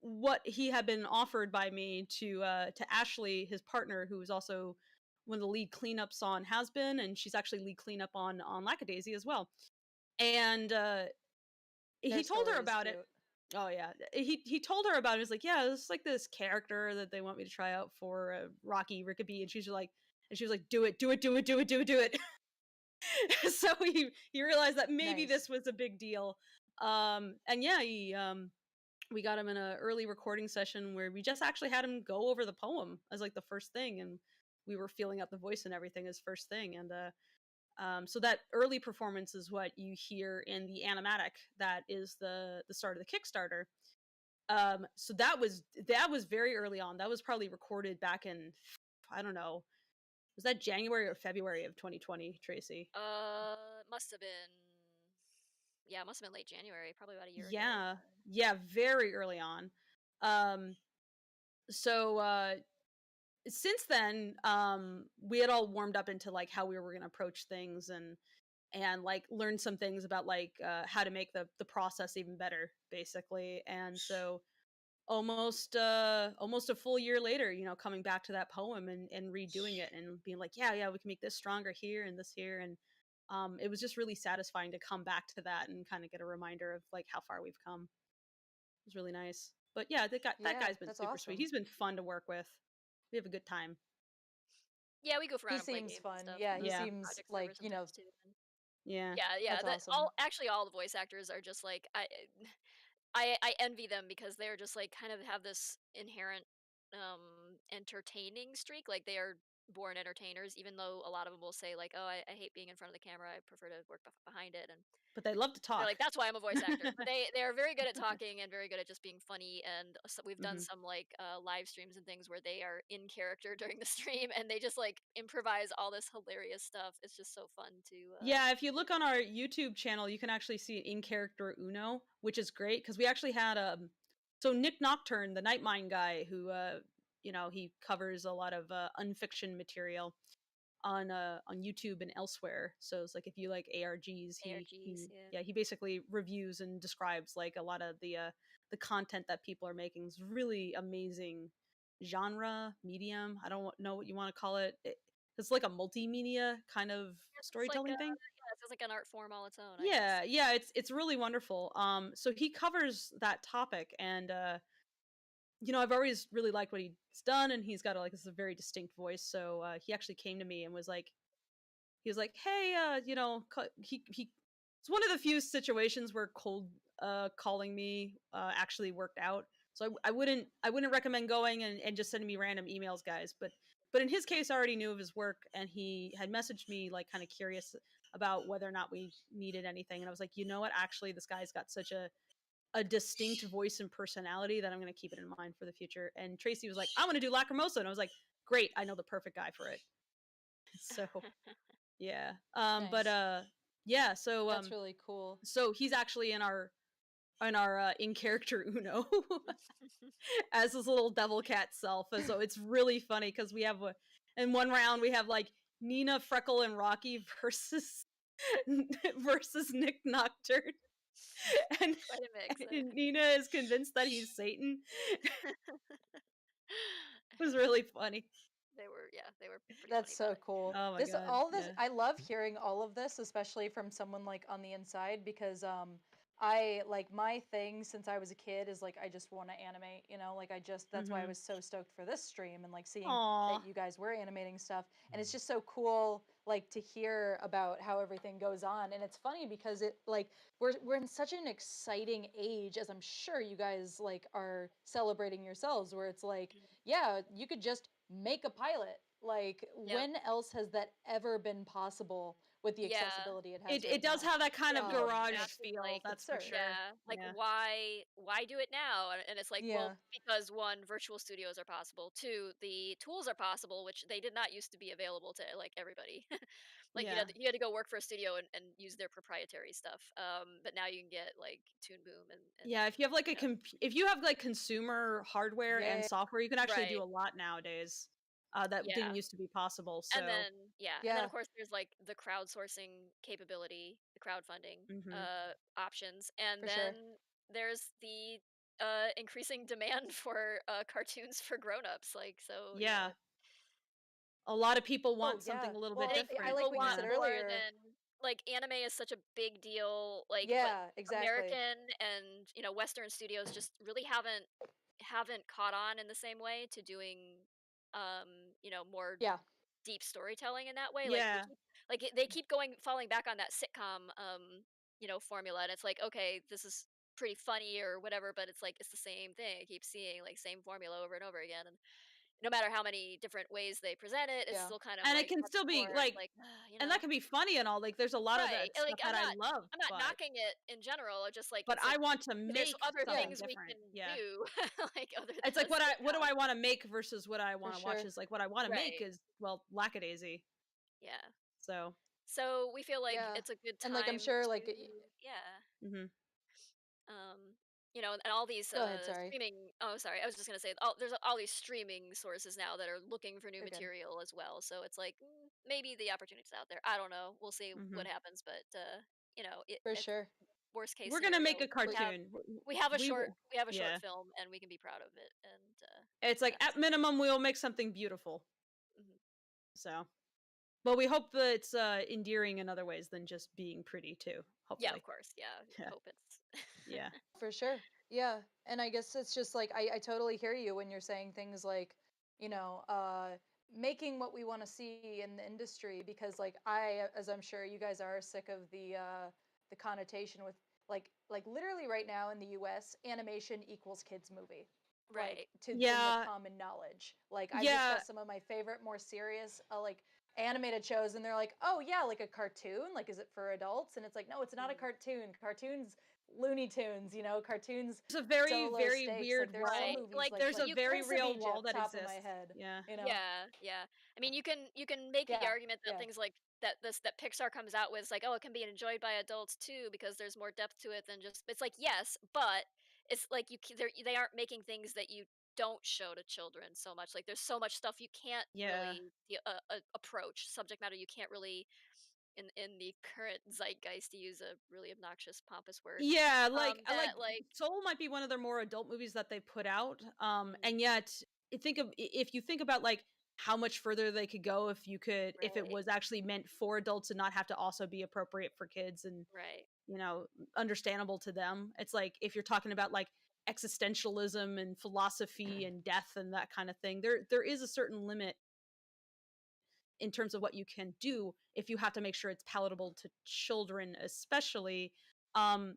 what he had been offered by me to Ashley, his partner, who is also one of the lead cleanups on Has Been, and she's actually lead cleanup on Lackadaisy as well. And he told her about it. Oh yeah, he told her about it. He's like, "Yeah, it's like this character that they want me to try out for Rocky Rickaby," and she was like, "Do it, do it, do it, do it, do it, do it." So he realized that maybe this was a big deal. And yeah, we got him in an early recording session where we just actually had him go over the poem as like the first thing, and we were feeling out the voice and everything as first thing. And so that early performance is what you hear in the animatic. That is the start of the Kickstarter. So that was very early on. That was probably recorded back in, I don't know, was that January or February of 2020, Tracy? Must have been. Yeah, it must have been late January, probably about a year Yeah, ago. yeah, very early on. So since then, we had all warmed up into like how we were going to approach things, and like learn some things about like how to make the process even better, basically. And so almost a full year later, coming back to that poem and redoing it and being like, yeah, we can make this stronger here and this here. And it was just really satisfying to come back to that and kind of get a reminder of like how far we've come. It was really nice. But yeah, that guy's been super sweet. He's been fun to work with. We have a good time. Yeah, we goof around and play seems games fun. and stuff. Yeah, And he Yeah. seems projects like, over sometimes too. Yeah. Yeah. That's That awesome. all the voice actors are just like I envy them, because they're just like kind of have this inherent entertaining streak. Like they are born entertainers, even though a lot of them will say like, "Oh, I hate being in front of the camera. I prefer to work behind it." And But they love to they're talk. like, "That's why I'm a voice actor." But they are very good at talking and very good at just being funny. And so we've done some like live streams and things where they are in character during the stream, and they just like improvise all this hilarious stuff. It's just so fun to. Yeah, if you look on our YouTube channel, you can actually see in character Uno, which is great because we actually had so Nick Nocturne, the Nightmind guy, who he covers a lot of unfiction material. on YouTube and elsewhere. So it's like if you like ARGs, ARGs, yeah. he basically reviews and describes like a lot of the content that people are making. It's really amazing genre, medium. I don't know what you want to call it. It's like a multimedia kind of It's like storytelling thing. it's like an art form all its own, I guess. Yeah, it's really wonderful. So he covers that topic, and I've always really liked what he's done, and he's got this very distinct voice. So he actually came to me and was like, hey, he it's one of the few situations where cold calling me actually worked out. So I wouldn't recommend going and just sending me random emails, guys. But in his case, I already knew of his work, and he had messaged me like kind of curious about whether or not we needed anything. And I was like, you know what? Actually, this guy's got such a distinct voice and personality that I'm going to keep it in mind for the future. And Tracy was like, I want to do Lacrimosa. And I was like, great. I know the perfect guy for it. So yeah. But Nice. yeah. So That's really cool. so he's actually in our in character Uno as his little devil cat self. And so it's really funny because we have in one round we have like Nina, Freckle, and Rocky versus Nick Nocturne. And, Quite a mix. and Nina is convinced that he's Satan. It was really funny. They were pretty That's funny so about cool. Oh my This god. all this Yeah. I love hearing all of this, especially from someone like on the inside, because I like my thing since I was a kid is like I just want to animate, like that's why I was so stoked for this stream and like seeing Aw. that you guys were animating stuff, and it's just so cool like to hear about how everything goes on. And it's funny because it like we're in such an exciting age, as I'm sure you guys like are celebrating yourselves, where it's like, it. yeah, you could just make a pilot. Like, Yep. when else has that ever been possible with the Yeah. accessibility it has It right does now? have that kind of Yeah, garage exactly, feel, like that's for absurd. sure. yeah, like Yeah. why do it now? And it's like, well, Yeah. because one, virtual studios are possible. Two, the tools are possible, which they did not used to be available to like everybody. Like Yeah. you had to go work for a studio and use their proprietary stuff. But now you can get like Toon Boom and Yeah, if you have like you know, if you have like consumer hardware and Yeah. software, you can actually do right. a lot nowadays. That Yeah. didn't used to be possible. And So, then and then Yeah, of course there's like the crowdsourcing capability, the crowdfunding mhm. options, and for then sure. there's the increasing demand for cartoons for grown-ups. Like so, Yeah, a lot of people Oh, want something yeah. a little Well, bit I think I different. like people what you want said Yeah. more earlier. than like anime is such a big deal, like but Yeah, exactly. American and Western studios just really haven't caught on in the same way to doing more Yeah. deep storytelling in that way. Like Yeah. they keep going falling back on that sitcom formula, and it's like, okay, this is pretty funny or whatever, but it's like it's the same thing. I keep seeing like same formula over and over again, and no matter how many different ways they present it, it's Yeah. still kind of And it like can at the still be core, it's like like and that can be funny and all. Like there's a lot of right. that And, like stuff that I love, I'm not but knocking it in general. Just like but it's I like want to there's make other Yeah. something things we different. can Yeah. do, like other It's than like a what do sitcom. I want to make versus what I For want to watch sure. is like what I want to make Right. is Lackadaisy. Yeah. So, So we feel like Yeah. it's a good And like I'm time sure to like yeah. mhm. And all these go ahead, sorry. streaming. Oh, sorry. I was just gonna say, there's all these streaming sources now that are looking for new You're good. material as well. So it's like maybe the opportunity's out there. I don't know. We'll see what Mhm. happens. But For it's sure. worst case We're going to scenario. make a Like cartoon. We have a short Yeah. film, and we can be proud of it. And It's like that's at minimum we'll make something beautiful. mhm. So, but we hope that it's endearing in other ways than just being pretty too, Yeah, hopefully. of course. Yeah, Yeah. hope it's Yeah. For sure. Yeah. And I guess it's just like I totally hear you when you're saying things like, you know, making what we want to see in the industry, because like as I'm sure you guys are sick of the connotation with like literally right now in the US, animation equals kids movie. Like right. in the Yeah. common knowledge. Like I've Yeah. discussed some of my favorite more serious like animated shows, and they're like, "Oh yeah, like a cartoon? Like is it for adults?" And it's like, "No, it's not a Mhm. cartoon. Cartoons Looney Tunes, cartoons There's a very, solo very stakes. Like weird there's some Right. wall. movies Like like There's a you very Prince of real wall Egypt, that top of my exists. head. Yeah. You know? Yeah, yeah. I mean, you can make the Yeah, argument that yeah, things like that Pixar comes out with, it's like, oh, it can be enjoyed by adults too because there's more depth to it than just. It's like yes, but it's like they aren't making things that you don't show to children so much. Like there's so much stuff you can't Yeah. really approach subject matter you can't really in the current zeitgeist, to use a really obnoxious pompous word. Yeah, like I That like like Soul might be one of their more adult movies that they put out. mm, And yet if you think about like how much further they could go if it right, was actually meant for adults and not have to also be appropriate for kids and right, understandable to them. It's like if you're talking about like existentialism and philosophy and death and that kind of thing, there is a certain limit in terms of what you can do if you have to make sure it's palatable to children especially. Um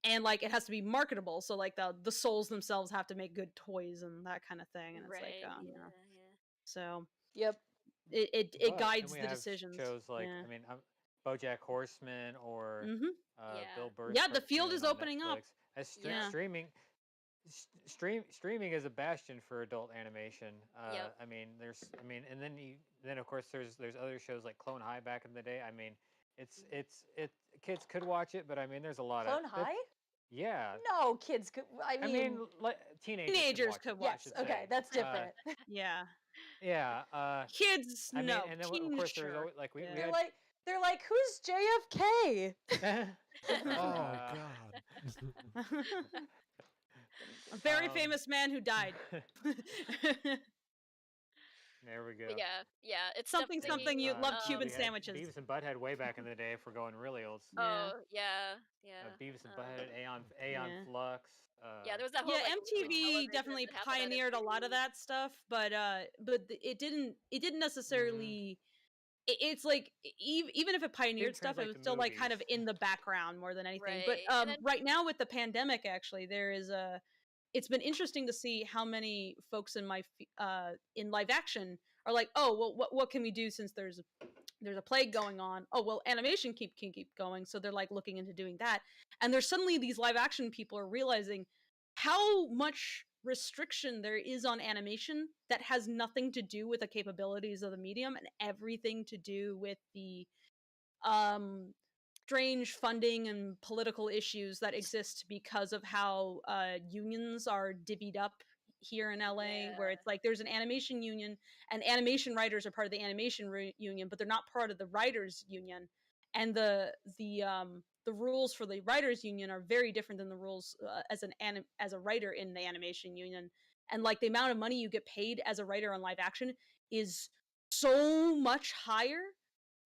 and like it has to be marketable, so like the souls themselves have to make good toys and that kind of thing, and it's like right. Yeah, yeah. so Yep. it But then guides we the have decisions. shows like, Yeah. I mean, BoJack Horseman or Mhm. Yeah. Bill Burr's Yeah, the field cartoon is on opening up. Netflix. As Yeah. streaming is a bastion for adult animation. Yep. I mean, and then of course there's other shows like Clone High back in the day. I mean, it kids could watch it, but I mean, there's a lot of Clone High? that's yeah. No, kids could. I I mean, mean, teenagers could Teenagers watch could it. I watch yes. should it. Okay, say. that's different. Yeah. Yeah. Kids, I mean, no. and then of Teens, course there's sure. always like we Yeah. had. They're like, who's JFK? Oh uh, God. A very um, famous man who died. there we But go. yeah, yeah, it's Something definitely something you love Cuban We had sandwiches. Beavis and Butthead way back in the day. If we're going really old, Yeah. oh, yeah, yeah. Beavis and Butthead, Aeon Yeah. Flux. Yeah, there was that whole, Yeah, like, weekly MTV television definitely that happened on pioneered a lot of MTV. that stuff, but it didn't Mm-hmm. necessarily it's like even if it pioneered Didn't stuff, it translate was to still like kind movies. of in the background more than anything. But Right, and then right now with the pandemic, actually, there is a it's been interesting to see how many folks in live action are like, oh well, what can we do since there's a plague going on? Oh well, animation can keep going, so they're like looking into doing that. And there's suddenly these live action people are realizing how much restriction there is on animation that has nothing to do with the capabilities of the medium and everything to do with the um strange funding and political issues that exist because of how unions are divvied up here in LA, where yeah, it's like there's an animation union and animation writers are part of the animation union, but they're not part of the writers union. And the rules for the writers union are very different than the rules as a writer in the animation union. And like the amount of money you get paid as a writer on live action is so much higher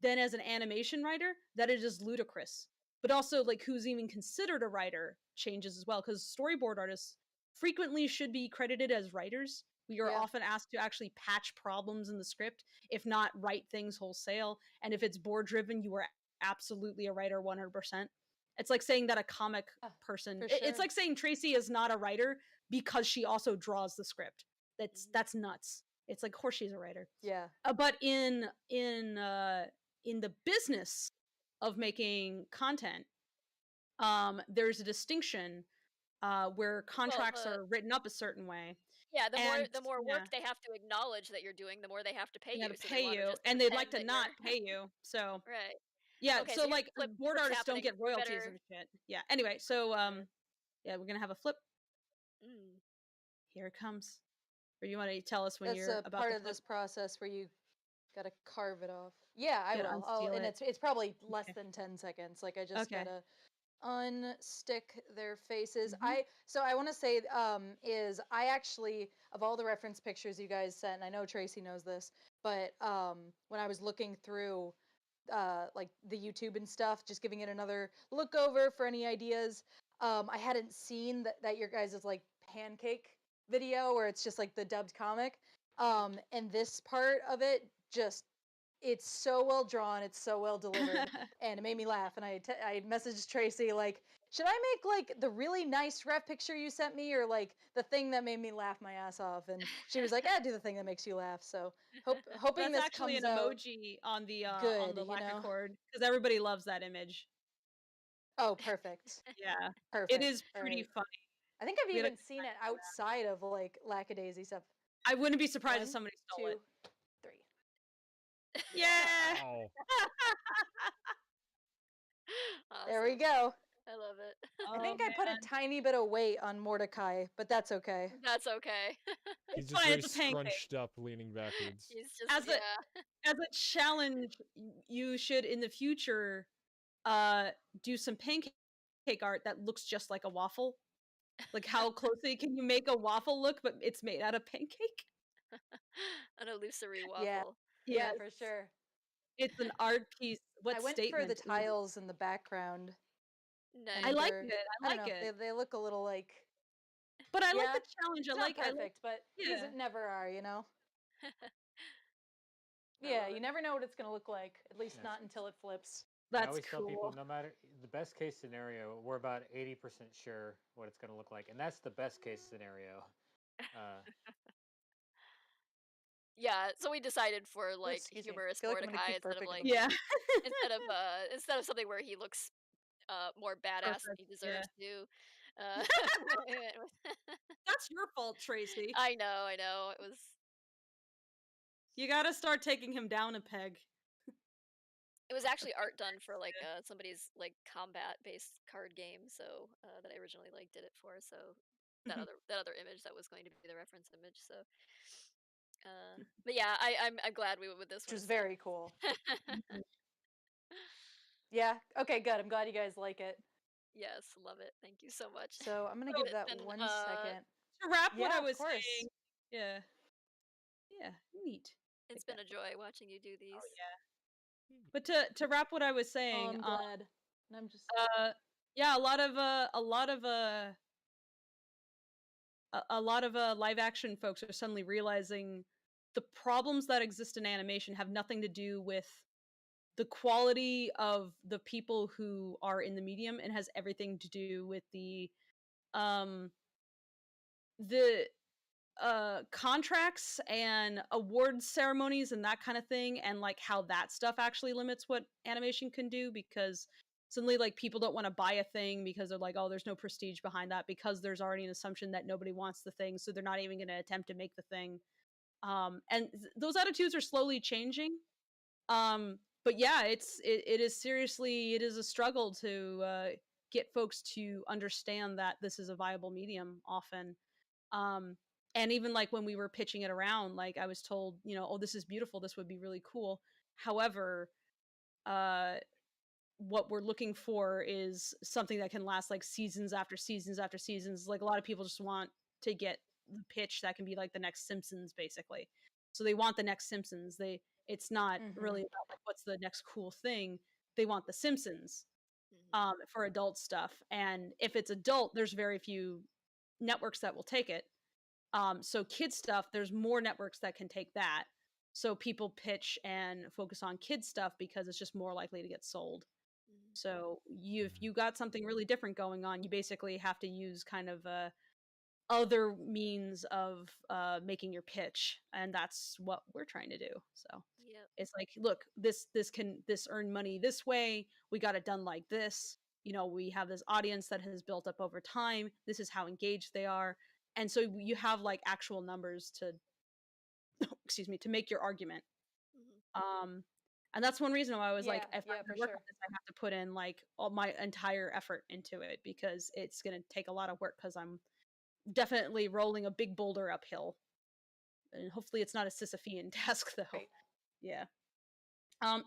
than as an animation writer that it is ludicrous. But also, like, who's even considered a writer changes as well, because storyboard artists frequently should be credited as writers. We are Yeah. often asked to actually patch problems in the script, if not write things wholesale. And if it's board driven, you are absolutely a writer 100%. It's like saying that a comic Yeah, person, for it's sure. like saying Tracy is not a writer because she also draws the script. That's nuts. It's like, of course she's a writer. Yeah. But in the business of making content, there's a distinction where well, contracts are written up a certain way, yeah, and the more yeah, work they have to acknowledge that you're doing, the more they have to pay they got you, to so they pay wanna you, just and they'd like pretend to that you're not pay you. So right. yeah, Okay, so so here's like the board flip's artists don't happening. get We royalties better and shit. Yeah. Anyway, so uh, yeah, we're gonna have a flip. mm. Here it comes. Or you want to tell us when That's you're a about part to of flip? this process where you gotta carve it off. Yeah, I Gotta will. unseal And it. it's probably less Okay. than 10 seconds. Like I just Okay. gotta unstick their faces. Hmm. I want to say is I actually, of all the reference pictures you guys sent, and I know Tracy knows this, but when I was looking through like the YouTube and stuff, just giving it another look over for any ideas, I hadn't seen that your guys' like pancake video where it's just like the dubbed comic, and this part of it just, it's so well drawn, it's so well delivered, and it made me laugh. And I messaged Tracy like, should I make like the really nice ref picture you sent me, or like the thing that made me laugh my ass off? And she was like, do the thing that makes you laugh. So hoping That's this actually an comes out emoji on good, the you know? Lacquer because everybody loves that image. Oh, perfect. Yeah, it Perfect. is All pretty right. funny. I think I've We had a even seen it outside of like Lackadaisy stuff. I wouldn't be surprised if One, somebody stole it. 2, 3. Yeah. Wow. There we Awesome. go. I love it. I Oh think I put a man, tiny bit of weight on Mordecai, but that's okay. That's okay. He's it's just fine. very It's a pancake. scrunched up, leaning backwards. He's just As a challenge, you should in the future do some pancake art that looks just like a waffle. Like how closely can you make a waffle look, but it's made out of pancake? an illusory Yeah. waffle. Yeah, Yes, for sure. it's an art piece. I What went for the statement? Ooh. tiles in the background, I and Nice. like they're, it. I I don't like know, it. they look a little like, But I like yeah, the challenge. it's not I like perfect, but these yeah. never are, you know? I Yeah, love you it. never know what it's gonna look like, at least Yes. not until it flips. I That's always tell people, cool. no matter the best case scenario, we're about 80% sure what it's going to look like, and that's the best case scenario. Uh, Yeah, so we decided for Ooh, like excuse me. I humorous feel like I'm gonna Mordecai keep instead of burping in the like Yeah. instead of something where he looks more badass than Perfect. he Yeah. deserves to. Uh, That's your fault, Tracy. I know. It was You got to start taking him down a peg. actually Okay. art done for like Yeah. somebody's like combat based card game, so that I originally like did it for. So Mhm. that other image that was going to be the reference image. So, but yeah, I'm glad we went with this Which one was instead. very cool. Mhm. Yeah, okay, good. I'm glad you guys like it. Yes, love it. Thank you so much. So I'm gonna So give It's that been 1 second. to wrap what Yeah, I of was course. saying, yeah, yeah, neat. it's Like been that. a joy watching you do Oh these. yeah. But to wrap what I was Oh, saying, I'm glad. And I'm just uh, yeah, a lot of live action folks are suddenly realizing the problems that exist in animation have nothing to do with the quality of the people who are in the medium and has everything to do with um the contracts and awards ceremonies and that kind of thing, and like how that stuff actually limits what animation can do, because suddenly like people don't want to buy a thing because they're like, oh, there's no prestige behind that, because there's already an assumption that nobody wants the thing, so they're not even going to attempt to make the thing. Those attitudes are slowly changing. But yeah, it is seriously, it is a struggle to get folks to understand that this is a viable medium often. um and even like when we were pitching it around, like I was told, oh, this is beautiful, this would be really cool. However, uh what we're looking for is something that can last like seasons after seasons after seasons. Like a lot of people just want to get the pitch that can be like the next Simpsons, basically. So they want the next Simpsons. It's not Mhm. really about like what's the next cool thing. They want the Simpsons Mhm. for adult stuff. And if it's adult, there's very few networks that will take it. So kid stuff, there's more networks that can take that. So people pitch and focus on kid stuff because it's just more likely to get sold. Mhm. So if Mhm. you got something really different going on, you basically have to use kind of other means of making your pitch, and that's what we're trying to do. So Yep. it's like, look, this earn money this way. We got it done like this. We have this audience that has built up over time. This is how engaged they are, and so you have like actual numbers to, excuse me, to make your argument. Mhm. Um, and that's one reason why I was like, Yeah, if yeah, I'm for gonna work on sure. this, I have to put in like all my entire effort into it, because it's gonna take a lot of work, because I'm definitely rolling a big boulder uphill. And hopefully it's not a Sisyphean task though. Great. Yeah.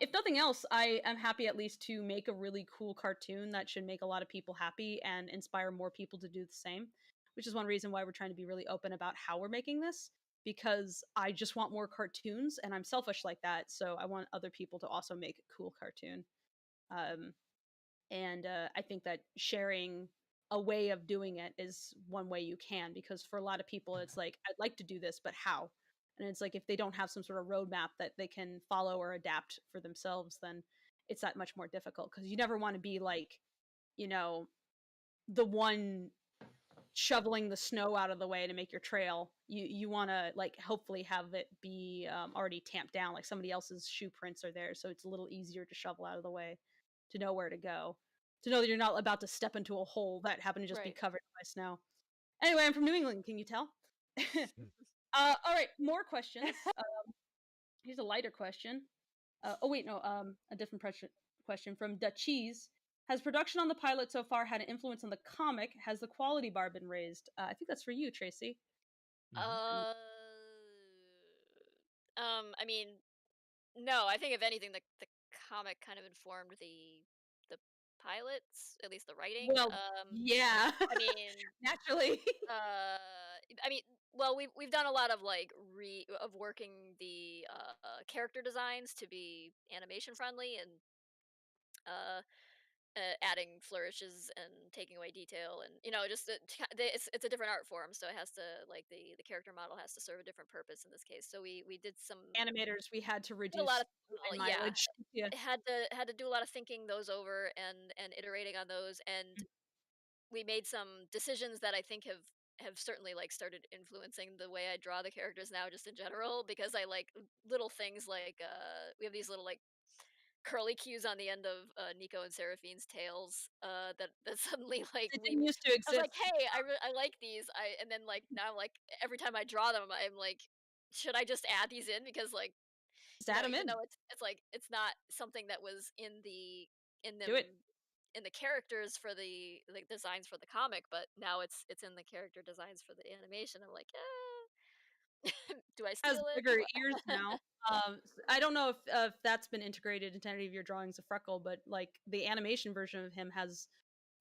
If nothing else, I am happy at least to make a really cool cartoon that should make a lot of people happy and inspire more people to do the same, which is one reason why we're trying to be really open about how we're making this, because I just want more cartoons and I'm selfish like that. So I want other people to also make a cool cartoon. Um, and I think that sharing a way of doing it is one way you can, because for a lot of people, it's like, I'd like to do this, but how? And it's like, if they don't have some sort of roadmap that they can follow or adapt for themselves, then it's that much more difficult, because you never want to be like, you know, the one shoveling the snow out of the way to make your trail. You want to like hopefully have it be already tamped down, like somebody else's shoe prints are there, so it's a little easier to shovel out of the way, to know where to go, to know that you're not about to step into a hole that happened to just be Right. covered by snow. Anyway, I'm from New England, can you tell? All right, more questions. Here's a lighter question. Oh wait, no, a different question from Dutchies. Has production on the pilot so far had an influence on the comic? Has the quality bar been raised? I think that's for you, Tracy. Mhm. I mean, no. I think if anything, the comic kind of informed the pilots, at least the writing. Well, yeah, I mean, naturally. I mean, well, we've done a lot of like of working the character designs to be animation friendly and uh, adding flourishes and taking away detail, and just it's a different art form, so it has to like the character model has to serve a different purpose in this case. So we did Animators, we had to did a lot reduce of line yeah, mileage. Yeah. had to do a lot of thinking those over and iterating on those, and we made some decisions that I think have certainly like started influencing the way I draw the characters now, just in general, because I like little things like we have these little like curly cues on the end of Nico and Seraphine's tails that suddenly like They we didn't used to I was like, exist. hey, I like these. And then like now like every time I draw them, I'm like, should I just add these in, because like Just add 'em even in. though it's like it's not something that was in Do it. them in the characters for the like designs for the comic, but now it's in the character designs for the animation. I'm like, do I Has steal it? bigger ears now. I don't know if that's been integrated into any of your drawings of Freckle, but like the animation version of him has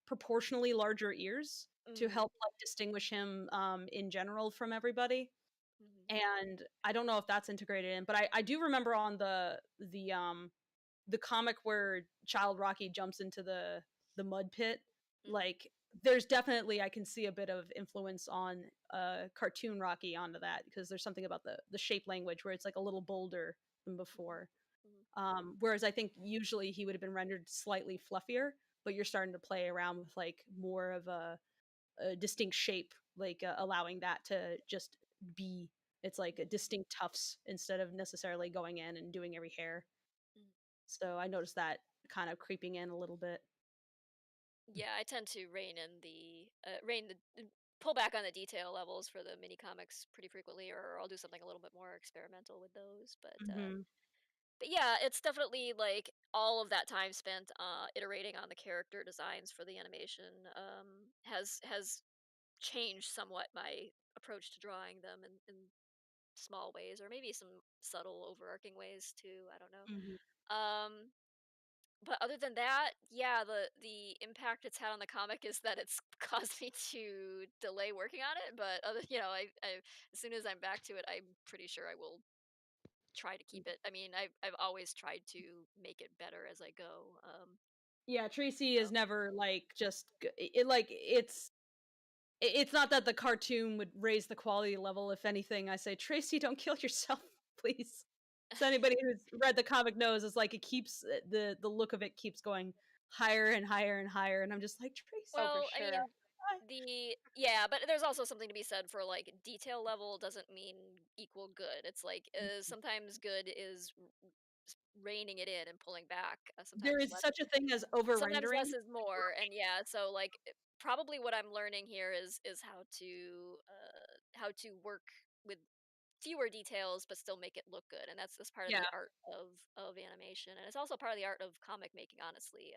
proportionally larger ears to Hmm. help like distinguish him in general from everybody. Hmm. And I don't know if that's integrated in, but I do remember on the comic where Child Rocky jumps into the mud pit, Hmm. like there's definitely I can see a bit of influence on cartoon Rocky onto that, because there's something about the shape language where it's like a little bolder than Hmm. before. Hmm. Whereas I think usually he would have been rendered slightly fluffier, but you're starting to play around with like more of a distinct shape, like allowing that to just be. It's like a Hmm. distinct tufts instead of necessarily going in and doing every hair. Hmm. So I noticed that kind of creeping in a little bit. Yeah, I tend to pull back on the detail levels for the mini comics pretty frequently, or I'll do something a little bit more experimental with those. Mhm. But yeah, it's definitely like all of that time spent iterating on the character designs for the animation has changed somewhat my approach to drawing them in small ways, or maybe some subtle overarching ways too. I don't know. Mhm. Um, but other than that, yeah, the impact it's had on the comic is that it's caused me to delay working on it. But I as soon as I'm back to it, I'm pretty sure I will try to keep it. I mean, I've always tried to make it better as I go. Yeah, Tracy is So never like just it's not that the cartoon would raise the quality level. If anything, I say, Tracy, don't kill yourself, please. So anybody who's read the comic knows it's like it keeps the look of it keeps going higher and higher and higher, and I'm just like, Tracy. Oh, for well, I sure. mean, yeah, but there's also something to be said for like detail level doesn't mean equal good. It's like sometimes good is reining it in and pulling back. There is such a thing as over Sometimes rendering. less is more, and yeah, so like probably what I'm learning here is how to work with fewer details but still make it look good, and that's part of Yeah, the art of animation, and it's also part of the art of comic making, honestly.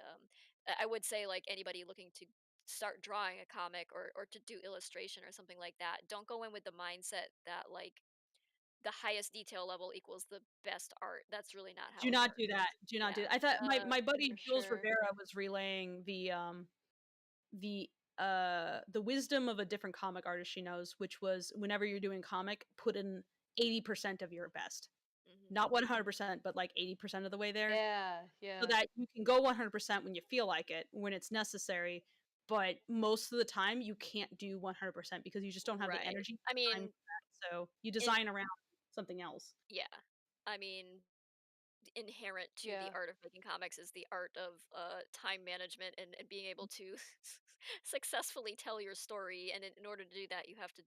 I would say like anybody looking to start drawing a comic or to do illustration or something like that, don't go in with the mindset that like the highest detail level equals the best art. That's really not how do it not works. do that. Do not do Yeah. that. I thought my For buddy Jules sure. Rivera was relaying the the wisdom of a different comic artist she knows, which was whenever you're doing comic, put in 80% of your best. Hmm. Not 100%, but like 80% of the way there, Yeah, so yeah. that you can go 100% when you feel like it, when it's necessary. But most of the time, you can't do 100% because you just don't have the Right. energy, I time mean, for that. So you in design around something else. yeah. I mean, inherent to the Yeah. art of making comics is the art of time management and being able to successfully tell your story. And in order to do that, you have to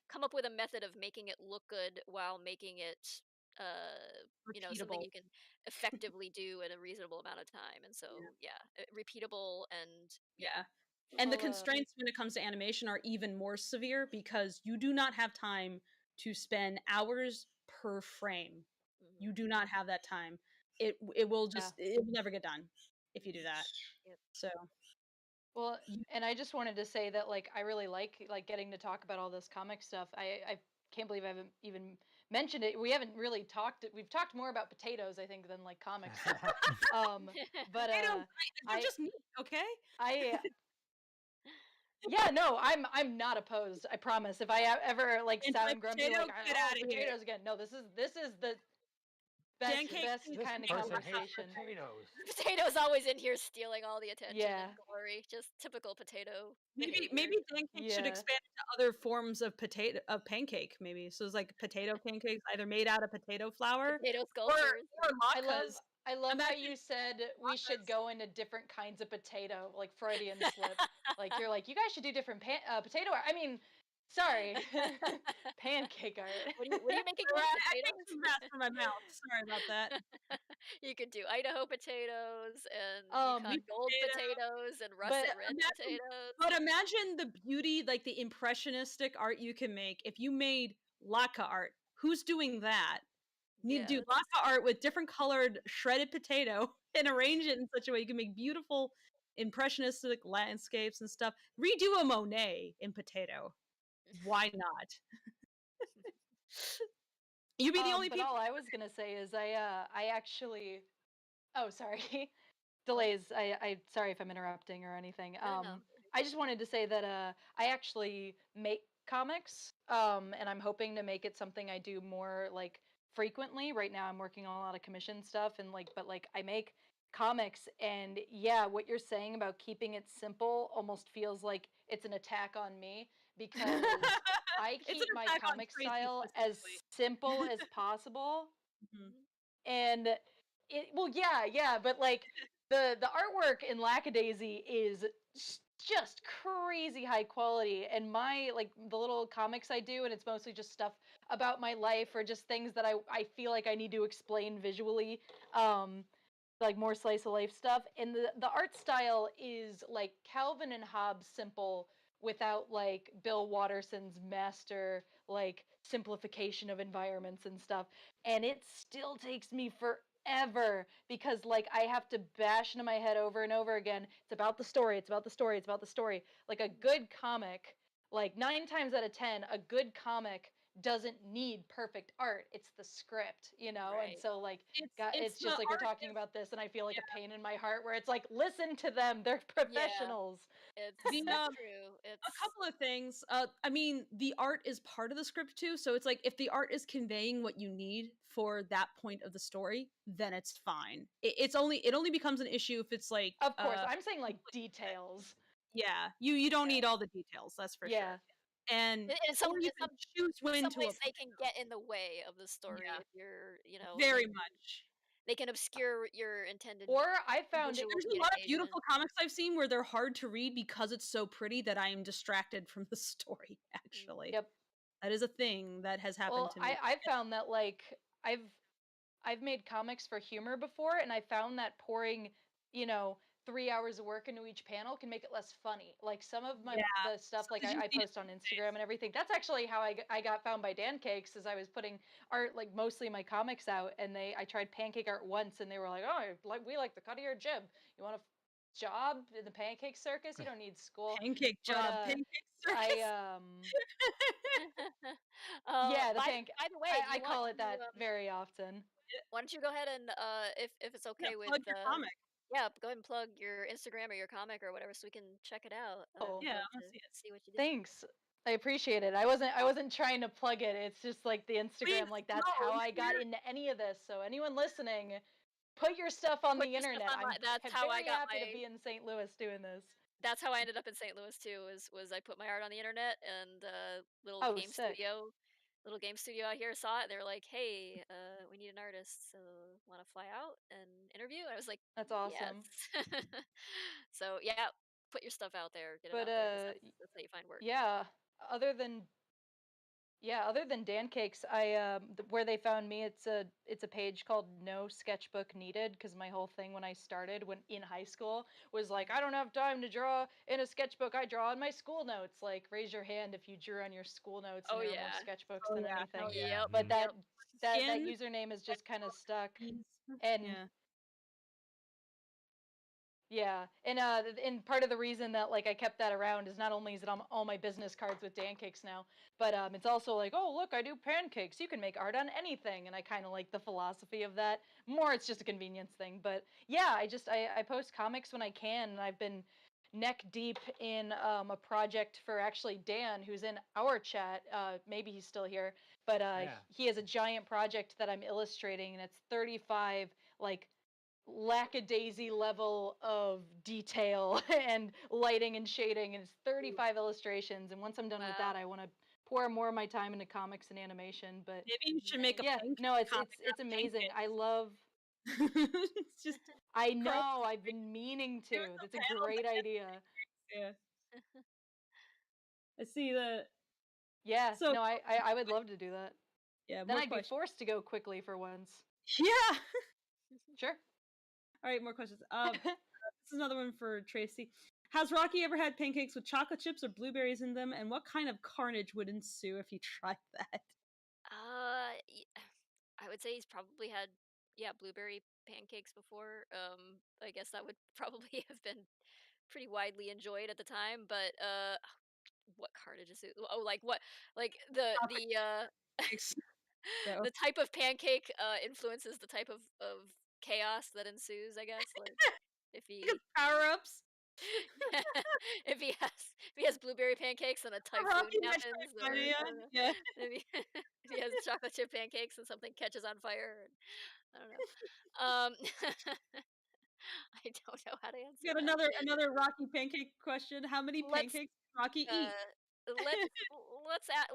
come up with a method of making it look good while making it something Repeatable. you can effectively do in a reasonable amount of time. And Yeah. so yeah, repeatable, and yeah. Yeah. And the Well, constraints when it comes to animation are even more severe because you do not have time to spend hours per frame. Hmm. You do not have that time. It will yeah. just it will never get done. if you do that. Yep. So Well, and I just wanted to say that like I really like getting to talk about all this comic stuff. I can't believe I haven't even mentioned it. We haven't really talked. We've talked more about potatoes, I think, than like comics. But they're I just neat, okay? I yeah, no, I'm not opposed. I promise. If I ever like sound grumpy, Anti-potato, like get oh outta here. potatoes again. No, this is the Pancakes best is This kind of person hates conversation. potatoes. Potato's always in here stealing all the attention Yeah, and glory. Just typical potato Maybe behavior. pancakes should yeah. expand into other forms of pancake. Maybe so it's like potato pancakes, either made out of potato flour Potato or sculptures. I love latkes. I love how Imagine you said we should latkes. go into different kinds of potato, like Freudian slip. Like you're like you guys should do different potato art. I mean, sorry, pancake art. What are you making with I take potatoes? some grass from my mouth. Sorry about that. You could do Idaho potatoes and Um, Yukon Sweet Gold potato. potatoes and but russet red Imagine, potatoes. but imagine the beauty, like the impressionistic art you can make if you made laka art. Who's doing that? You need to do Yes. laka art with different colored shredded potato and arrange it in such a way you can make beautiful impressionistic landscapes and stuff. Redo a Monet in potato. Why not? You'd be the only but people. all I was gonna say is I actually oh sorry Oh, delays. I sorry if I'm interrupting or anything. no, no. I just wanted to say that I actually make comics and I'm hoping to make it something I do more like frequently. Right now I'm working on a lot of commission stuff and like but like I make comics and yeah, what you're saying about keeping it simple almost feels like it's an attack on me because I It's an keep my attack on comic Tracy style as specifically. simple as possible Mhm. Mhm. and it well yeah but like the artwork in Lackadaisy is just crazy high quality and my like the little comics I do and it's mostly just stuff about my life or just things that I feel like I need to explain visually um like more slice of life stuff and the art style is like Calvin and Hobbes simple without like Bill Watterson's master like simplification of environments and stuff and it still takes me forever because like I have to bash into my head over and over again. It's about the story. It's about the story. It's about the story. Like a good comic, like 9 times out of 10, a good comic doesn't need perfect art. It's the script, you know? And Right. so like It's it's the just like we're art talking is about this and I feel like a pain in my heart where it's like listen to them. They're Yeah. professionals. the It's true. a It's couple of things. I mean, the art is part of the script too, so it's like if the art is conveying what you need for that point of the story, then it's fine. It only becomes an issue if it's like Of course, I'm saying like details. yeah, you don't need all the details, that's for Yeah. sure. And in or you can choose in when some to ways apply. they can get in the way of the story Yeah, if you're, very much. they can obscure your intended Or I found it visual There's a lot of communication. beautiful comics I've seen where they're hard to read because it's so pretty that I am distracted from the story, actually. yep. That is a thing that has happened Well, to me. I found that like I've made comics for humor before, and I found that pouring, 3 hours of work into each panel can make it less funny. Like some of Yeah. the stuff, like Sometimes you I just need post on Instagram and everything. That's actually how I got found by Dancakes, is I was putting art, like mostly my comics out, and I tried pancake art once, and they were like, "Oh, like we like the cut of your jib. You want a job in the pancake circus? You don't need school." pancake But job, pancake I circus. yeah, the By panc. by the way, do I you want call it to that very often. why don't you go ahead and if it's Yeah, okay with plug your comic. yeah, go ahead and plug your Instagram or your comic or whatever so we can check it out. Oh, I'd Yeah, I love wanna to see it. see what you did. thanks. I appreciate it. I wasn't trying to plug it. It's just like the Please, Instagram, like that's no, how I got into any of this. So anyone listening, put your stuff on Put the your stuff internet. online. I'm very happy to be in St. Louis doing this. That's how I ended up in St. Louis too. Was I put my art on the internet and Oh, sick. little game studio out here saw it. They were like, "Hey, we need an artist, so want to fly out and interview?" And I was like, That's "Yes." awesome. So yeah, put your stuff out there, get it But out there because that's how you find work. yeah, other than other than Dancakes, I where they found me, it's a page called No Sketchbook Needed because my whole thing when I started when in high school was like I don't have time to draw in a sketchbook. I draw in my school notes. Like raise your hand if you drew on your school notes and Oh there are more yeah. sketchbooks Oh than yeah, hell anything. yeah. Yep. But Mhm. Yep. that Skin, username is just kind of stuck please. and Yeah. Yeah, and part of the reason that like I kept that around is not only is it on all my business cards with Dancakes now, but it's also like, oh look, I do pancakes. You can make art on anything, and I kind of like the philosophy of that. More, it's just a convenience thing, but yeah, I post comics when I can, and I've been neck deep in a project for actually Dan, who's in our chat. Maybe he's still here, but Yeah. he has a giant project that I'm illustrating, and it's 35 like lackadaisy level of detail and lighting and shading, and it's 35 illustrations, and once I'm done with that Wow. I want to pour more of my time into comics and animation. But Maybe you should make a yeah, pancake no, it's comic it's out it's of amazing. I pancakes. love It's just I cross know, I've been meaning doing to. some That's a panels great against idea. yeah. I see that. Yeah, So no, I would love to do that. yeah, Then more I'd be questions. forced to go quickly for once. Yeah. Sure. All right, more questions. This is another one for Tracy. Has Rocky ever had pancakes with chocolate chips or blueberries in them? And what kind of carnage would ensue if he tried that? I would say he's probably had, yeah, blueberry pancakes before. I guess that would probably have been pretty widely enjoyed at the time. But what carnage is it? Oh, like what? Like Chocolate the pancakes. So the type of pancake influences the type of chaos that ensues. I guess like if he power ups. if he has blueberry pancakes and a typhoon Rocky match happens, or Mania. I don't know, Yeah. maybe if he has chocolate chip pancakes and something catches on fire, and I don't know. I don't know how to We answer got that. another Rocky pancake question. How many Let's pancakes does Rocky uh eat?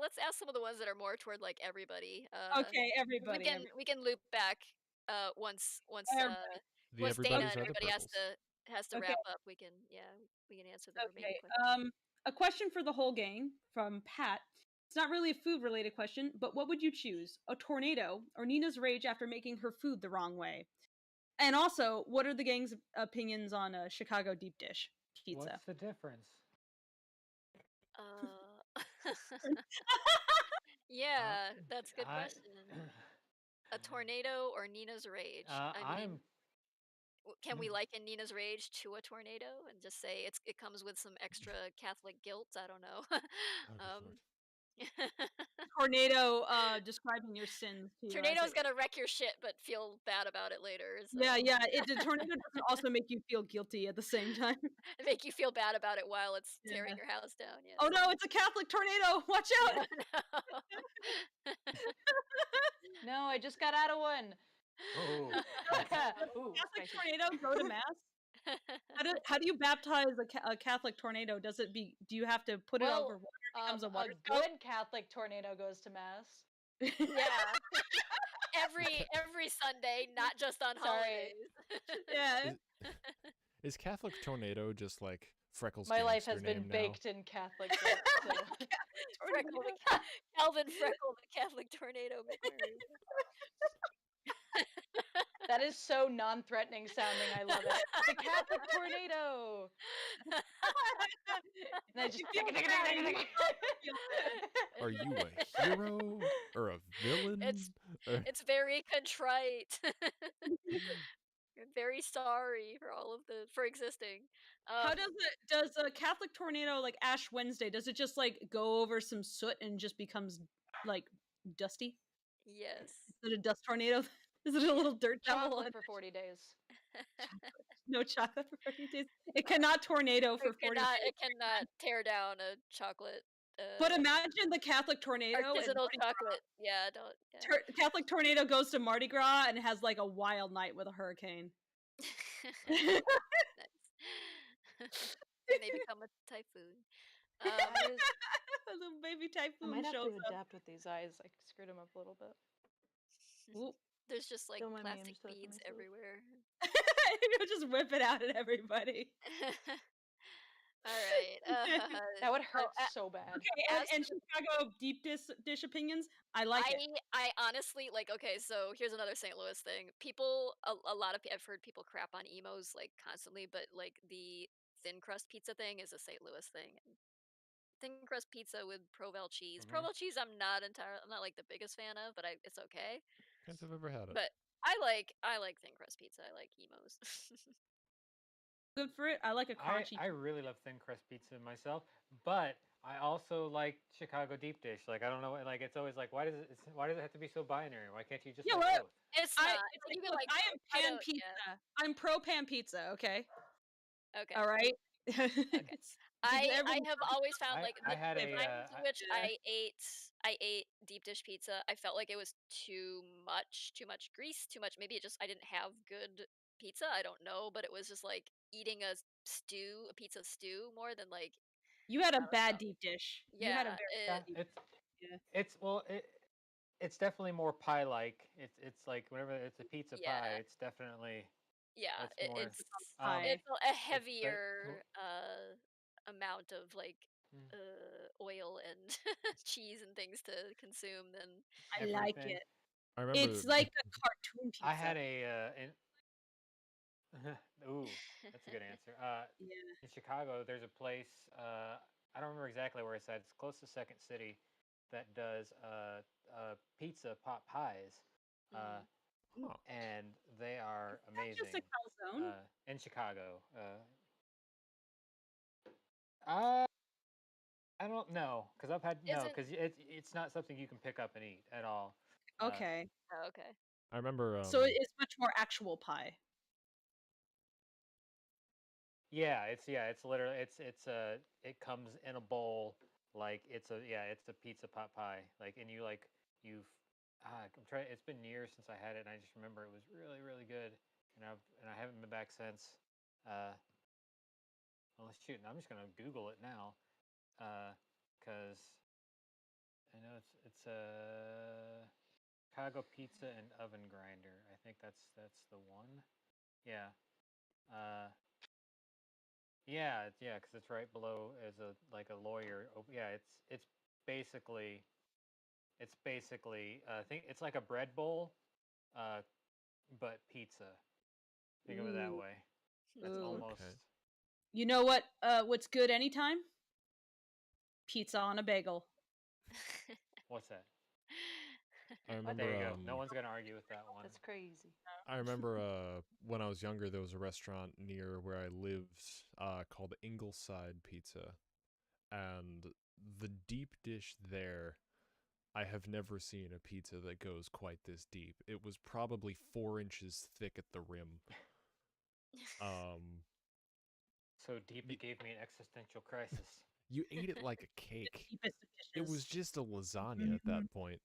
let's ask some of the ones that are more toward like everybody. Okay, 'Cause we everybody, can we can loop back everybody. The once Dana everybody's and are the everybody has purples. to Okay, wrap up. We can answer the remaining okay. questions. A question for the whole gang from Pat. It's not really a food related question, but what would you choose? A tornado or Nina's rage after making her food the wrong way? And also, what are the gang's opinions on a Chicago deep dish pizza? What's the difference? Uh, Uh, yeah, that's a good I, question. A tornado or Nina's rage? I mean, I'm can we liken Nina's rage to a tornado and just say it comes with some extra Catholic guilt? I don't know. Oh, good um, lord. Tornado describing your sins to you as Tornado's it. gonna wreck your shit, but feel bad about it later. Yeah, So yeah. The tornado doesn't also make you feel guilty at the same time. make you feel bad about it while it's tearing Yeah. your house down. Yeah. Oh no, it's a Catholic tornado! Watch out! No. No, I just got out of one. oh Ooh, Catholic spicy. tornado go to mass? How do you baptize a Catholic tornado? Do you have to put it over Well, water? It becomes a a water spout? good Catholic tornado goes to mass. Yeah. Ca- Every Sunday, not just on Sorry. holidays. Yeah. Is Catholic Tornado just like Freckles' My life gangster has been name now? baked in Catholic guilt, so Freckle the Calvin Freckle, the Catholic tornado McMurray. that is so non-threatening sounding. I love it. The Catholic tornado. And I just You feel bad, you feel bad. Are you a hero or a villain? It's Or- it's very contrite. I'm very sorry for for existing. How does a Catholic tornado like Ash Wednesday? Does it just like go over some soot and just becomes like dusty? Yes. Is it a dust tornado? Is it a little dirt devil? Chocolate for 40 days. No chocolate for 40 days. It cannot tornado for 40 days. It cannot tear down a chocolate But imagine the Catholic tornado and artisanal Mardi chocolate. Yeah, don't yeah. Catholic tornado goes to Mardi Gras and has like a wild night with a hurricane. Nice. And they become a typhoon. Guys, A little baby I typhoon might have shows to up. adapt with these eyes. I screwed them up a little bit. Ooh. There's just like Don't mind me, I'm plastic just touching beads myself. everywhere. You'll just whip it out at everybody. All right. That would hurt Oh, so bad. Okay, As and Chicago deep dish opinions. I like it. I honestly like. Okay, so here's another St. Louis thing. A lot of I've heard people crap on emos like constantly, but like the thin crust pizza thing is a St. Louis thing. Thin crust pizza with Provel cheese. Mhm. Provel cheese, I'm not like the biggest fan of, but it's okay. Can't have ever had it. But I like thin crust pizza. I like emos. good for it. I like a crunchy. I really love thin crust pizza myself, but I also like Chicago deep dish. Like I don't know, like it's always like why does it have to be so binary? Why can't you just Yeah, like well, both? It's I not. it's It's like like, you can look, like I both. am I pan don't. pizza. I'm pro pan pizza. Okay, Okay. all right. Okay. I have always found like I the had a times in which Yeah. I ate deep dish pizza, I felt like it was too much grease, too much. Maybe it just I didn't have good pizza. I don't know, but it was just like eating a pizza stew more than like You had I a don't bad know. deep dish. You had a Yeah, very yeah. bad deep dish. It's well it's definitely more pie like. It's like whenever it's a pizza pie, yeah, it's definitely yeah. it's more Pie. It's a it's but heavier amount of like mm, oil and cheese and things to consume than I like everything. it. I remember It's like a cartoon I pizza. had a ooh, that's a good answer. Yeah. In Chicago, there's a place. I don't remember exactly where it's at. It's close to Second City, that does pizza pot pies, uh, mm. huh. and they are Not just a amazing. calzone. In Chicago, uh, I don't know because I've had no Isn't because it's not something you can pick up and eat at all. Uh, Okay. oh, okay. I remember So it is much more actual pie. it's literally it comes in a bowl like it's a pizza pot pie like and you've I'm trying it's been years since I had it and I just remember it was really really good and I haven't been back since uh well shoot I'm just gonna Google it now because I know it's a Chicago pizza and oven grinder I think that's the one yeah uh yeah, because it's right below as a like a lawyer. Yeah, basically I think it's like a bread bowl, uh, but pizza. Think of it that Ooh. way. That's Ooh. almost okay. You know what's good anytime? Pizza on a bagel. what's that? I What? There remember you go. No one's gonna argue with that one. That's crazy. I remember when I was younger there was a restaurant near where I lived called Ingleside Pizza, and the deep dish there, I have never seen a pizza that goes quite this deep. It was probably 4 inches thick at the rim. Um, So deep y- it gave me an existential crisis. you ate it like a The cake. deepest of It was dishes. just a lasagna at Mhm. that point.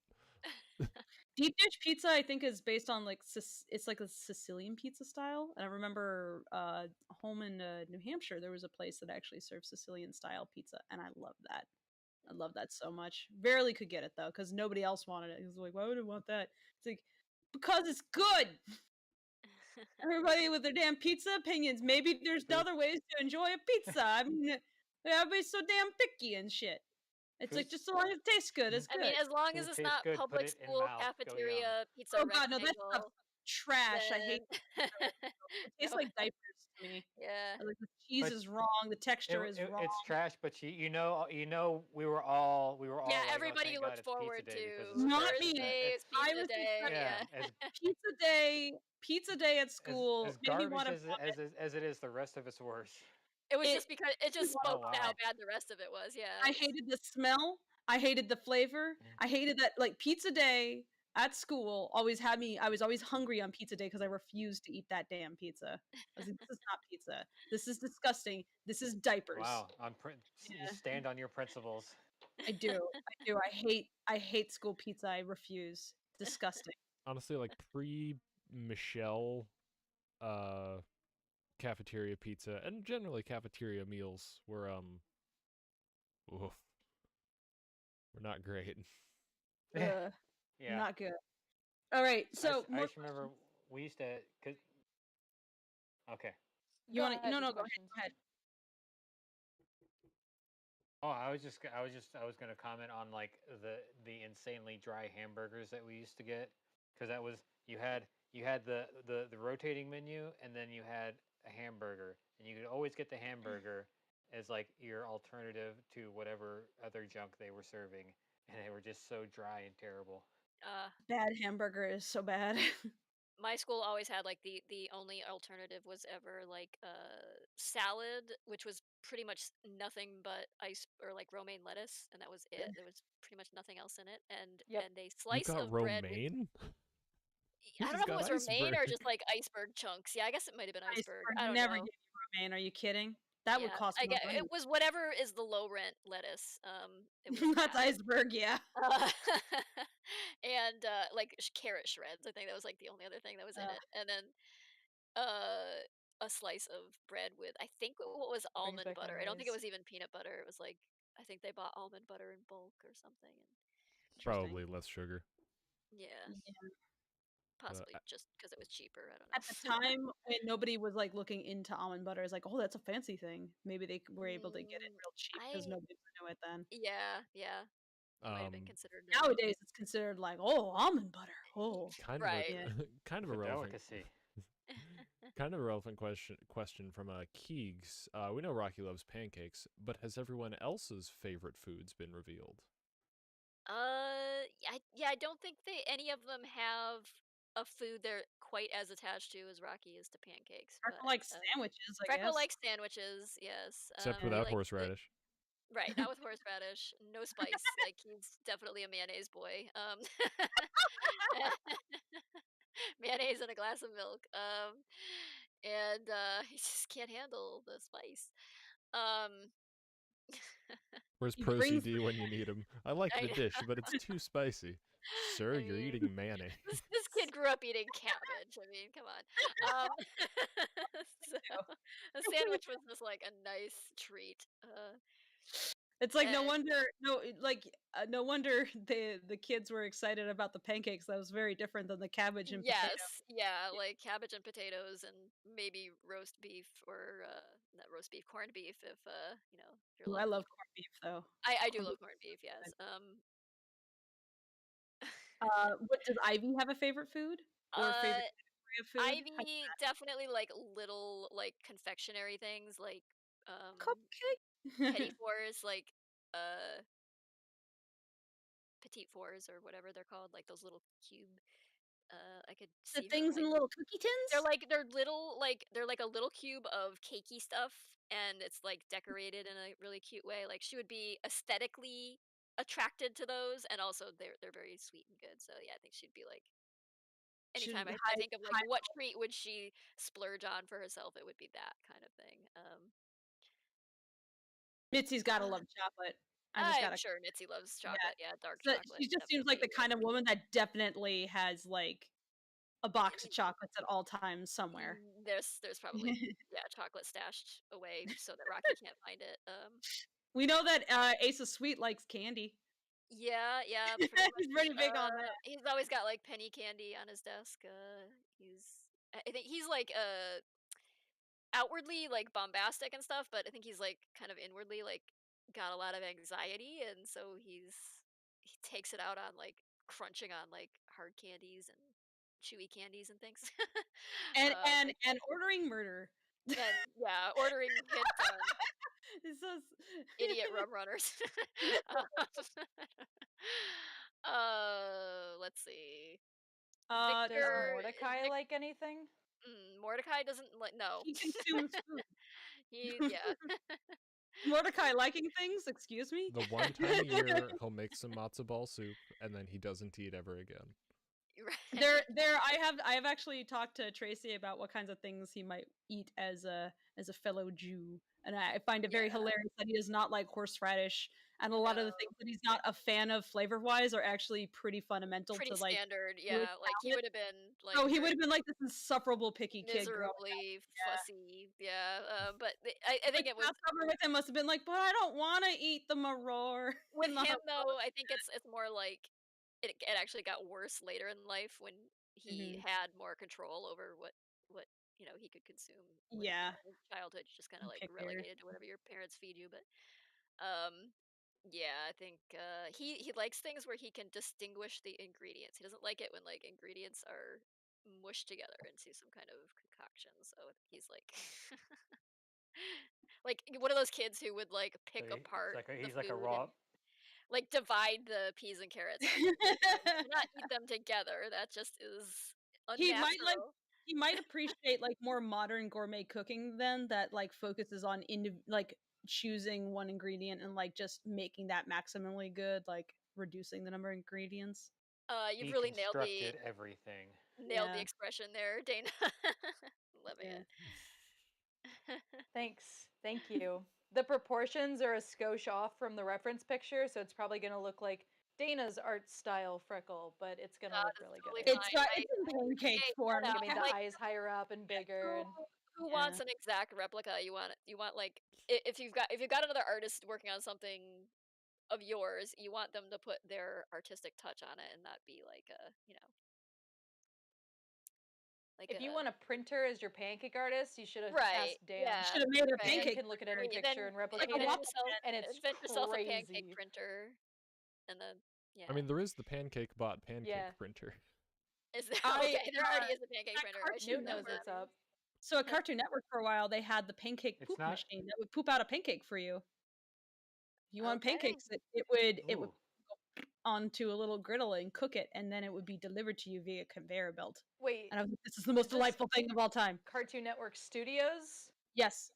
Deep dish pizza, I think, is based on like it's like a Sicilian pizza style. And I remember home in New Hampshire, there was a place that actually served Sicilian style pizza, and I love that. I love that so much. Rarely could get it though, because nobody else wanted it. It was like, why would I want that? It's like because it's good. Everybody with their damn pizza opinions. Maybe there's Food, other ways to enjoy a pizza. I mean, everybody's so damn picky and shit. It's food, like just so long as it tastes good, it's I mean, good. as long as food it's tastes not good. Put public it in school mouth. Go yum. cafeteria pizza Oh god, no, that stuff's rectangle, trash. I hate then it tastes no. like diapers to me. Yeah. Like the cheese But is wrong, the texture is wrong. it's trash. But we were Yeah, all like, oh, everybody thank God looked it's pizza forward day because it's to Not trash. me. Thursday It's is I pizza was day, excited. yeah, yeah. Pizza day at school as made me garbage want to vomit. as it is, the rest of it's worse. It was It just because it made me just want to Oh spoke to how wow. vomit. bad the rest of it was, yeah. I hated the smell. I hated the flavor. Mm. I hated that like pizza day at school always had me. I was always hungry on pizza day because I refused to eat that damn pizza. I was like, this is not pizza. This is disgusting. This is diapers. Wow, you stand on your principles. I do. I do. I hate school pizza. I refuse. Disgusting. Honestly, like pre Michelle uh cafeteria pizza and generally cafeteria meals oof, were not great. Ugh, Yeah, not good. All right. So I more just remember questions. we used to. Cause, okay. You Go want to? ahead No, with no. your Go ahead. questions. Go ahead. Oh, I was gonna comment on like the insanely dry hamburgers that we used to get, because that was you had the rotating menu and then you had a hamburger and you could always get the hamburger as like your alternative to whatever other junk they were serving, and they were just so dry and terrible. Uh, Bad hamburger is so bad. My school always had like the only alternative was ever like salad, which was pretty much nothing but ice or like romaine lettuce, and that was it. There was pretty much nothing else in it, Yep. and a You slice got of bread with romaine? We I don't just know if it got was romaine or iceberg. just like iceberg chunks. Yeah, I guess it might have been iceberg. Iceberg I don't never know. gave you romaine. Are you kidding? That would Yeah, cost I more get money. it was whatever is the low rent lettuce. It was That's that. iceberg, yeah. Uh, and like carrot shreds. I think that was like the only other thing that was in Uh, it. And then uh a slice of bread with I think what was Brings almond back butter. I don't think it memories. was even peanut butter. It was like I think they bought almond butter in bulk or something. And Interesting. Probably less sugar. yeah, Yeah. possibly Uh, just because it was cheaper. I don't At the know. time when nobody was like looking into almond butter, it's like, oh, that's a fancy thing. Maybe they were able to get it Mm, real cheap because I nobody would know it then. yeah, it might have been um, considered Nowadays, it's considered like, oh, almond butter. Oh, kind of a right. yeah. kind of a It's a relevant delicacy. kind of a relevant question from Keegs. We know Rocky loves pancakes, but has everyone else's favorite foods been revealed? Yeah, I don't think any of them have a food they're quite as attached to as Rocky is to pancakes, Or for but like sandwiches, I Freckle guess. likes sandwiches, yes. Except He Yeah. without likes the horseradish. right, not with horseradish, no spice. Like he's definitely a mayonnaise boy. Mayonnaise and a glass of milk. And he just can't handle the spice. Um, Where's He Pro brings CD when you need him? I like the I, dish, but it's too spicy. Sir, I you're mean, eating mayonnaise. this kid grew up eating cabbage. I mean, come on. So a sandwich was just like a nice treat. It's like no And wonder no wonder the kids were excited about the pancakes. That was very different than the cabbage and potato. yes, yeah, like cabbage and potatoes and maybe roast beef or not roast beef, corned beef if if you're Ooh, I lucky. love corned beef though. I do Corned love beef corned beef, is yes. good. What does Ivy have a favorite food or a Uh favorite category of food? Ivy definitely like little like confectionery things like petit Cupcake. fours like uh petite fours or whatever they're called, like those little cube. I could The see her things in like little cookie tins? they're little like they're like a little cube of cakey stuff, and it's like decorated in a really cute way. Like she would be aesthetically attracted to those, and also they're very sweet and good. So yeah, I think she'd be like anytime Should I think of like what treat would she splurge on for herself, it would be that kind of thing. Mitzi's gotta Uh, love chocolate. I just I'm gotta sure Mitzi loves yeah. chocolate. Yeah, dark So chocolate, she just seems like definitely. the kind of woman that definitely has, like, a box of chocolates at all times somewhere. There's probably yeah chocolate stashed away so that Rocky can't find it. We know that, Ace of Sweet likes candy. Yeah, pretty much. He's pretty big on that. He's always got like penny candy on his desk. I think he's like outwardly like bombastic and stuff, but I think he's like kind of inwardly like got a lot of anxiety, and so he takes it out on like crunching on like hard candies and chewy candies and things. And and Like and ordering murder. and yeah, ordering hits on It's so idiot rum runners. Um, let's see. Does Victor, Mordecai like anything? Mordecai doesn't like no. he consumes food. Yeah. Mordecai liking things? Excuse me? The one time a year he'll make some matzo ball soup and then he doesn't eat ever again. Right. I have actually talked to Tracy about what kinds of things he might eat as a fellow Jew. And I find it very Yeah. hilarious that he does not like horseradish. And a lot of the No. things that he's not a fan of flavor wise are actually pretty fundamental Pretty to like standard. Jewish Yeah. Like he palate. would have been like So he would very have been like this insufferable picky kid growing up. miserably Yeah. fussy. Yeah. But I think Like it was Passover with him must have been like, but I don't want to eat the maror with in the him hot though, I think it's more like it actually got worse later in life when he Mhm. had more control over what he could consume when Yeah. in childhood you're just kind of like Kicker. relegated to whatever your parents feed you. But um yeah, I think he likes things where he can distinguish the ingredients. He doesn't like it when like ingredients are mushed together into some kind of concoction. So he's like like one of those kids who would like So pick apart the he's like a food and raw. like divide the peas and carrots. And I'm just like, you cannot eat them together. That just is He might like unnatural. he might appreciate like more modern gourmet cooking then that like focuses on like choosing one ingredient and like just making that maximally good, like reducing the number of ingredients. You've really Deconstructed everything. nailed the Yeah. expression there, Dana. Loving Yeah. it. Thanks. Thank you. The proportions are a skosh off from the reference picture, so it's probably going to look like Dana's art style freckle, but it's going to look That's really good, totally I It's think. fine. got it's in pancake Hey, form. no, Like, You I mean, can the like, eyes higher up and bigger, and who yeah. wants an exact replica? You want like if you've got another artist working on something of yours, you want them to put their artistic touch on it and not be like a, like if you a want a printer as your pancake artist, you should have right. asked Dan. You Yeah. should have made a Right. Dan pancake can look at printer. any picture and Like a replicate it, waffle man. and it's invent yourself a pancake crazy. printer and then yeah. I mean, there is the pancake bot pancake Yeah. printer. Is there I, okay, there already is a pancake at printer. I Cartoon should Newt know knows that. what's up. So at Cartoon Network for a while, they had the pancake It's poop not- machine that would poop out a pancake for you. If you want Okay. pancakes, it would Ooh. go onto a little griddle and cook it, and then it would be delivered to you via conveyor belt. Wait, And I was like, this is the most Is this- delightful thing of all time. Cartoon Network Studios? Yes.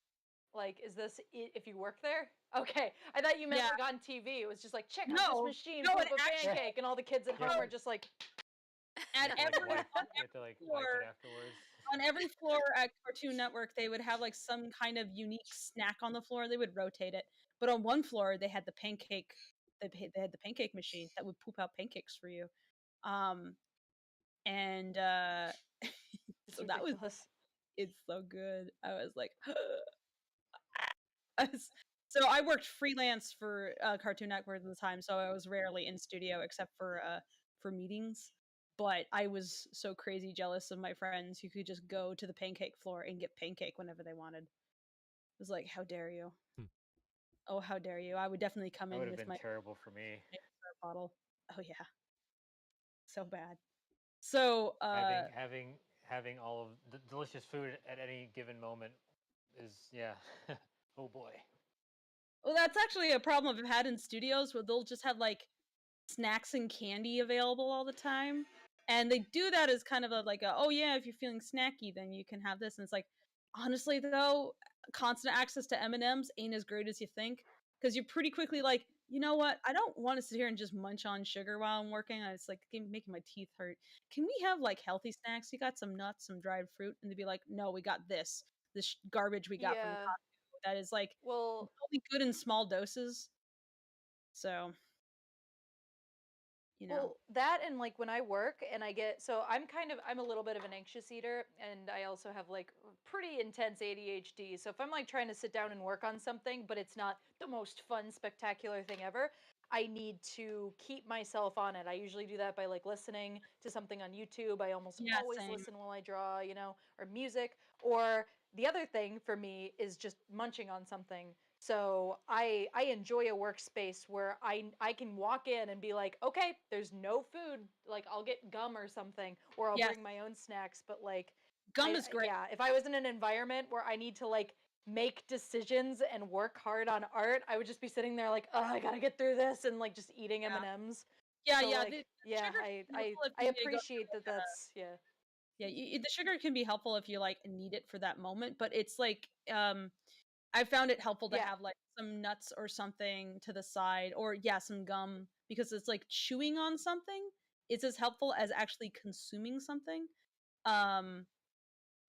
Like, is this if you work there? Okay, I thought you meant Yeah. like on TV. It was just like, check out No, this machine, no, poop it a actually- pancake, and all the kids at Yeah. home are just like, At Like every wipe, you have to like wipe floor- it afterwards. on every floor at Cartoon Network, they would have like some kind of unique snack on the floor. They would rotate it, but on one floor they had the pancake. They had the pancake machine that would poop out pancakes for you. And it's so that was ridiculous. it's so good. I was like, so I worked freelance for Cartoon Network at the time, so I was rarely in studio except for meetings. But I was so crazy jealous of my friends who could just go to the pancake floor and get pancake whenever they wanted. It was like, how dare you? Oh, how dare you? I would definitely come That in would have with been my terrible for me. bottle. Oh yeah, so bad. So Having all of the delicious food at any given moment is oh boy. well, that's actually a problem I've had in studios where they'll just have like snacks and candy available all the time. And they do that as kind of oh yeah, if you're feeling snacky, then you can have this. And it's like, honestly though, constant access to M&Ms ain't as great as you think. Because you're pretty quickly like, you know what? I don't want to sit here and just munch on sugar while I'm working. It's like making my teeth hurt. Can we have like healthy snacks? You got some nuts, some dried fruit, and they'd be like, no, we got this garbage we got from Yeah. Costco that is like Well, only good in small doses. So, you know. Well, that and like when I work and I'm a little bit of an anxious eater, and I also have like pretty intense ADHD. So if I'm like trying to sit down and work on something, but it's not the most fun, spectacular thing ever, I need to keep myself on it. I usually do that by like listening to something on YouTube. I almost Yeah, always same. listen while I draw, or music. Or the other thing for me is just munching on something. So I enjoy a workspace where I can walk in and be like, okay, there's no food. Like I'll get gum or something, or I'll Yes. bring my own snacks. But like Gum is great. Yeah, if I was in an environment where I need to like make decisions and work hard on art, I would just be sitting there like, oh, I gotta get through this, and like just eating Yeah. M&Ms. Yeah, So, yeah. like, The yeah, sugar can be I helpful if I you need to go appreciate through, that. That's yeah. Yeah, the sugar can be helpful if you like need it for that moment, but it's like I found it helpful to Yeah. have like some nuts or something to the side, or some gum, because it's like chewing on something is as helpful as actually consuming something.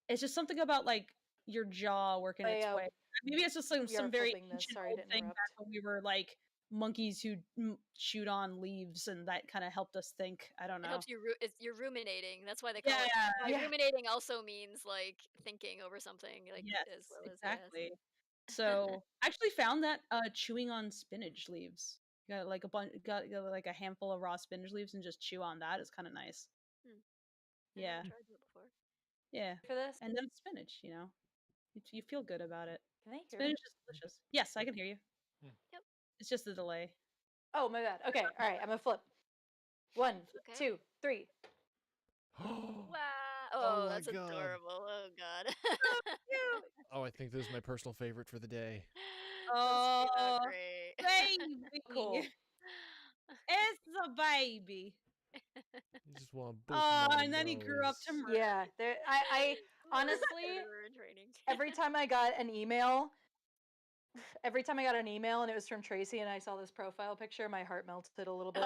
It's just something about like your jaw working its way. Maybe it's just we are some very flipping this. ancient Sorry old to thing interrupt. back when we were like monkeys who chewed on leaves, and that kind of helped us think. I don't It know. helps you. You're ruminating. That's why they call it. Yeah. Ruminating also means like thinking over something. Like Yes, as well as exactly. So I actually found that chewing on spinach leaves. You got like got like a handful of raw spinach leaves and just chew on that is kind of nice. I Yeah, haven't tried that before. yeah. For this, And then spinach, you feel good about it. can they hear Spinach me? is delicious. Yes, I can hear you. Yeah. Yep. It's just a delay. Oh my bad. Okay, all right. I'm gonna flip. 1, Okay. 2, 3. Wow. Oh Oh, my that's God. adorable. Oh God. Oh, I think this is my personal favorite for the day. Oh, That's so great. baby. Cool. It's a baby. You just want both of my and then he grew up to nose. murder. Yeah, I honestly, Murderer in training. every time I got an email and it was from Tracy and I saw this profile picture, my heart melted a little bit.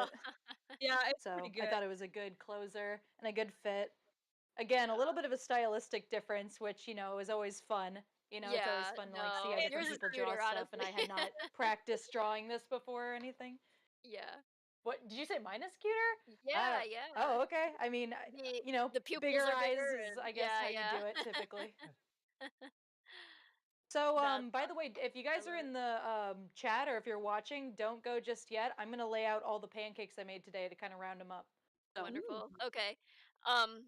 Yeah, it's So pretty I good. thought it was a good closer and a good fit. Again, a little bit of a stylistic difference, which, is always fun. It's always Yeah, fun to like see no, how different yours is people draw cuter, stuff, and I honestly. had not practiced drawing this before or anything. Yeah. What did you say? Mine is cuter? Yeah, yeah. Oh, okay. I mean, The pupils bigger are eyes bigger is, and I guess, yeah, how you yeah. do it typically. So, That's by the way, if you guys are love it. in the chat or if you're watching, don't go just yet. I'm gonna lay out all the pancakes I made today to kind of round them up. So, Wonderful. Okay. Um,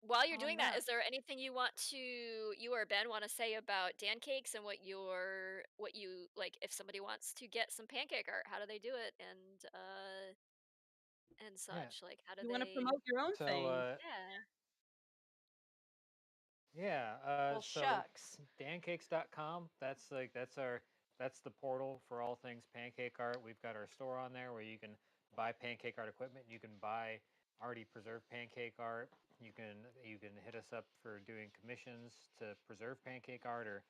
while you're on doing that, that. is there anything you or Ben want to say about Dancakes and what you like if somebody wants to get some pancake art, how do they do it and Yeah. such? Like how do You want to they promote your own So thing. Yeah. yeah. Well, So shucks. dancakes.com. That's the portal for all things pancake art. We've got our store on there where you can buy pancake art equipment. You can buy already preserved pancake art. You can hit us up for doing commissions to preserve pancake art, or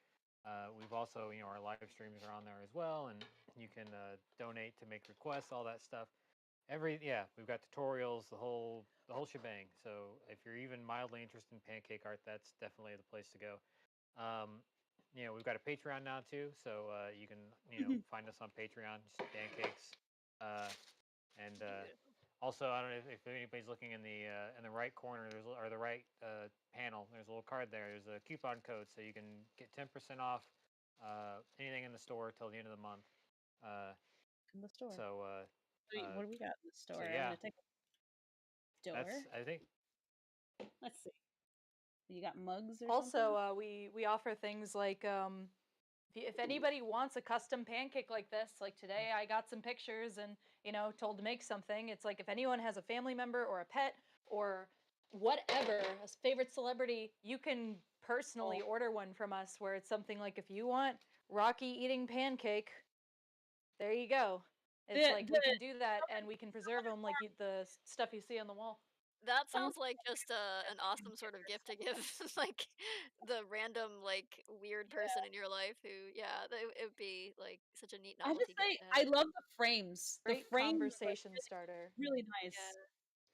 we've also our live streams are on there as well, and you can donate to make requests, all that stuff. We've got tutorials, the whole shebang. So if you're even mildly interested in pancake art, that's definitely the place to go. Um, we've got a Patreon now too, so you can find us on Patreon, just Dancakes. And Beautiful. also, I don't know if anybody's looking in the right corner, or the right panel. There's a little card there. There's a coupon code, so you can get 10% off anything in the store till the end of the month. Uh, In the store. so What do we got in the store? I'm yeah, gonna take a door. that's I think. Let's see. You got mugs or Also, something? we offer things like if anybody wants a custom pancake like this, like today I got some pictures and told to make something. It's like if anyone has a family member or a pet or whatever, a favorite celebrity, you can personally order one from us where it's something like if you want Rocky eating pancake, there you go. It's The like we can do that and we can preserve them like the stuff you see on the wall. That someone sounds like just an awesome sort of gift to give like the random like weird person in your life who it would be like such a neat I just novelty gift say to I have. love the frames. The Great frames are conversation starter. really nice.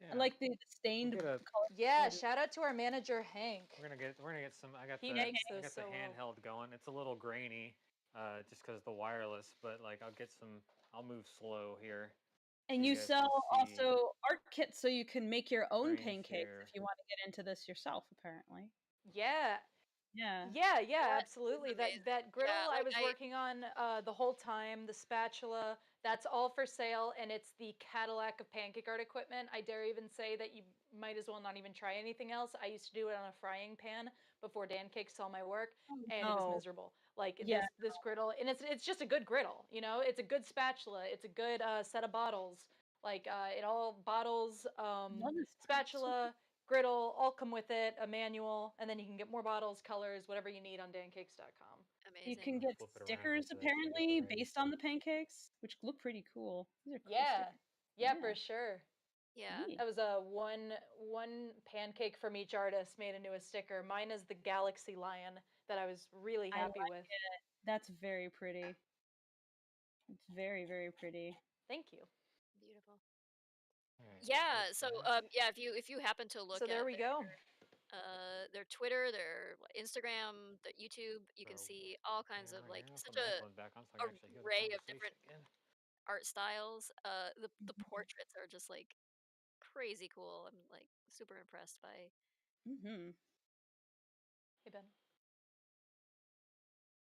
Yeah. I Yeah, like the we'll stained get a. color. Yeah, shout out to our manager Hank. We're gonna get some. He Yeah, makes I those got the so well. handheld going. It's a little grainy, just because the wireless. But like, I'll move slow here. and So you you guys can sell see also art kits so you can make your own frames pancakes here. if you want to get into this yourself, apparently. Yeah. Yeah. Yeah, That is absolutely. That amazing. that griddle Yeah, I like was working on the whole time, the spatula, that's all for sale, and it's the Cadillac of pancake art equipment. I dare even say that you might as well not even try anything else. I used to do it on a frying pan before Dan Cake saw my work, and it was Oh, miserable. Like yeah. this griddle, and it's just a good griddle. It's a good spatula. It's a good set of bottles. Like it all bottles, Love this. spatula, griddle, all come with it, a manual, and then you can get more bottles, colors, whatever you need on dancakes.com. You amazing. can get Flip it around here stickers so they actually get the apparently rings. based on the pancakes, which look pretty cool. These are cool Yeah. stickers. Yeah, Yeah. for sure. Yeah. Neat. That was a one pancake from each artist made into a sticker. Mine is the Galaxy Lion that I was really I happy like with. it. That's very pretty. It's very, very pretty. Thank you. Beautiful. All right, Yeah, flip so back. if you happen to So look there at we go. their Twitter, their Instagram, their YouTube, you can Throw see all kinds of camera like here. I'll such put my headphones back on so I can actually hear the array of conversation different again. art styles. The Mhm. portraits are just like crazy cool. I'm like super impressed by Mhm. Hey Ben.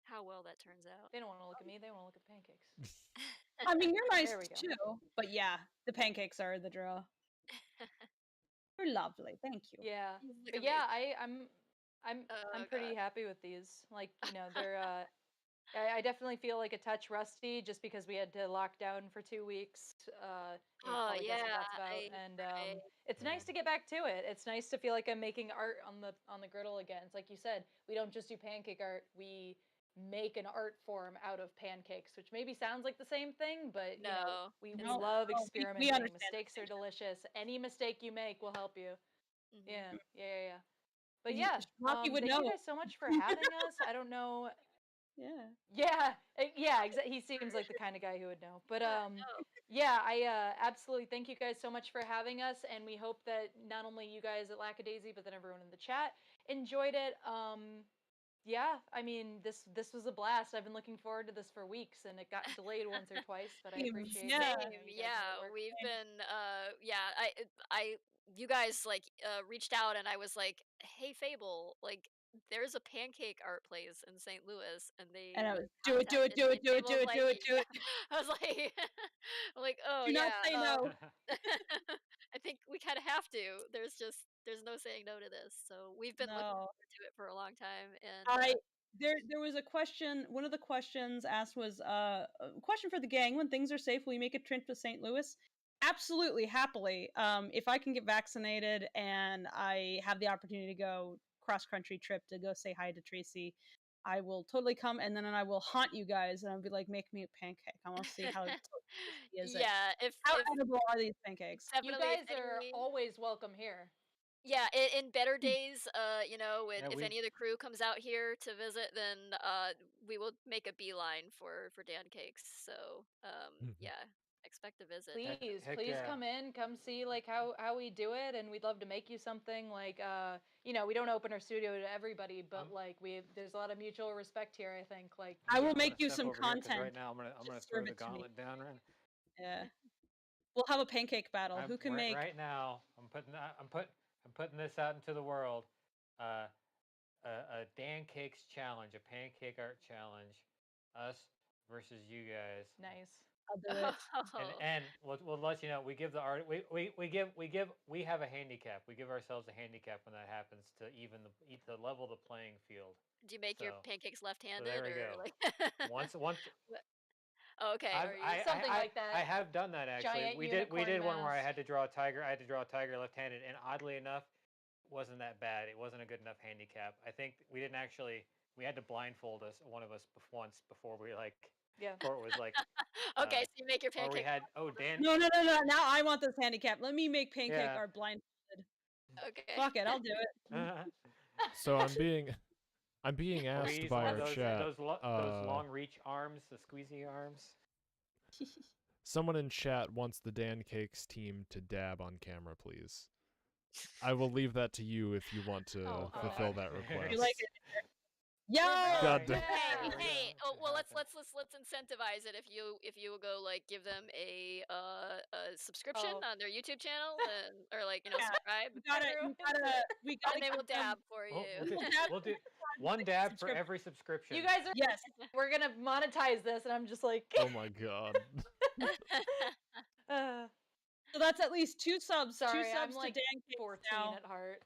how well that turns out. They don't want to look at me, they want to look at pancakes. I mean, you're nice There we go. too, but yeah, the pancakes are the draw. They're lovely. Thank you. Yeah. These look But yeah, amazing. I'm Oh pretty god. happy with these. Like, they're I definitely feel like a touch rusty just because we had to lock down for 2 weeks. You Oh probably guess what yeah. that's about. I And I it's Yeah. nice to get back to it. It's nice to feel like I'm making art on the griddle again. It's like you said, we don't just do pancake art. We make an art form out of pancakes, which maybe sounds like the same thing, but No, we it's No, love not. no, we experimenting. understand the Mistakes are distinction. delicious. Any mistake you make will help you. Mhm. Yeah. But yeah, Rocky would thank you know. guys so much for having us. I don't know. Yeah. Yeah, he seems like the kind of guy who would know. But yeah, I absolutely thank you guys so much for having us, and we hope that not only you guys at Lackadaisy, but then everyone in the chat enjoyed it. Yeah, I mean, this was a blast. I've been looking forward to this for weeks, and it got delayed once or twice, but I Same, appreciate yeah. you know, Same, you guys made it yeah. work. We've been yeah, I you guys like reached out and I was like, "Hey Fable, like there's a pancake art place in St. Louis," and they And I was like do it, do it, contacted do me it, and do it, do Fable's it, like, do it, do yeah. it. I was like I'm like, "Oh Do not yeah, say no. I think we kind of have to. There's no saying no to this." So, we've been looking No. forward to it for a long time and I there was a question. One of the questions asked was a question for the gang: when things are safe, will you make a trip to St. Louis? Absolutely, happily. If I can get vaccinated and I have the opportunity to go cross country trip to go say hi to Tracy, I will totally come, and then I will haunt you guys, and I'll be like, make me a pancake. I want to see how tasty is it. yeah, How if edible are these pancakes? You definitely if guys are any always welcome here. yeah, in better days, you know, Yeah, if we any of the crew comes out here to visit, then we will make a beeline for Dancakes. So, yeah, expect a visit. heck Please yeah. come in, come see like how we do it, and we'd love to make you something like we don't open our studio to everybody, but like there's a lot of mutual respect here, I think. Like I will I'm make gonna you step some over here because right content. now I'm gonna Just throw serve the it to me. gauntlet down. Right, Yeah. We'll have a pancake battle. Who can make? right now. I'm putting this out into the world. Uh, a Dancakes challenge, a pancake art challenge. Us versus you guys. nice. I'll do it. And we'll let you know. We give the art. We have a handicap. We give ourselves a handicap when that happens to even to level the playing field. Do you make your So pancakes so there left-handed we or go. like Once What- Oh, okay, are you Something like I that. have done that actually. Giant We unicorn did one where I mask. had to draw a tiger. I had to draw a tiger left-handed, and oddly enough, it wasn't that bad. It wasn't a good enough handicap. I think we didn't actually. We had to blindfold one of us once before we like. Yeah. Before it was like. Okay, so you make your Or we pancakes had Dan. No. Now I want this handicap. Let me make pancake Yeah. art blindfolded. okay. Fuck it, I'll do it. So I'm being Or we asked use by one of our chat. those long reach arms, the squeezy arms. Someone in chat wants the Dancakes team to dab on camera, please. I will leave that to you if you want to fulfill that request. You like it? Yo! God damn. Hey, There we hey. go. Oh, well, It happened. let's incentivize it. If you will go like give them a subscription Oh. on their YouTube channel, and or like Yeah. subscribe, We gotta and they will give them- dab for you. We'll do one dab for every subscription. You guys are Yes. we're gonna monetize this, and I'm just like Oh my god. So that's at least 2 subs. sorry, 2 I'm subs like to Dancakes 14 now. at heart.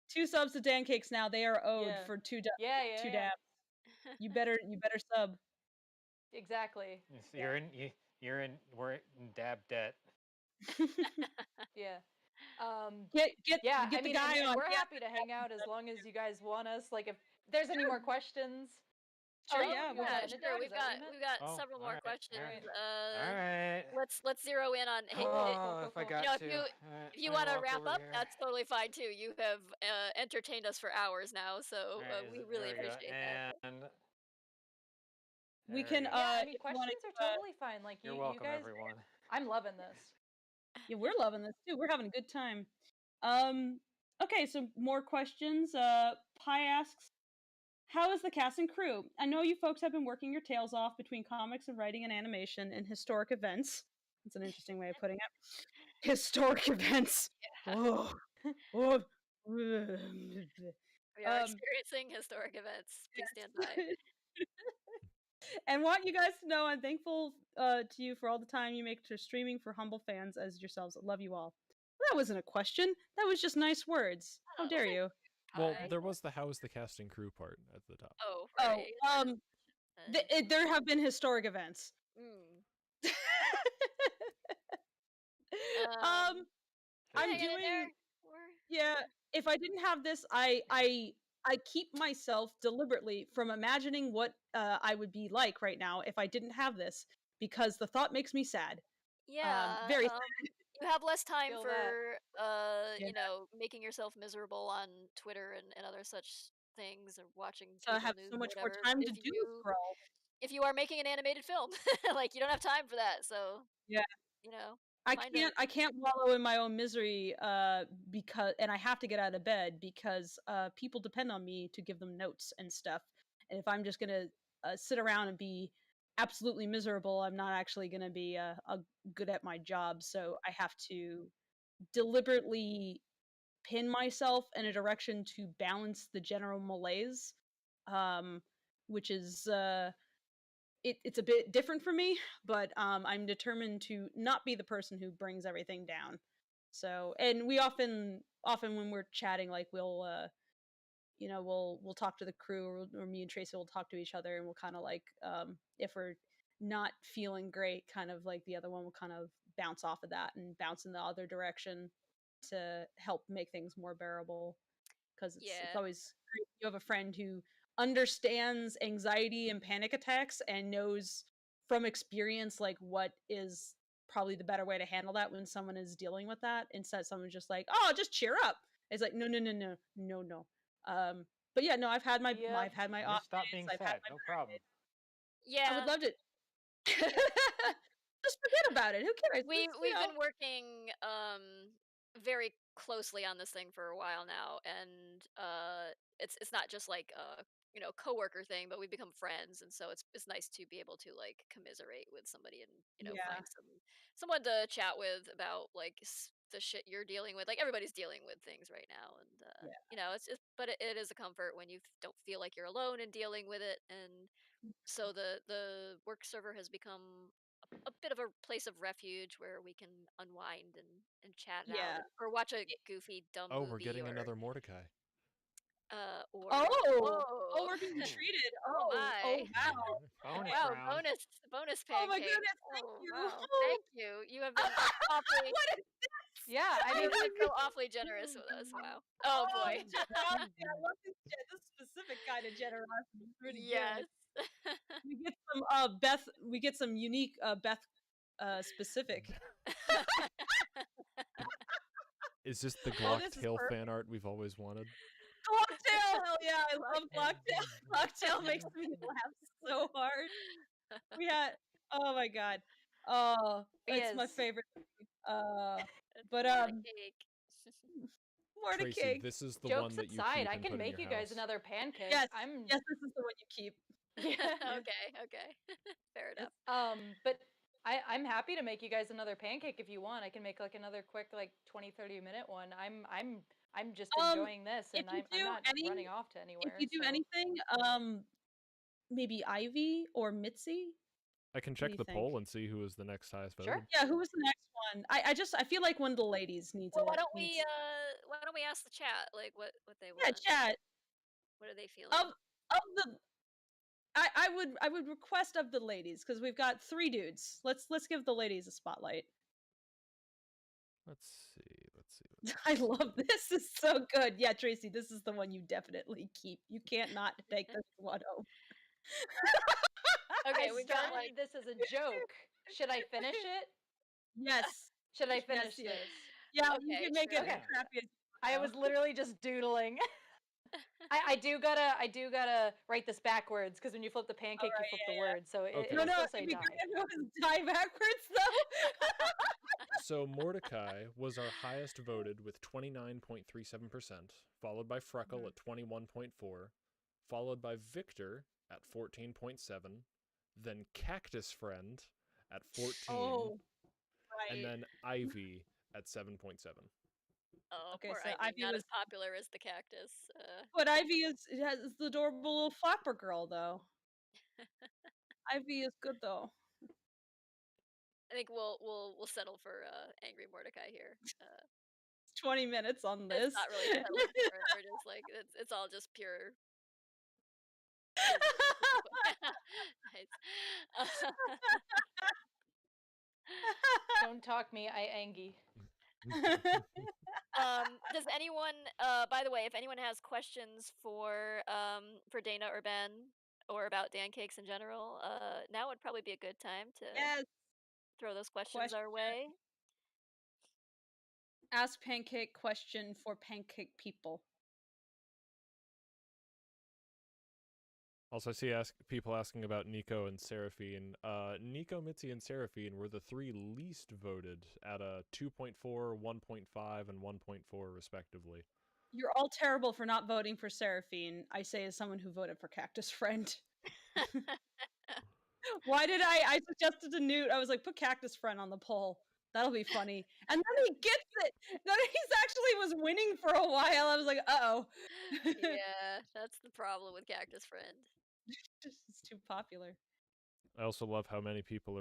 2 subs to Dancakes now. They are owed Yeah. for 2 Yeah. dabs. You better sub. Exactly. We're in dab debt. Yeah. Get Yeah, the I mean, guy and on. we're Yeah. happy to hang out as long as you guys want us. Like, if there's any more questions. Sure, Oh, yeah, you want yeah, to end it sure. there? Is that what you meant? We've got Oh, several more alright, questions. alright. Let's zero in on. Hey, Oh, if I got know, to. if you want to wrap up, that's totally fine too. You have entertained us for hours now, so we really appreciate that. And We can. Yeah, I mean, if you wanna, questions are totally fine. Like, you're you welcome, guys, everyone. I'm loving this. yeah, we're loving this too. We're having a good time. Okay, so more questions. Pi asks, how is the cast and crew? I know you folks have been working your tails off between comics and writing and animation and historic events. That's an interesting way of putting it. Historic events. Yeah. Whoa. We are experiencing historic events. Please stand by. And want you guys to know I'm thankful to you for all the time you make to streaming for humble fans as yourselves. I love you all. Well, that wasn't a question. That was just nice words. How dare you? Well, Hi. there was the how is the casting crew part at the top. Oh, right. There have been historic events. Mm. I'm doing. Yeah. If I didn't have this, I I keep myself deliberately from imagining what I would be like right now if I didn't have this, because the thought makes me sad. Yeah, Very you have less time Feel that. for, yeah. making yourself miserable on Twitter and other such things, or watching So I cable have news so or much more whatever. time to doom scroll. If you are making an animated film, like, you don't have time for that, so, Yeah. you know, I find a can't wallow in my own misery because and I have to get out of bed because people depend on me to give them notes and stuff. And if I'm just going to sit around and be absolutely miserable, I'm not actually going to be good at my job. So I have to deliberately pin myself in a direction to balance the general malaise, um, which is it's a bit different for me, but I'm determined to not be the person who brings everything down. So, and we often when we're chatting, like we'll talk to the crew, or me and Tracy will talk to each other, and we'll kind of like if we're not feeling great, kind of like the other one will kind of bounce off of that and bounce in the other direction to help make things more bearable, because it's yeah. always great. You have a friend who understands anxiety and panic attacks and knows from experience like what is probably the better way to handle that when someone is dealing with that, instead of someone just like, oh, just cheer up. It's like, no, no, no, no, no, no. But yeah, no, Yep. I've had my off Just stop days, being I've had sad. my No better problem. days. I would Yeah. love to just forget about it, who cares? We've been working very closely on this thing for a while now, and it's not just like a coworker thing, but we've become friends, and so it's nice to be able to like commiserate with somebody, and Yeah, find someone to chat with about like the shit you're dealing with. Like, everybody's dealing with things right now, and yeah, but it is a comfort when you don't feel like you're alone in dealing with it. And so the work server has become a bit of a place of refuge where we can unwind and chat it out, yeah. or watch a goofy dumb Oh, we're movie, getting another Mordecai. or Oh, whoa. we're being Oh, treated. Oh Oh, my. wow. bonus Wow, round. bonus Oh my pancake. goodness, thank Oh you. wow, Oh. thank you. You have been awfully What is Yeah, I you mean, have been so awfully generous with us. Wow. Oh oh, boy. the generosity. I love this specific kind of generosity. It's really good. Yes. We get some we get some unique Beth specific. Is this the Oh, this is Glocktail perfect. fan art we've always wanted? Glocktail, hell yeah, I love Glocktail. Glocktail makes me laugh so hard. We had oh my god. Oh, it's my is. favorite. Uh It's but more the cake. more to Tracy, cake. this is the Jokes one that you aside, keep I and can put in make your you guys house. another pancake. Yes. I'm Yes, this is the one you keep. yeah. Okay. Fair Yes. enough. But I'm happy to make you guys another pancake if you want. I can make like another quick like 20-30 minute one. I'm just enjoying this, If and you I'm do not any running off to if anywhere. you do So anything, maybe Ivy or Mitzi? I can What do check you the think? poll and see who was the next highest sure. voted. Yeah, who was the next one? I feel like one of the ladies needs Well, it. Needs why don't we ask the chat like what they yeah, want? chat. What are they Of feeling? the I would request of the ladies, because we've got 3 dudes. Let's give the ladies a spotlight. Let's see. Let's I see. love this. This is so good. Yeah, Tracy, this is the one you definitely keep. You can't not take this one home. Okay, I we got like started this as a joke. Should I finish it? Yes. Should I Yes, finish yes. this? Yeah, you okay, can make it sure. Okay. as crappy as you I want, was though. literally just doodling. I do gotta write this backwards, because when you flip the All pancake, you right, flip the yeah, word, so Okay. yeah. No, it'll no, still it'd say be die. great if it was die backwards, though. So Mordecai was our highest voted with 29.37%, followed by Freckle at 21.4, followed by Victor at 14.7, then Cactus Friend at 14, Oh, and right. then Ivy at 7.7. Oh, Okay, poor so Ivy, Ivy not was as popular as the cactus. but Ivy is has the adorable little flapper girl, though. Ivy is good, though. I think we'll settle for angry Mordecai here. 20 minutes on It's this. not really settling for it. We're just like it's all just pure. Nice. Don't talk me, I angy. Does anyone, by the way, if anyone has questions for Dana or Ben or about Dancakes in general, now would probably be a good time to Yes. throw those questions Question. our way. Ask pancake question for pancake people. Also, I see people asking about Nico and Seraphine. Nico, Mitzi, and Seraphine were the 3 least voted at a 2.4, 1.5, and 1.4 respectively. You're all terrible for not voting for Seraphine. I say as someone who voted for Cactus Friend. Why did I suggested to Newt? I was like, put Cactus Friend on the poll. That'll be funny. And then he gets it. Then he's actually was winning for a while. I was like, uh-oh. Yeah, that's the problem with Cactus Friend. It's too popular. I also love how many people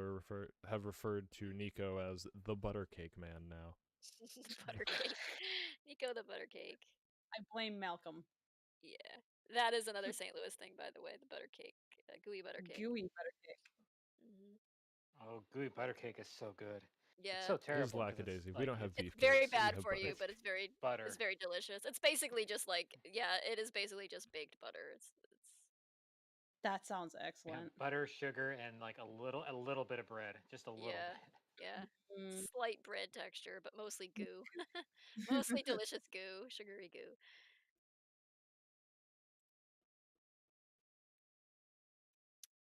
have referred to Nico as the Buttercake Man now. The Buttercake. Nico the Buttercake. I blame Malcolm. Yeah. That is another St. Louis thing, by the way, the buttercake. Gooey buttercake. Gooey buttercake. Oh, gooey butter cake is so good. Yeah. It's so It is terrible. 'cause Lackadaisy. it's We like don't have It's beef very cakes. We bad have for you, butter. but it's very butter. delicious. It's basically just like, yeah, it is basically just baked butter. It's That sounds Yeah, excellent. butter, sugar, and like a little bit of bread, just a little yeah, bit. yeah. Mm. Slight bread texture, but mostly goo. Mostly delicious goo, sugary goo.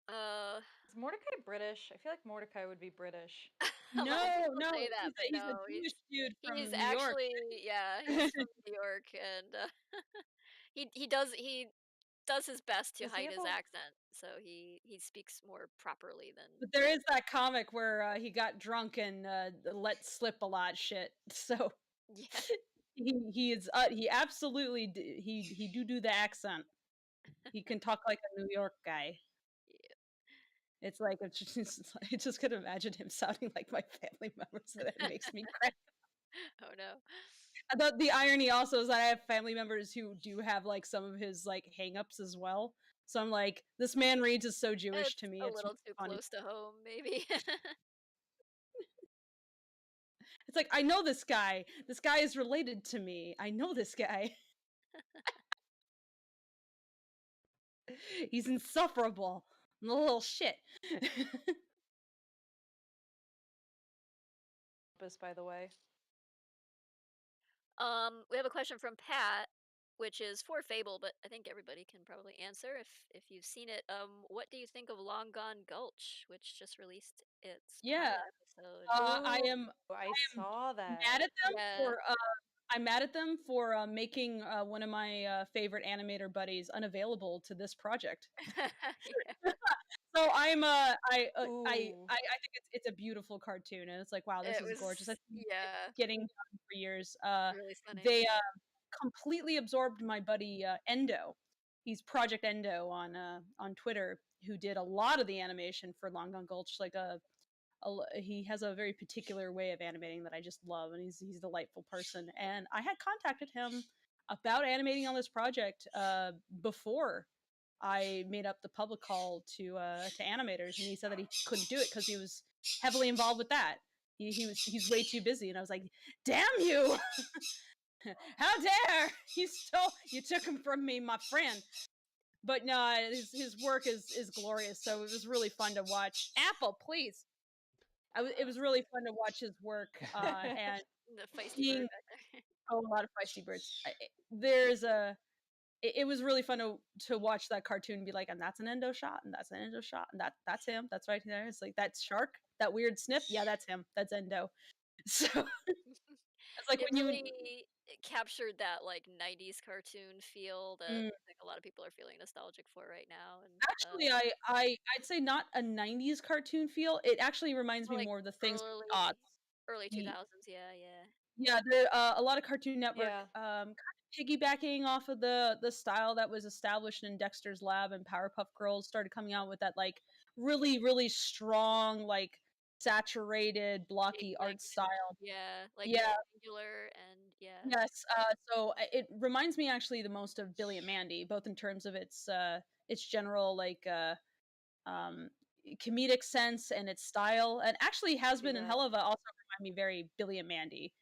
Is Mordecai British? I feel like Mordecai would be British. A lot of people No, say that, but he's a no, Jewish dude from he's New York. actually, yeah, he's from New York, and he does his best to Does he hide have his a- accent, so he speaks more properly than. But there is that comic where he got drunk and let slip a lot of shit. So Yeah. he absolutely he do the accent. He can talk like a New York guy. Yeah. It's like I just could imagine him sounding like my family members, and it makes me crack. Oh no. I thought the irony also is that I have family members who do have like some of his like hang-ups as well. So I'm like, this man reads is so Jewish It's to me. a It's little too funny. close to home, maybe. It's like, I know this guy. This guy is related to me. I know this guy. He's insufferable. I'm a little shit. by the way? We have a question from Pat, which is for Fable, but I think everybody can probably answer if you've seen it. What do you think of Long Gone Gulch, which just released its Yeah. pilot episode? I saw that. Mad at them Yeah. for I'm mad at them for making one of my favorite animator buddies unavailable to this project. Yeah. So I'm I think Ooh. it's a beautiful cartoon, and it's like, wow, this It is gorgeous. I was, think yeah, it's getting done for years. really stunning. They completely absorbed my buddy Endo. He's Project Endo on Twitter, who did a lot of the animation for Long Gone Gulch. Like he has a very particular way of animating that I just love, and he's a delightful person. And I had contacted him about animating on this project before I made up the public call to animators, and he said that he couldn't do it because he was heavily involved with that. He's way too busy, and I was like, "Damn you! How dare you took him from me, my friend." But no, his work is glorious. So it was really fun to watch. Apple, please. It was really fun to watch his work and The feisty seeing bird back there. a lot of feisty birds. It was really fun to watch that cartoon and be like, and that's an Endo shot, and that's an Endo shot, and that's him. That's right there. It's like that shark, that weird snip. Yeah, that's him. That's Endo. So it's like It when really captured that like 90s cartoon feel that I think a lot of people are feeling nostalgic for right now. And actually I'd say not a 90s cartoon feel. It actually reminds me like more of the things early from the aughts. early The- 2000s, yeah. Yeah, a lot of Cartoon Network Yeah. kind of piggybacking off of the style that was established in Dexter's Lab, and Powerpuff Girls started coming out with that like really strong, like saturated Big blocky art language, style. yeah, like Yeah. angular and yeah. Yes. So it reminds me actually the most of Billy and Mandy, both in terms of its general like um comedic sense and its style, and actually Has Been and that. Helava also remind me very Billy and Mandy.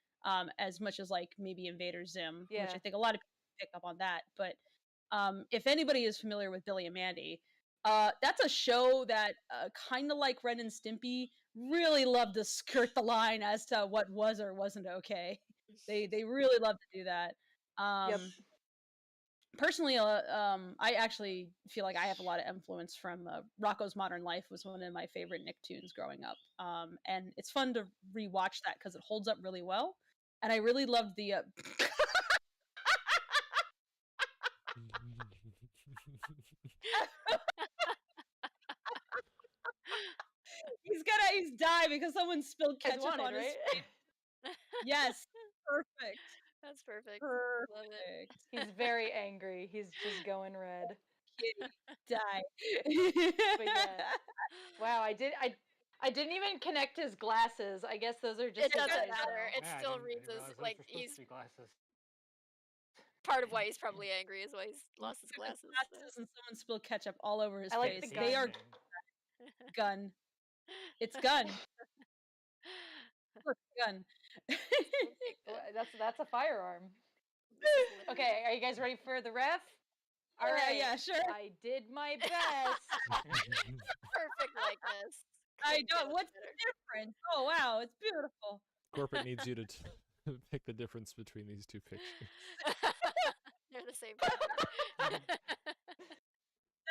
as much as like maybe Invader Zim, which Yeah. I think a lot of people pick up on that. But if anybody is familiar with Billy and Mandy, that's a show that kind of like Ren and Stimpy really love to skirt the line as to what was or wasn't okay. They really love to do that. Yep. Personally, I actually feel like I have a lot of influence from Rocco's Modern Life was one of my favorite Nicktoons growing up, and it's fun to rewatch that because it holds up really well. And I really loved the. He's died because someone spilled As ketchup wanted, on his right? face. Yes, perfect. That's perfect. Love it. Perfect. He's very angry. He's just going red. Kitty, die. But yeah. Wow, I didn't even connect his glasses. I guess those are just It his doesn't eyes matter. now. It Yeah, still I reads didn't as realize those like were supposed he's to be glasses. part of why he's probably angry is why he's lost his Took his glasses. glasses and someone spilled ketchup all over his I like face. the They gun. are gun. It's gun. Look, gun. That's a firearm. This is literally Okay, are you guys ready for the ref? All right. Yeah, sure. I did my best. perfect likeness. I Couldn't get don't. it What's better. the difference? Oh wow, it's beautiful. Corporate needs you to pick the difference between these two pictures. They're the same picture.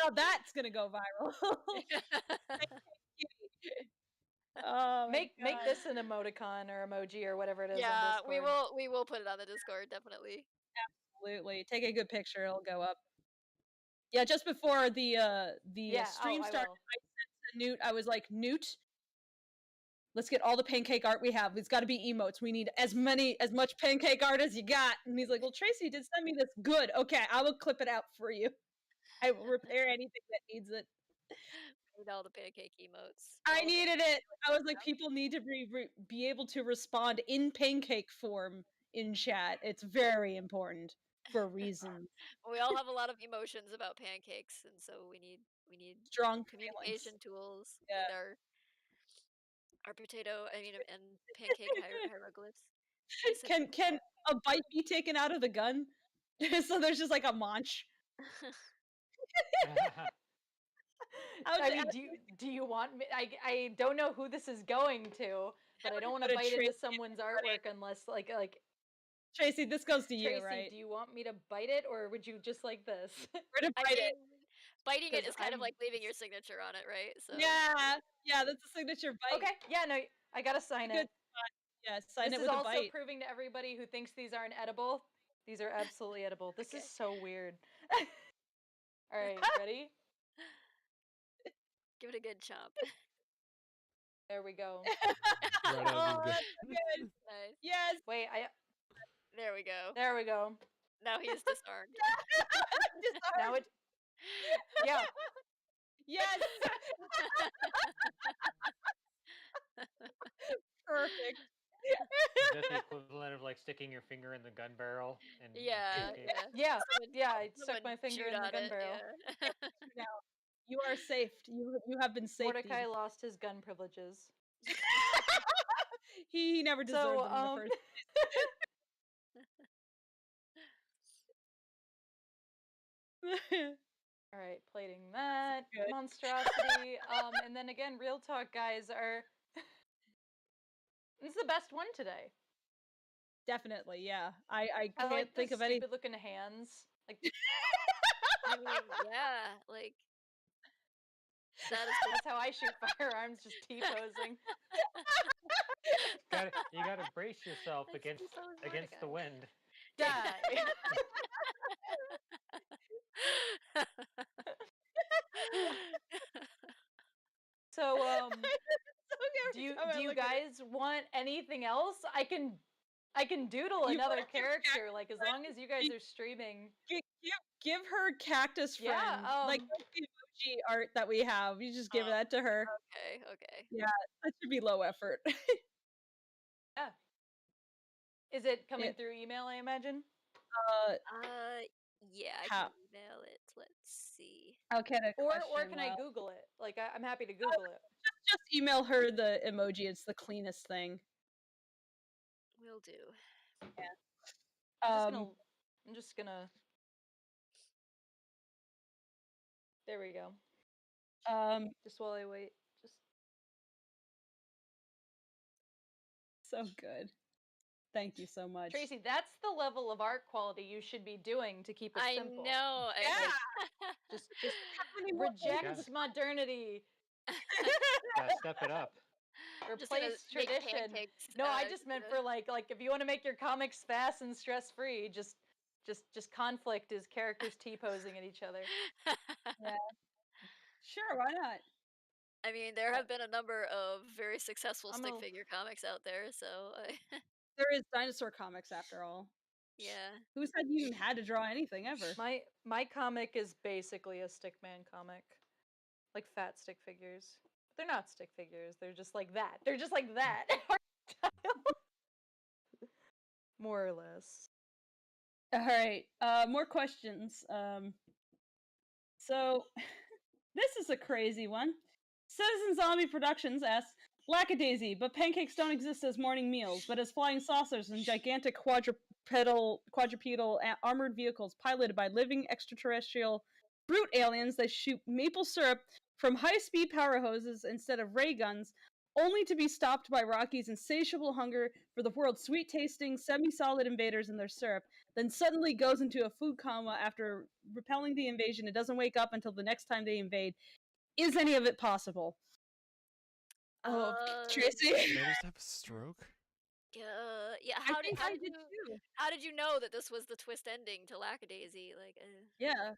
Now that's gonna go viral. Oh my Make God. this an emoticon or emoji or whatever it is on Yeah, Discord. we will put it on the Discord definitely. Absolutely. Take a good picture, it'll go up. Yeah, just before the Yeah, stream I started, will. I said to Newt, I was like, Newt, let's get all the pancake art we have. It's got to be emotes. We need as much pancake art as you got. And he's like, well, Tracy did send me this. Good. Okay, I will clip it out for you. I will repair anything that needs it. Need all the pancake emotes. I All the needed it. I was like, people need to be able to respond in pancake form in chat. It's very important for reasons. we all have a lot of emotions about pancakes, and so we need Strong communication feelings. tools. Yeah. We need our potato. I mean, and pancake hieroglyphs. Can a bite be taken out of the gun? So there's just like a munch. I mean, do you want me? I don't know who this is going to, but I don't want to bite into someone's artwork unless like Tracy, this goes to you, Tracy, right? do you want me to bite it or would you just like this? We're to I bite mean, it. biting it 'Cause is kind of I'm- like leaving your signature on it, right? So Yeah, that's a signature bite. Okay, yeah, no, I gotta sign Good it. Yeah, sign This it is with a also bite. proving to everybody who thinks these aren't edible. These are absolutely edible. This Okay. is so weird. All right, ready? Give it a good chomp. There we go. Right out Oh, of the- that's good. Nice. Yes. Wait, There we go. there we go. Now he is disarmed. Now it. Yeah. Yes. Perfect. Is that the equivalent of like sticking your finger in the gun barrel? And Yeah, pancake? Yeah. Someone- Yeah, I stuck someone my finger chewed in the on gun it, barrel. yeah. Now you are safe. You have been safe. Mordecai lost his gun privileges. He never deserved So, them in the first. all right, plating that good. monstrosity. And then again, real talk, guys, are this is the best one today. Definitely, yeah. I I can't like think the of any. stupid looking hands. Like I mean, yeah, like that is that's how I shoot firearms, just T-posing. You gotta brace yourself That's against so the Mordecai. wind. Die. So, do you guys want anything else? I can doodle You another wanna give character, like as long as you guys are streaming. give her cactus friend. Yeah, Like that's the emoji art that we have. You just give Oh. that to her. Okay. That should be low effort. Yeah. Is it coming Yeah. through email, I imagine? Yeah, I How? can email it. Let's see. Okay. Or can I Google it? Like I'm happy to Google it. just email her the emoji? It's the cleanest thing. Will do. I'm just gonna. There we go. Just while I wait, just. So good. Thank you so much. Tracy, that's the level of art quality you should be doing to keep it I simple. know. Yeah. Just reject modernity. step it up. Just gonna Replace make tradition. pancakes. No, I just meant for like if you want to make your comics fast and stress free, just conflict is characters T-posing at each other. Yeah. Sure, why not? I mean, there have been a number of very successful I'm stick a- figure comics out there, so There is dinosaur comics after all. yeah. Who said you even had to draw anything ever? My comic is basically a stickman comic, like fat stick figures. But they're not stick figures. They're just like that. They're just like that. More or less. All right. More questions. So this is a crazy one. Citizen Zombie Productions asks, Lackadaisy, but pancakes don't exist as morning meals, but as flying saucers and gigantic quadrupedal armored vehicles piloted by living extraterrestrial brute aliens that shoot maple syrup from high-speed power hoses instead of ray guns, only to be stopped by Rocky's insatiable hunger for the world's sweet-tasting, semi-solid invaders and their syrup, then suddenly goes into a food coma after repelling the invasion. It doesn't wake up until the next time they invade. Is any of it possible? Oh, Tracy. Did I just have a stroke? Yeah. I think I did too. How did you know that this was the twist ending to Lackadaisy? Like, Yeah,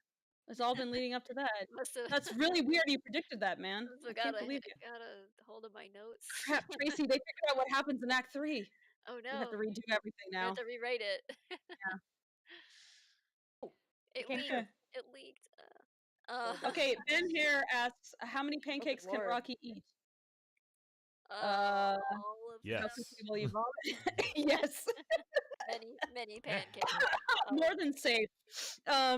it's all been leading up to that. must have. That's really weird. You predicted that, man. I can't gotta believe you. gotta hold of my notes. Crap, Tracy. They figured out what happens in Act 3. Oh We have to no, redo everything we now. have to rewrite it. It came leaked. true. It leaked. Okay, Ben here asks, how many pancakes can Lord. Rocky eat? All of Yes. Will you vomit? Yes. many pancakes. More than safe. I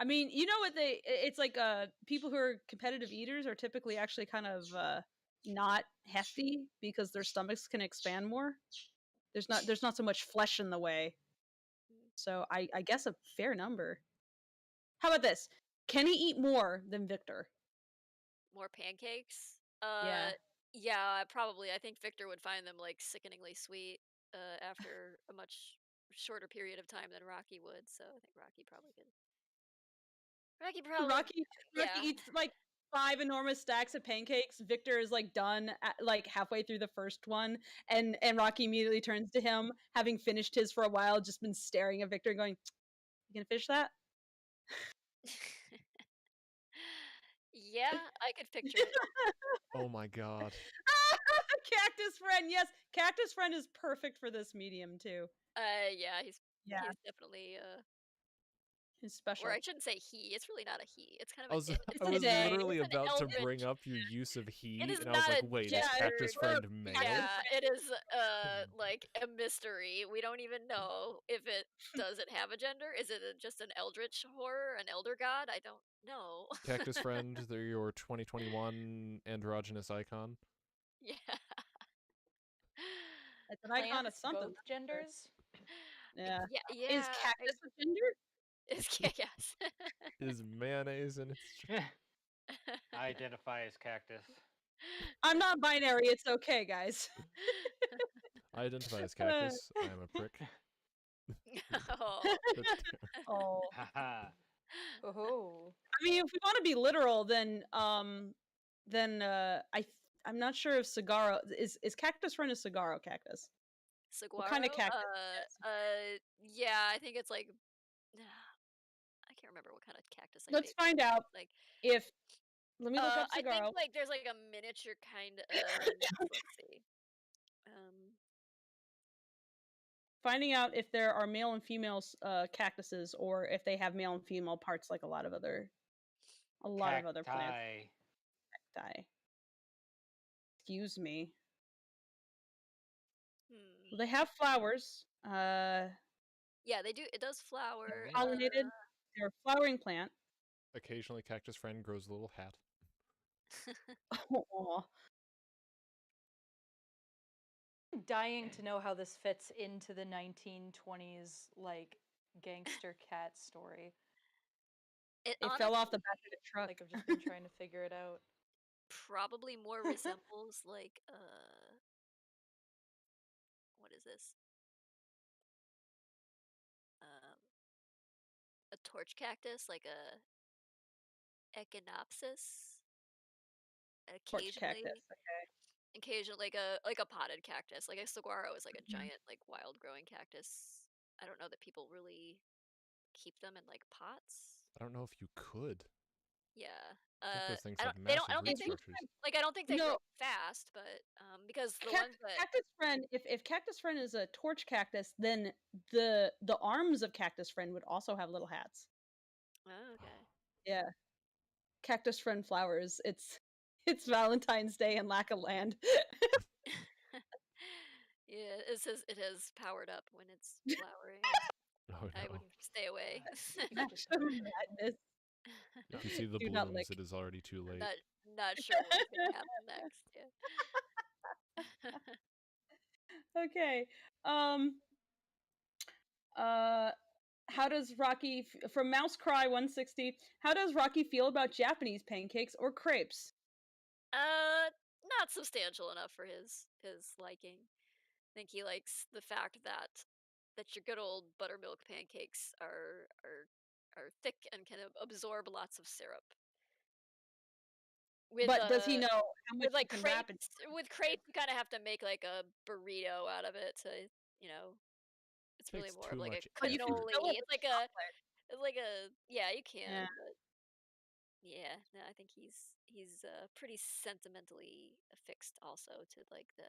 mean, you know what it's like people who are competitive eaters are typically actually kind of not hefty because their stomachs can expand more. There's not so much flesh in the way. So I guess a fair number. How about this? Can he eat more than Victor? More pancakes? Yeah. Yeah, probably. I think Victor would find them like sickeningly sweet after a much shorter period of time than Rocky would. So I think Rocky probably could. Rocky yeah. eats like 5 enormous stacks of pancakes. Victor is like done at, like halfway through the first one, and Rocky immediately turns to him, having finished his for a while, just been staring at Victor, going, "You gonna finish that?" Yeah, I could picture it. Oh my god. Cactus Friend, yes, Cactus Friend is perfect for this medium too. Yeah, he's definitely He's special. or I shouldn't say he. It's really not a he. It's kind of I was, it's I was a literally it's an about to eldritch- bring up your use of he, It is and I was not like, a wait, is gendered- Cactus Friend male? Yeah, it is like a mystery. We don't even know if it doesn't have a gender. Is it just an eldritch horror, an elder god? I don't know. Cactus Friend, they're your 2021 androgynous icon. Yeah. It's an icon of Plants, something. both genders. Yeah. Yeah. Is Cactus a gender? Yes. Is mayonnaise in its... I identify as cactus. I'm not binary. It's okay, guys. I identify as cactus. I am a prick. Oh. Oh. Haha. Oh. I mean, if we want to be literal, then I'm not sure if Sagaro is Cactus Friend a Sagaro cactus. Saguaro? What kind of cactus? Yeah, I think it's like I can't remember what kind of cactus. Let's find out. Like If let me look up I Sagaro. think like there's like a miniature kind of. Let's see. Finding out if there are male and female cactuses, or if they have male and female parts, like a lot of other plants. Cacti. Excuse me. They have flowers. Yeah, they do. It does flower. Pollinated. They're a flowering plant. Occasionally, Cactus Friend grows a little hat. Aw. I'm dying to know how this fits into the 1920s like gangster cat story. It It fell off the back of the truck. Like I've just been trying to figure it out. probably more resembles like what is this? Um, a torch cactus, like a echinopsis. Torch cactus. Occasionally, like a potted cactus, like a saguaro is like a giant, like wild growing cactus. I don't know that people really keep them in like pots. I don't know if you could. Yeah. I think those things I have don't. They don't. I massive don't root think they structures. like. I don't think they No. grow fast, but because the ones that Cactus friend, if Cactus friend is a torch cactus, then the arms of Cactus friend would also have little hats. oh, okay. Yeah. Cactus friend flowers. It's Valentine's Day in Lackland. Yeah, it has powered up when it's flowering. Oh I no. would stay away. Madness. If you see the Do not blooms, lick. it is already too late. Not sure what's gonna happen next. Yeah. Okay. How does Rocky from Mouse Cry 160? How does Rocky feel about Japanese pancakes or crepes? Not substantial enough for his liking. I think he likes the fact that your good old buttermilk pancakes are thick and can absorb lots of syrup. But does he know how much With like you can wrap it? with crepes, you kind of have to make like a burrito out of it to, you know, it's really Takes more too of like much a But you can effort. fill cannoli. it with chocolate. It's like a yeah, you can, Yeah. but yeah, no, I think he's pretty sentimentally affixed also to like the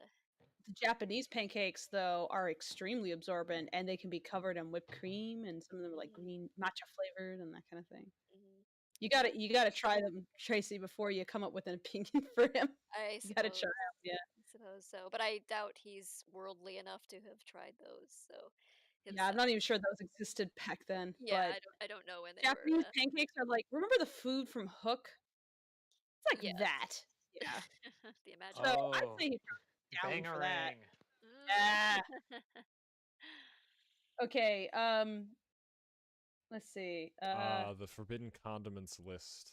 The Japanese pancakes, though, are extremely absorbent, and they can be covered in whipped cream, and some of them are like green matcha flavored and that kind of thing. mhm. You gotta try them, Tracy, before you come up with an opinion for him. I You gotta suppose try them. Yeah. I suppose so, but I doubt he's worldly enough to have tried those. So Yeah, I'm not even sure those existed back then. yeah, But I don't know when they were. Japanese pancakes are like, remember the food from Hook? It's like Yes. that. Yeah. The imaginary. So I'd Oh, say he's down for that. bangarang. Yeah. Okay. Let's see. The forbidden condiments list.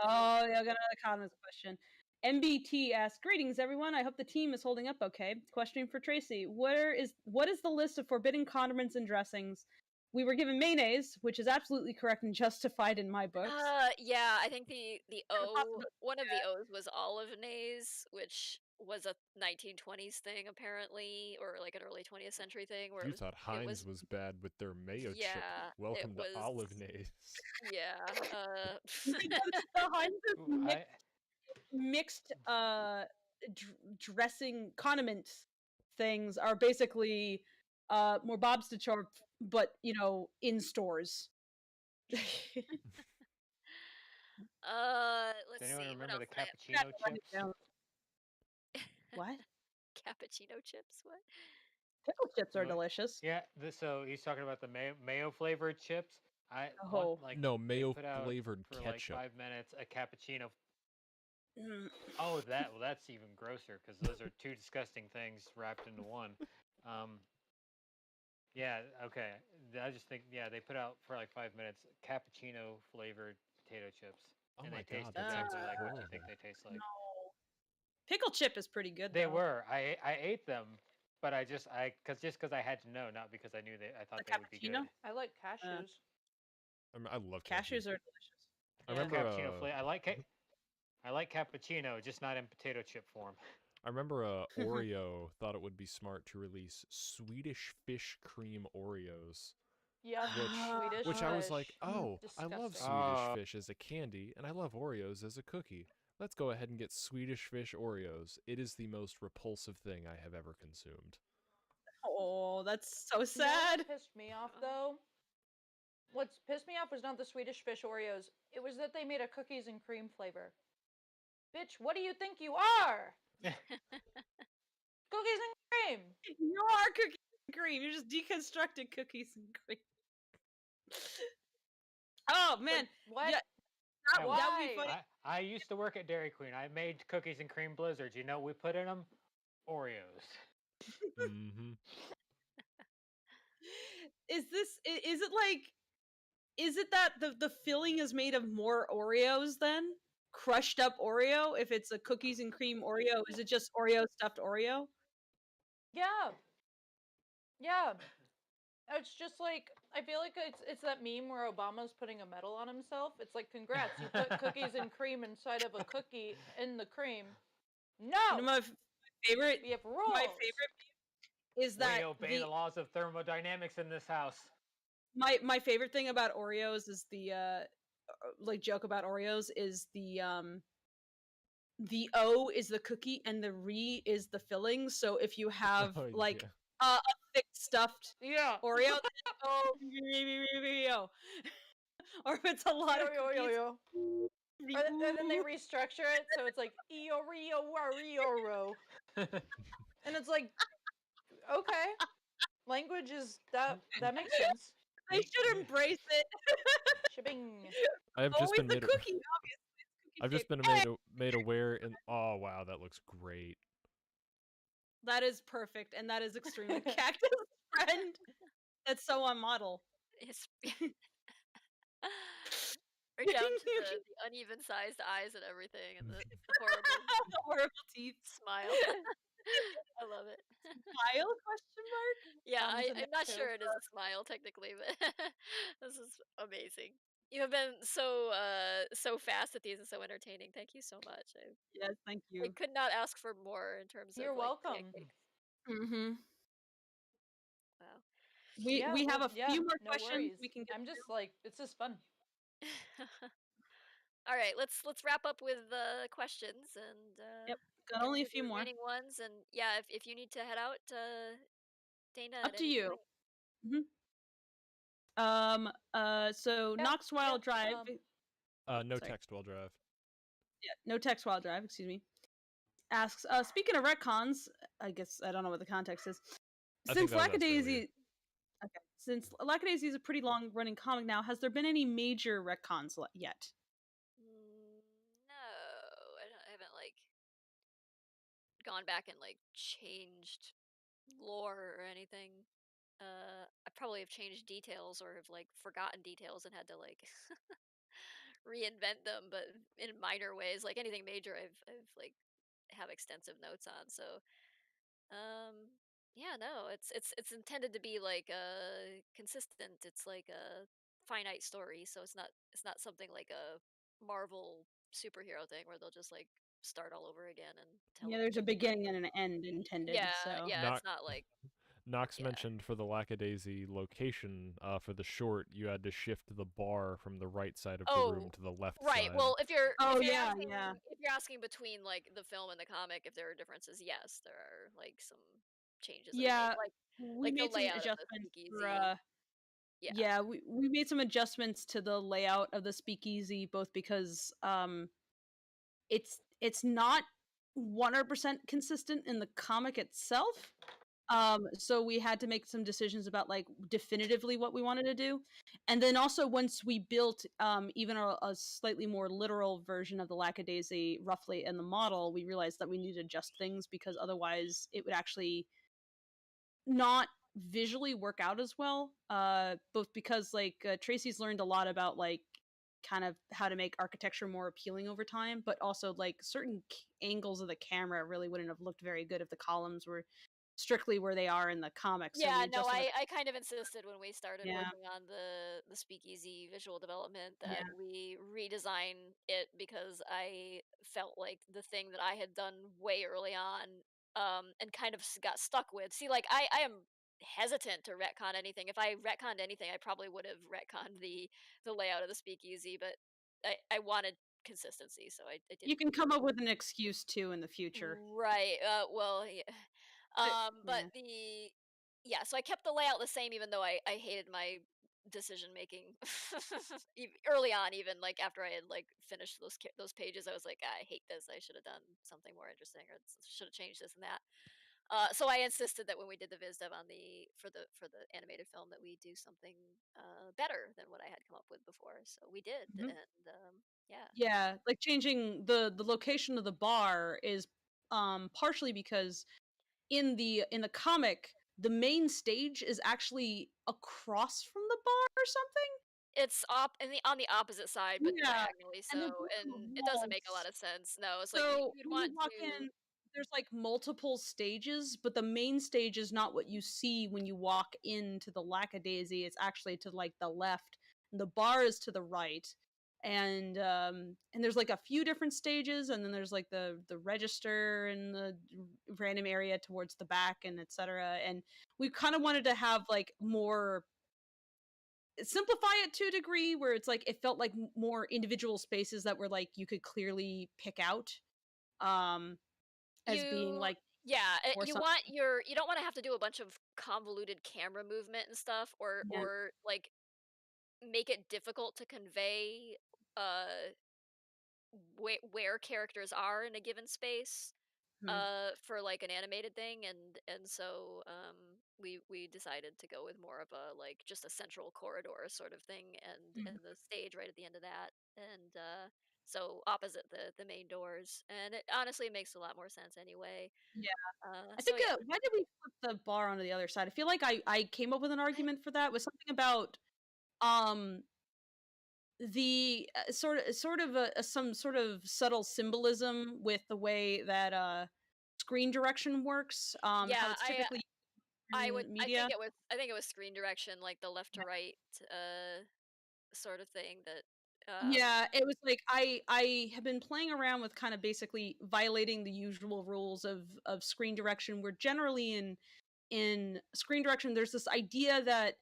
Oh, yeah, I got another comments question. MBT asks, "Greetings, everyone. I hope the team is holding up okay. Question for Tracy: what is the list of forbidden condiments and dressings? We were given mayonnaise, which is absolutely correct and justified in my books. Yeah, I think the possibly- one of the O's was olive-naise, which was a 1920s thing apparently, or like an early 20th century thing where You it was thought Heinz was bad with their mayo chip. yeah, Welcome it to was Olive-naise. yeah, the Heinz Ooh, mixed dressing condiment things are basically more Bob's to chop, but in stores. let's Does anyone see what remember else the did I cappuccino Write it chips? down. What? cappuccino chips, what? Pickle chips are What? delicious. Yeah, so he's talking about the mayo flavored chips. Oh. No, they mayo put out flavored for ketchup. like 5 minutes a cappuccino. Mm. Oh, that's even grosser because those are two disgusting things wrapped into one. Yeah, okay. I just think they put out for like 5 minutes cappuccino flavored potato chips, Oh and my they taste God, that sounds exactly like what you horrible. think they taste like. Pickle chip is pretty good. They though. were. I ate them, but just because I had to know, not because I knew I thought The they would be good. cappuccino? I like cashews. I love Cashews are delicious. I Yeah. remember. Cappuccino flavor. I like cappuccino, just not in potato chip form. I remember Oreo thought it would be smart to release Swedish fish cream Oreos. Yeah, Swedish Which I was fish. like, oh, I love Disgusting. Swedish fish as a candy, and I love Oreos as a cookie. Let's go ahead and get Swedish fish Oreos. It is the most repulsive thing I have ever consumed. Oh, that's so You know sad. what pissed me off though? What's pissed me off was not the Swedish fish Oreos. It was that they made a cookies and cream flavor. Bitch, what do you think you are? Cookies and cream. You are cookies and cream. You just deconstructed cookies and cream. Oh man, What? Yeah, Yeah, That would be Why? funny. I used to work at Dairy Queen. I made cookies and cream blizzards. You know what we put in them? Oreos. Mm-hmm. Is it like, is it that the filling is made of more Oreos then? Crushed up Oreo? If it's a cookies and cream Oreo, is it just Oreo stuffed Oreo? Yeah. Yeah. It's just like I feel like it's that meme where Obama's putting a medal on himself. It's like, congrats, you put cookies and cream inside of a cookie in the cream. You No, know favorite we have my rules. favorite is We that obey the laws of thermodynamics in this house. my favorite thing about Oreos is like joke about Oreos is the O is the cookie and the re is the filling. So if you have Oh, like yeah. a thick stuffed Yeah. Oreo, then it's O, or if it's a lot Yo of yo yo cookies, yo. And then they restructure it so it's like eo rio ro, and it's like, okay, language is that makes sense. they should embrace it. Shipping. I have just Always been the made. cookie, obviously. It's cookie I've just shape. been made aware, and oh wow, that looks great. That is perfect, and that is extremely cactus friend. That's so on model. It's right down to the uneven sized eyes and everything, and the horrible The horrible teeth. smile. I love it. Smile? Question mark? Yeah, Thumbs in I'm the not sure it is toes. a smile technically, but this is amazing. You have been so fast at these and so entertaining. Thank you so much. Yes, thank I you. could not ask for more in terms of You're like welcome. pancakes. Mm-hmm. Wow. We have Well, a few more no questions worries. we can get I'm just like, it's just fun. All right, let's wrap up with the questions and Yep. Got get only a to the few more. remaining ones. And yeah, if you need to head out, Dana, Up at to any you. point. Hmm. So Yeah, Knox while drive. No sorry. text while drive. Yeah, no text while drive. Excuse me. Asks. Speaking of retcons, I guess I don't know what the context is. I think Since that was asked earlier. Lackadaisy. Okay. Since Lackadaisy is a pretty long-running comic now, has there been any major retcons yet? No, I haven't like gone back and like changed lore or anything. I probably have changed details or have like forgotten details and had to like reinvent them, but in minor ways. Like anything major, I've like have extensive notes on. So um, yeah, no, it's intended to be like consistent. It's like a finite story, so it's not something like a Marvel superhero thing where they'll just like start all over again and tell Yeah, a there's a completely beginning and an end intended. yeah, So yeah, Not it's not like Knox yeah. mentioned for the Lackadaisy location for the short, you had to shift the bar from the right side of the room Oh, to the left right. side. Well, Oh, if you're yeah, asking yeah. if you're asking between like the film and the comic, if there are differences, yes, there are like some changes that I made, Yeah, we like the made some layout of the adjustments for speakeasy. Yeah. yeah, we made some adjustments to the layout of the speakeasy both because it's not 100% consistent in the comic itself. So we had to make some decisions about like definitively what we wanted to do. And then also once we built even a slightly more literal version of the Lackadaisy roughly in the model, we realized that we needed to adjust things because otherwise it would actually not visually work out as well. Both because like Tracy's learned a lot about like kind of how to make architecture more appealing over time, but also like certain angles of the camera really wouldn't have looked very good if the columns were strictly where they are in the comics. So we Yeah, no, adjusted. I kind of insisted when we started Yeah. working on the speakeasy visual development Yeah. that we redesign it because I felt like the thing that I had done way early on and kind of got stuck with. See, like I am hesitant to retcon anything. If I retconned anything, I probably would have retconned the layout of the speakeasy, but I wanted consistency, so I You didn't. can come up with an excuse too in the future. Right. Well, yeah. But Yeah. yeah, so I kept the layout the same even though I hated my decision making early on, even like after I had like finished those pages, I was like, I hate this. I should have done something more interesting or should have changed this and that. So I insisted that when we did the viz dev on the for the animated film that we do something better than what I had come up with before. So we did, Mhm. and Yeah. Yeah, like changing the location of the bar is partially because in the comic, the main stage is actually across from the bar or something. It's on the opposite side, but Yeah, diagonally, and they're so, both on and the it doesn't make a lot walls. of sense. No, it's like So you'd when you want walk to. in, there's like multiple stages, but the main stage is not what you see when you walk into the Lackadaisy. It's actually to like the left, and the bar is to the right. And there's like a few different stages, and then there's like the register and the random area towards the back, and etc. And we kind of wanted to have like more simplify it to a degree where it's like it felt like more individual spaces that were like you could clearly pick out um as being You like Yeah, or something. you don't wanna have to do a bunch of convoluted camera movement and stuff, Yeah. or, like, make it difficult to convey, uh, where characters are in a given space, Mhm. for, like, an animated thing, and so, we decided to go with more of a, like, just a central corridor sort of thing, Mhm. and the stage right at the end of that, and, so opposite the main doors, and it honestly makes a lot more sense anyway. Yeah. I So think yeah. why did we flip the bar onto the other side? I feel like I came up with an I argument for that. It was something about um the sort of some sort of subtle symbolism with the way that screen direction works, how Yeah, it's typically would in media. I think it was screen direction, like the left to right, sort of thing that, Yeah, it was like I have been playing around with kind of basically violating the usual rules of screen direction. Where generally in screen direction, there's this idea that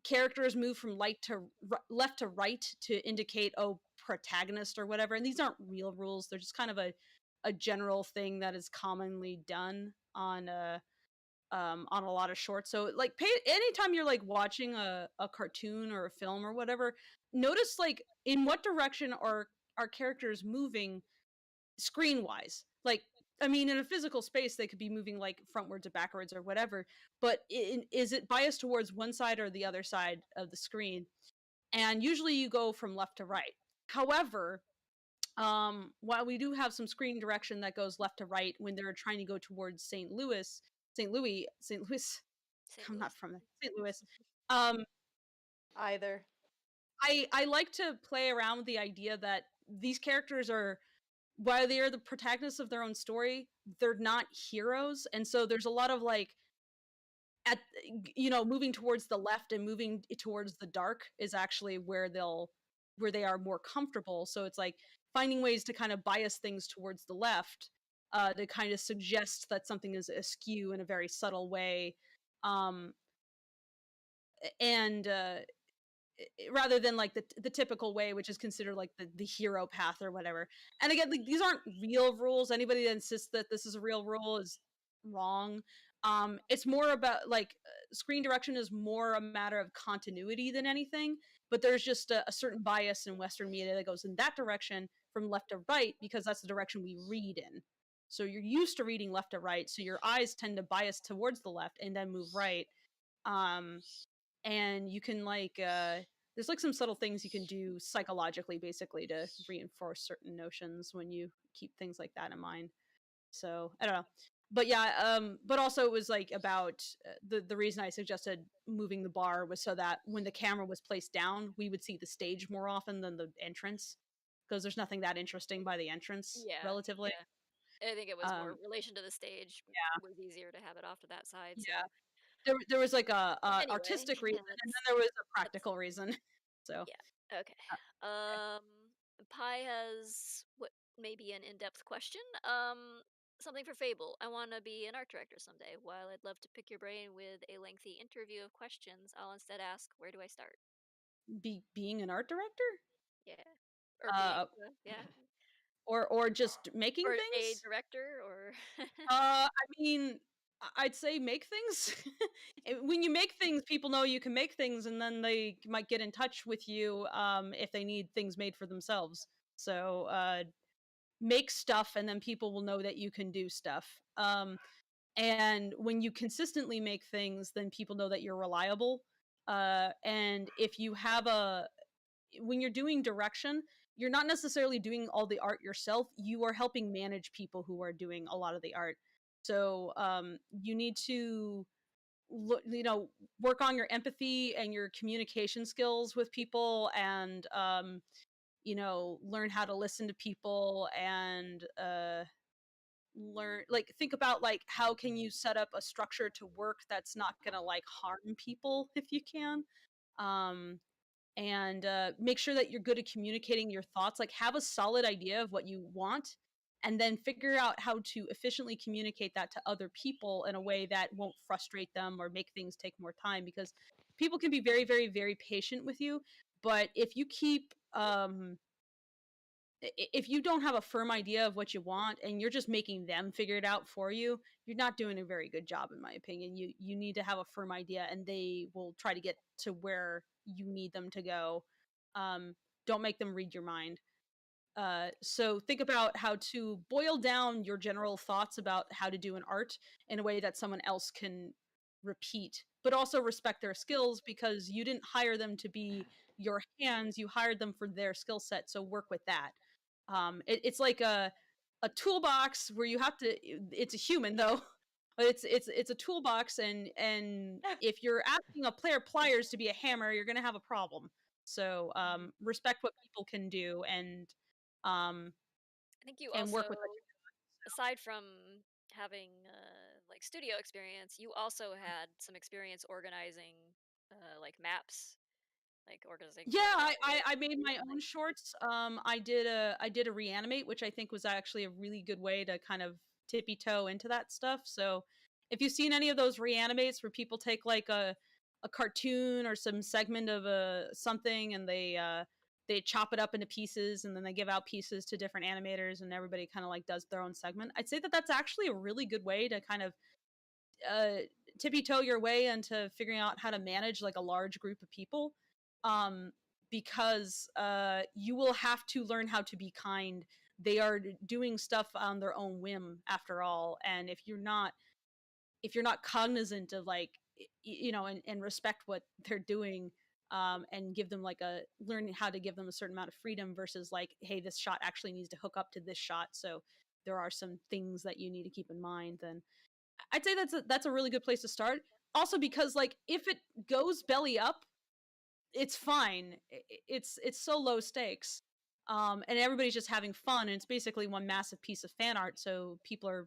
characters move from left to right to indicate protagonist or whatever, and these aren't real rules. They're just kind of a general thing that is commonly done on a lot of shorts. So like pay anytime you're like watching a cartoon or a film or whatever, notice like in what direction are characters moving screen wise. Like I mean, in a physical space, they could be moving like frontwards or backwards or whatever. But is it biased towards one side or the other side of the screen? And usually you go from left to right. However, while we do have some screen direction that goes left to right when they're trying to go towards St. Louis, St. I'm not Louis. from there, St. Louis. Um, Either. I like to play around with the idea that these characters are, while they are the protagonists of their own story, they're not heroes, and so there's a lot of like at moving towards the left and moving towards the dark is actually where they are more comfortable. So it's like finding ways to kind of bias things towards the left, to kind of suggest that something is askew in a very subtle way, um, and rather than like the typical way, which is considered like the hero path or whatever. And again, like, these aren't real rules. Anybody that insists that this is a real rule is wrong. It's more about like screen direction is more a matter of continuity than anything. But there's just a certain bias in Western media that goes in that direction from left to right because that's the direction we read in. So you're used to reading left to right, so your eyes tend to bias towards the left and then move right. Um, and you can like there's like some subtle things you can do psychologically basically to reinforce certain notions when you keep things like that in mind. So I don't know, but yeah, but also it was like about the reason I suggested moving the bar was so that when the camera was placed down we would see the stage more often than the entrance, because there's nothing that interesting by the entrance Yeah, relatively. yeah. I think it was more um relation to the stage yeah, was easier to have it off to that side, yeah, so there was like a anyway, artistic reason and then that's there was a that's practical reason. So yeah, okay. okay. Pi has what may be an in-depth question. Something for Fable. I want to be an art director someday. While I'd love to pick your brain with a lengthy interview of questions, I'll instead ask, where do I start? Being an art director? Yeah. Or being, Uh, yeah. or just making Or a things? director, or. I mean, I'd say make things. When you make things, people know you can make things, and then they might get in touch with you if they need things made for themselves. So make stuff, and then people will know that you can do stuff. And when you consistently make things, then people know that you're reliable. And if you have when you're doing direction, you're not necessarily doing all the art yourself. You are helping manage people who are doing a lot of the art. So you need to work on your empathy and your communication skills with people, and learn how to listen to people, and think about like how can you set up a structure to work that's not gonna like harm people if you can. um and make sure that you're good at communicating your thoughts, like have a solid idea of what you want, and then figure out how to efficiently communicate that to other people in a way that won't frustrate them or make things take more time, because people can be very, very, very patient with you, but if you keep if you don't have a firm idea of what you want and you're just making them figure it out for you, you're not doing a very good job, in my opinion. You need to have a firm idea, and they will try to get to where you need them to go. um, don't make them read your mind. So think about how to boil down your general thoughts about how to do an art in a way that someone else can repeat, but also respect their skills, because you didn't hire them to be your hands, you hired them for their skill set, so work with that. It's like a toolbox where you have to, it's a human though, but it's a toolbox, and if you're asking a player pliers to be a hammer, you're gonna have a problem. So respect what people can do, um I think you and also, work with what aside from having like studio experience, you also had some experience organizing like maps, like organizing Yeah, for I made my like. own shorts. I did a reanimate, which I think was actually a really good way to kind of tippy toe into that stuff. So if you've seen any of those reanimates where people take like a cartoon or some segment of a something, and they chop it up into pieces, and then they give out pieces to different animators, and everybody kind of like does their own segment. I'd say that that's actually a really good way to kind of uh, tippy toe your way into figuring out how to manage like a large group of people, um, because you will have to learn how to be kind. They are doing stuff on their own whim after all, and if you're not cognizant of like and respect what they're doing, and give them like a learn how to give them a certain amount of freedom, versus like, hey, this shot actually needs to hook up to this shot, so there are some things that you need to keep in mind, then I'd say that's a really good place to start. Also, because like if it goes belly up, it's fine. It's so low stakes, and everybody's just having fun, and it's basically one massive piece of fan art, so people are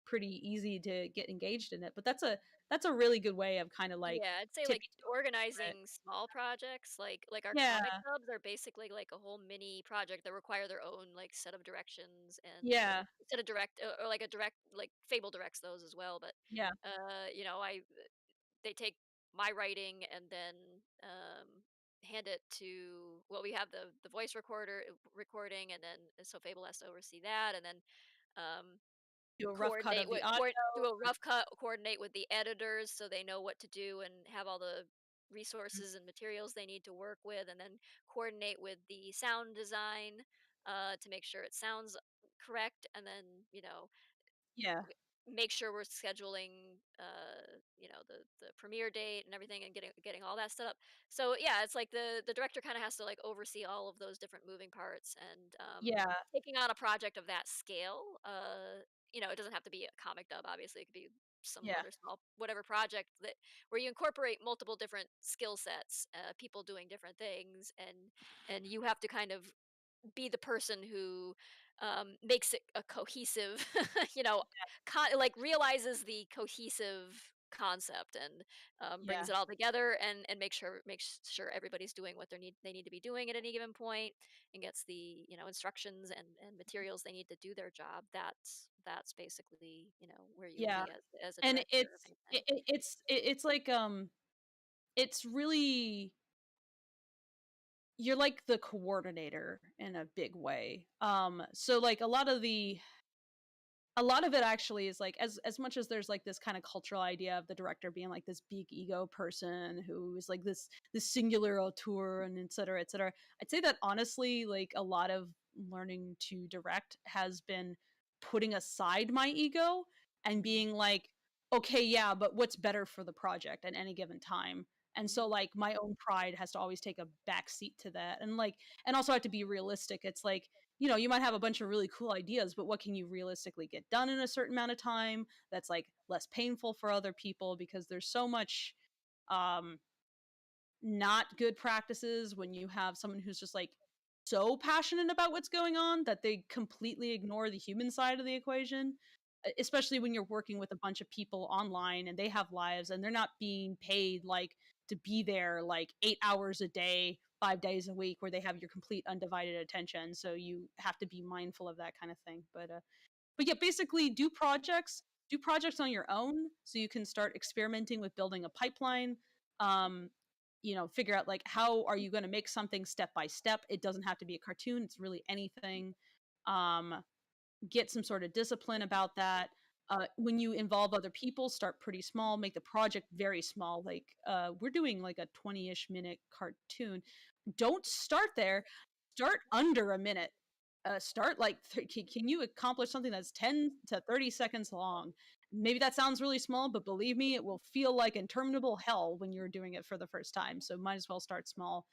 pretty easy to get engaged in it. But that's a really good way of kind of like Yeah, I'd say like tipping over it. organizing small projects, like our comic Yeah, clubs are basically like a whole mini project that require their own like set of directions, and yeah, instead of direct or like a direct, like Fable directs those as well, but yeah. I they take my writing and then hand it to, well, we have the voice recorder recording, and then so Fable has to oversee that, and then um Do a rough cut coordinate of the with audio. do a rough cut, coordinate with the editors so they know what to do and have all the resources and materials they need to work with, and then coordinate with the sound design to make sure it sounds correct, and then Yeah, make sure we're scheduling the premiere date and everything, and getting all that set up. So yeah, it's like the director kind of has to like oversee all of those different moving parts, and yeah, taking on a project of that scale, it doesn't have to be a comic dub, obviously it could be some yeah, other small whatever project that where you incorporate multiple different skill sets, people doing different things, and you have to kind of be the person who makes it a cohesive, you know, like realizes the cohesive concept, and yeah, brings it all together, and makes sure everybody's doing what they need to be doing at any given point, and gets the instructions and materials they need to do their job. That's basically where you would yeah. be as a And director, if anything. it's like it's really, you're like the coordinator in a big way. So like a lot of it actually is like, as much as there's like this kind of cultural idea of the director being like this big ego person who is like this singular auteur and et cetera, et cetera. I'd say that honestly, like a lot of learning to direct has been putting aside my ego and Mhm. being like, okay, yeah, but what's better for the project at any given time? And so like my own pride has to always take a back seat to that. And like, and also I have to be realistic. It's like, you might have a bunch of really cool ideas, but what can you realistically get done in a certain amount of time that's like less painful for other people? Because there's so much not good practices when you have someone who's just like so passionate about what's going on that they completely ignore the human side of the equation, especially when you're working with a bunch of people online and they have lives and they're not being paid like to be there like 8 hours a day 5 days a week where they have your complete undivided attention. So you have to be mindful of that kind of thing. But yeah, basically do projects on your own so you can start experimenting with building a pipeline. um Figure out like how are you going to make something step by step. It doesn't have to be a cartoon, it's really anything. Get some sort of discipline about that. When you involve other people, start pretty small, make the project very small. Like we're doing like a 20-ish minute cartoon. Don't start there, start under a minute. Start like can you accomplish something that's 10 to 30 seconds long? Maybe that sounds really small, but believe me, it will feel like interminable hell when you're doing it for the first time. So might as well start small.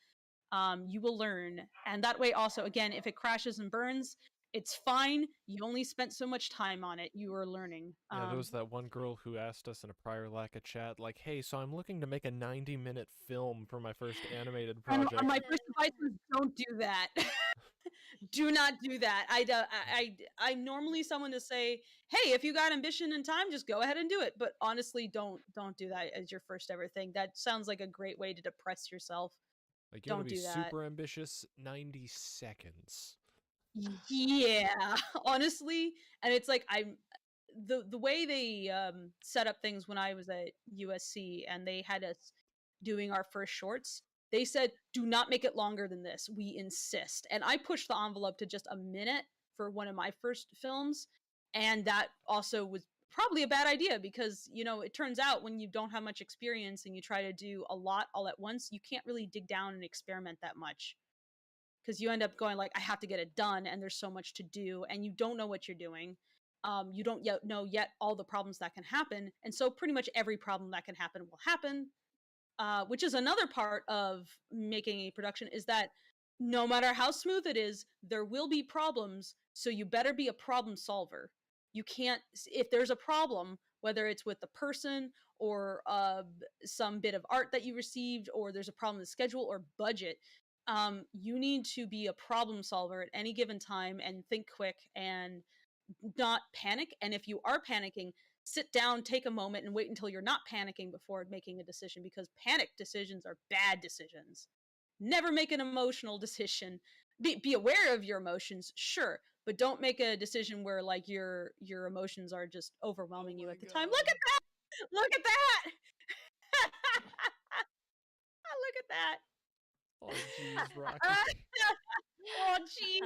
You will learn. And that way also, again, if it crashes and burns, it's fine. You only spent so much time on it. You are learning. Yeah, there was that one girl who asked us in a prior Lacka chat, like, hey, so I'm looking to make a 90-minute film for my first animated And project. my first advice is don't do that. Do not do that. I'm normally someone to say, hey, if you got ambition and time, just go ahead and do it. But honestly, don't do that as your first ever thing. That sounds like a great way to depress yourself. Like, you want to Don't be do that. super ambitious, 90 seconds. Yeah, honestly. And it's like the way they set up things when I was at USC and they had us doing our first shorts. They said, do not make it longer than this. We insist. And I pushed the envelope to just a minute for one of my first films. And that also was probably a bad idea because, it turns out when you don't have much experience and you try to do a lot all at once, you can't really dig down and experiment that much. Because you end up going like, I have to get it done, and there's so much to do, and you don't know what you're doing. You don't yet know all the problems that can happen, and so pretty much every problem that can happen will happen. Which is another part of making a production, is that no matter how smooth it is, there will be problems, so you better be a problem solver. You can't, if there's a problem, whether it's with the person or some bit of art that you received, or there's a problem with schedule or budget, you need to be a problem solver at any given time and think quick and not panic. And if you are panicking, sit down, take a moment, and wait until you're not panicking before making a decision, because panic decisions are bad decisions. Never make an emotional decision. Be aware of your emotions, sure, but don't make a decision where like your emotions are just overwhelming you at the time. Look at that! Look at that! Look at that! Oh, jeez, Rocky. Oh, jeez.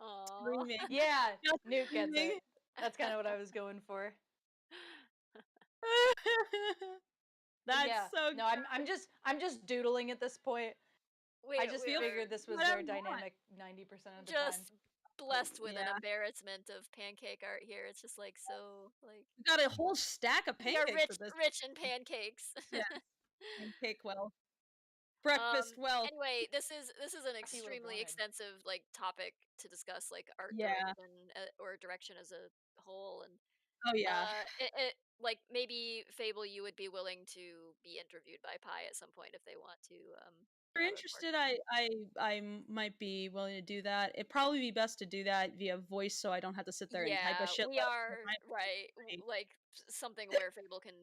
Aw. Screaming. Yeah, Just Newt gets screaming. it. That's kind of what I was going for. That's yeah. so No, I'm just doodling at this point. I just figured this was their dynamic 90% of the just time. blessed with an Yeah. embarrassment of pancake art here. It's just like so like We got a whole stack of we are pancakes rich for this. rich in pancakes. Yeah. Pancake well. Breakfast well. Anyway, this is an If you would've extremely wanted. extensive like topic to discuss, like art Yeah. direction or direction as a whole, and Oh yeah. it like maybe Fable, you would be willing to be interviewed by Pi at some point if they want to. If you're have a interested, I might be willing to do that. It'd probably be best to do that via voice so I don't have to sit there and type a Yeah, shit we load. are right. Like something where Fable can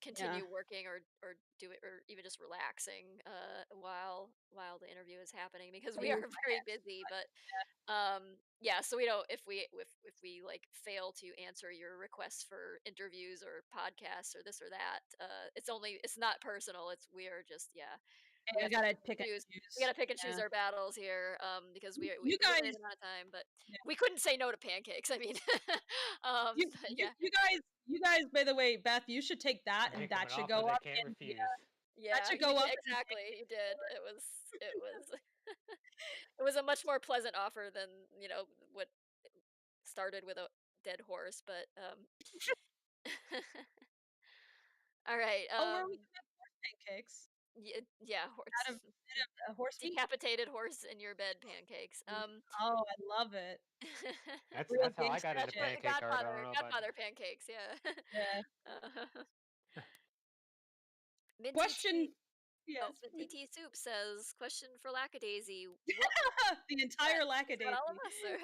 continue working or do it, or even just relaxing while the interview is happening, because we Use are my very hands. busy. But yeah, so we don't, if we like fail to answer your requests for interviews or podcasts or this or that, it's not personal. It's we are just we I have to gotta pick and choose. We choose. gotta pick and choose Yeah. our battles here, because we You have a guys limited amount of time, but yeah. we couldn't say no to pancakes. I mean, but yeah, You guys, by the way, Beth, you should take that and Make them that an should offer go they up can't in the refuse. that should you go did up in exactly. You did. It was it was a much more pleasant offer than what started with a dead horse. But all right. Oh, where are we gonna pancakes Yeah, out of horse meat. decapitated horse in your bed pancakes. Oh, I love it. That's Real that's how I got gangster into That's shit. what pancake art. I don't know about. Godfather pancakes, yeah. Yeah. Uh, Minty Question. Tea Oh, Yes. Minty Tea Soup says, "Question for Lackadaisy, what was The that entire is that all of Lackadaisy. us, or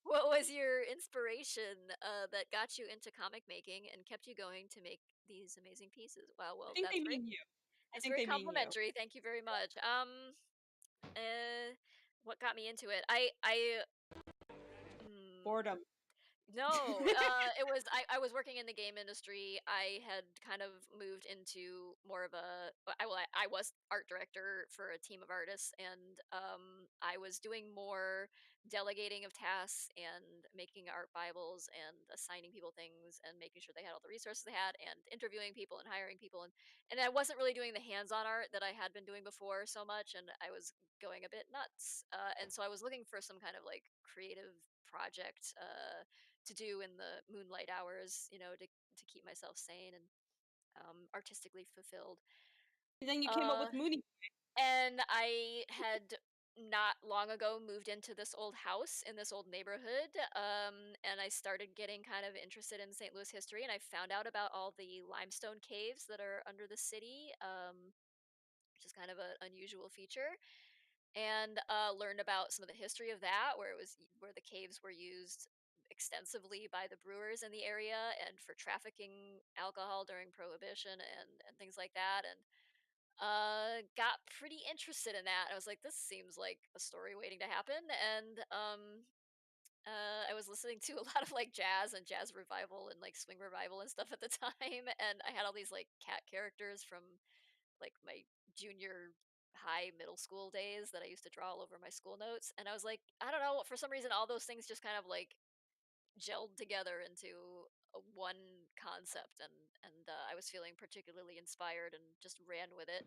what was your inspiration, that got you into comic making and kept you going to make these amazing pieces?" Wow, I well, think they mean you. I that's think very they mean you. complimentary, thank you very much. Uh, what got me into it? Hmm. Boredom. No, it was I was working in the game industry. I had kind of moved into more of a I was art director for a team of artists, and I was doing more delegating of tasks and making art bibles and assigning people things and making sure they had all the resources they had and interviewing people and hiring people, and I wasn't really doing the hands-on art that I had been doing before so much, and I was going a bit nuts. And so I was looking for some kind of like creative project to do in the moonlight hours, to keep myself sane and artistically fulfilled. And then you came up Uh, with Mooney. and I had not long ago moved into this old house in this old neighborhood, and I started getting kind of interested in St. Louis history, and I found out about all the limestone caves that are under the city, which is kind of an unusual feature, and learned about some of the history of that, where the caves were used extensively by the brewers in the area and for trafficking alcohol during Prohibition and things like that, and got pretty interested in that. I was like, this seems like a story waiting to happen, and I was listening to a lot of like jazz and jazz revival and like swing revival and stuff at the time, and I had all these like cat characters from like my junior high middle school days that I used to draw all over my school notes, and I was like, I don't know, for some reason all those things just kind of like gelled together into one concept, and I was feeling particularly inspired and just ran with it.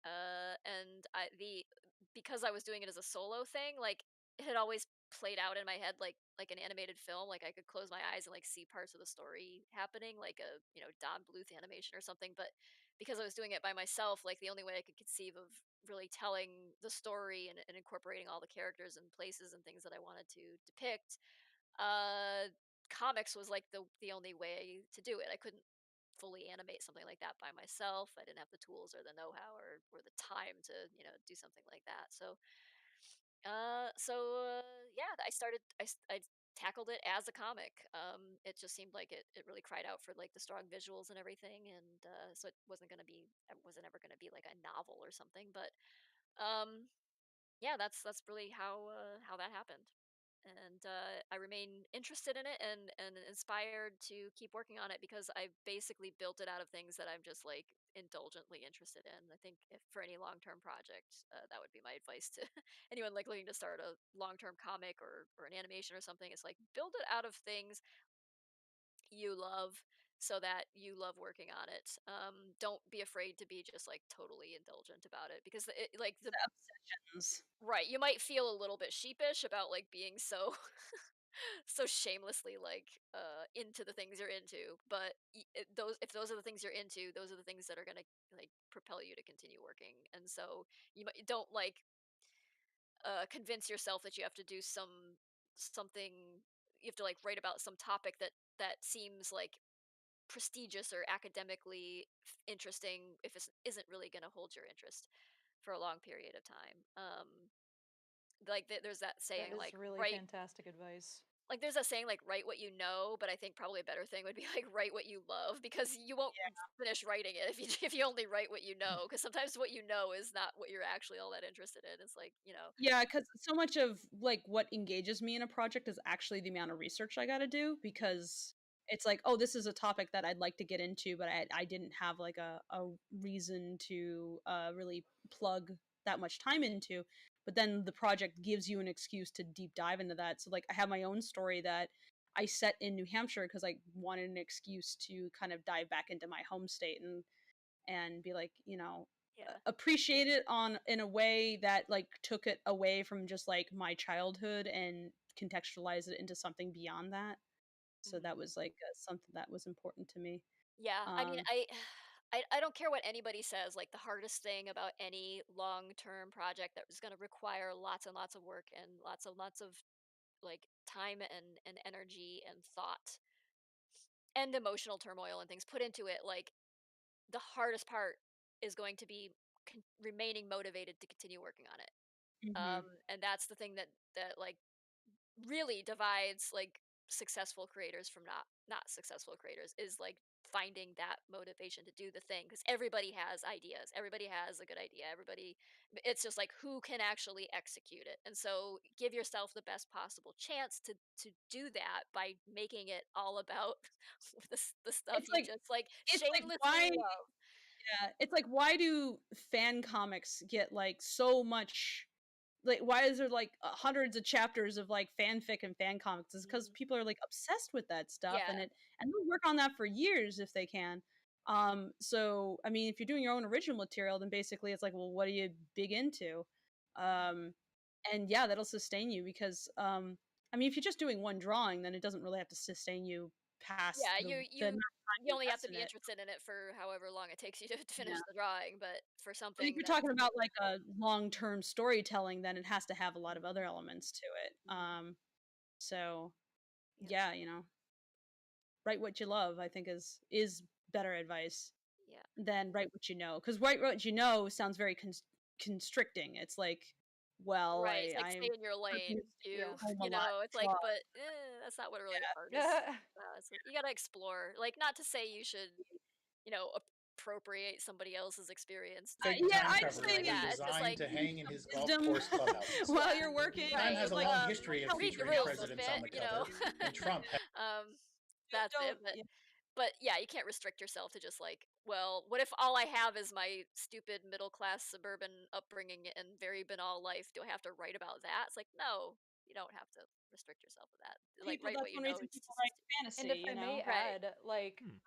And I the because I was doing it as a solo thing, like it had always played out in my head like an animated film. Like I could close my eyes and like see parts of the story happening, like a Don Bluth animation or something. But because I was doing it by myself, like the only way I could conceive of really telling the story and incorporating all the characters and places and things that I wanted to depict, uh, comics was like the only way to do it. I couldn't fully animate something like that by myself. I didn't have the tools or the know-how or the time to, do something like that. Yeah, I tackled it as a comic. It just seemed like it really cried out for like the strong visuals and everything, and so it wasn't ever going to be like a novel or something, but um yeah, that's really how that happened. And I remain interested in it and inspired to keep working on it because I basically built it out of things that I'm just like indulgently interested in. I think if for any long term project, that would be my advice to anyone like looking to start a long term comic or an animation or something. It's like build it out of things you love so that you love working on it. Don't be afraid to be just like totally indulgent about it because like The obsessions. right, you might feel a little bit sheepish about like being so so shamelessly like into the things you're into, but those if those are the things you're into, those are the things that are going to like propel you to continue working. And so don't like convince yourself that you have to do something you have to like write about some topic that seems like prestigious or academically interesting if it isn't really going to hold your interest for a long period of time. Like there's that That saying is like really write fantastic advice. like there's that saying like write what you know, but I think probably a better thing would be like write what you love because you won't finish writing it if you if you only write what you know, because sometimes what you know is not what you're actually all that interested in. It's like, Yeah, because so much of, like, what engages me in a project is actually the amount of research I gotta do because it's like, "Oh, this is a topic that I'd like to get into, but I didn't have, like, a reason to, really plug that much time into." But then the project gives you an excuse to deep dive into that. So, like, I have my own story that I set in New Hampshire because I wanted an excuse to kind of dive back into my home state and be like, yeah. appreciate it on in a way that like took it away from just like my childhood and contextualize it into something beyond that. So that Mhm. was like something that was important to me. Yeah, I mean, Um, I don't care what anybody says, like, the hardest thing about any long-term project that was gonna require lots and lots of work and lots of, like, time and energy and thought and emotional turmoil and things put into it, like, the hardest part is going to be remaining motivated to continue working on it. Mhm. And that's the thing that like really divides like successful creators from not successful creators is like finding that motivation to do the thing because everybody has ideas, everybody has a good idea, everybody, it's just like who can actually execute it. And so give yourself the best possible chance to do that by making it all about the stuff It's you like just like it's like shamelessly why love. yeah, it's like why do fan comics get like so much like why is there like hundreds of chapters of like fanfic and fan comics? It's because Mhm. people are like obsessed with that stuff Yeah. and they'll work on that for years if they can. So I mean if you're doing your own original material, then basically it's like, well, what are you big into? Mhm. Um and yeah, that'll sustain you because I mean if you're just doing one drawing, then it doesn't really have to sustain you past Yeah, the amount of time you you only have invest to in be it. interested in it for however long it takes you to Yeah. finish the drawing, but for But if something you're that's talking about like a long-term storytelling, then it has to have a lot of other Mhm, elements to it. mhm, So yep, yeah, write what you love, I think is better advice yeah. than write what you know. Because write what you know sounds very constricting. It's like, well, Right, it's like stay I'm in your working to lane, stay you home a you lot, know, it's like, draw. but, that's not what really Yeah. art is it's like you gotta explore, like, not to say you should, appropriate somebody else's experience to Take Yeah, or time I'd anything traveler like that was that, say it's just designed like to use hang in some his golf wisdom course clubhouse. while yeah, you're working. Time right, has it's a like, long history of read the featuring rules a presidents on bit, the cover, and Trump um, that's it, Don't yeah. but yeah, you can't restrict yourself to just like, well, what if all I have is my stupid middle class suburban upbringing and very banal life? Do I have to write about that? It's like, no, you don't have to restrict yourself with that. Like, People write what that's you one know. reason people write And fantasy, if I may Right. add, like, Hmm.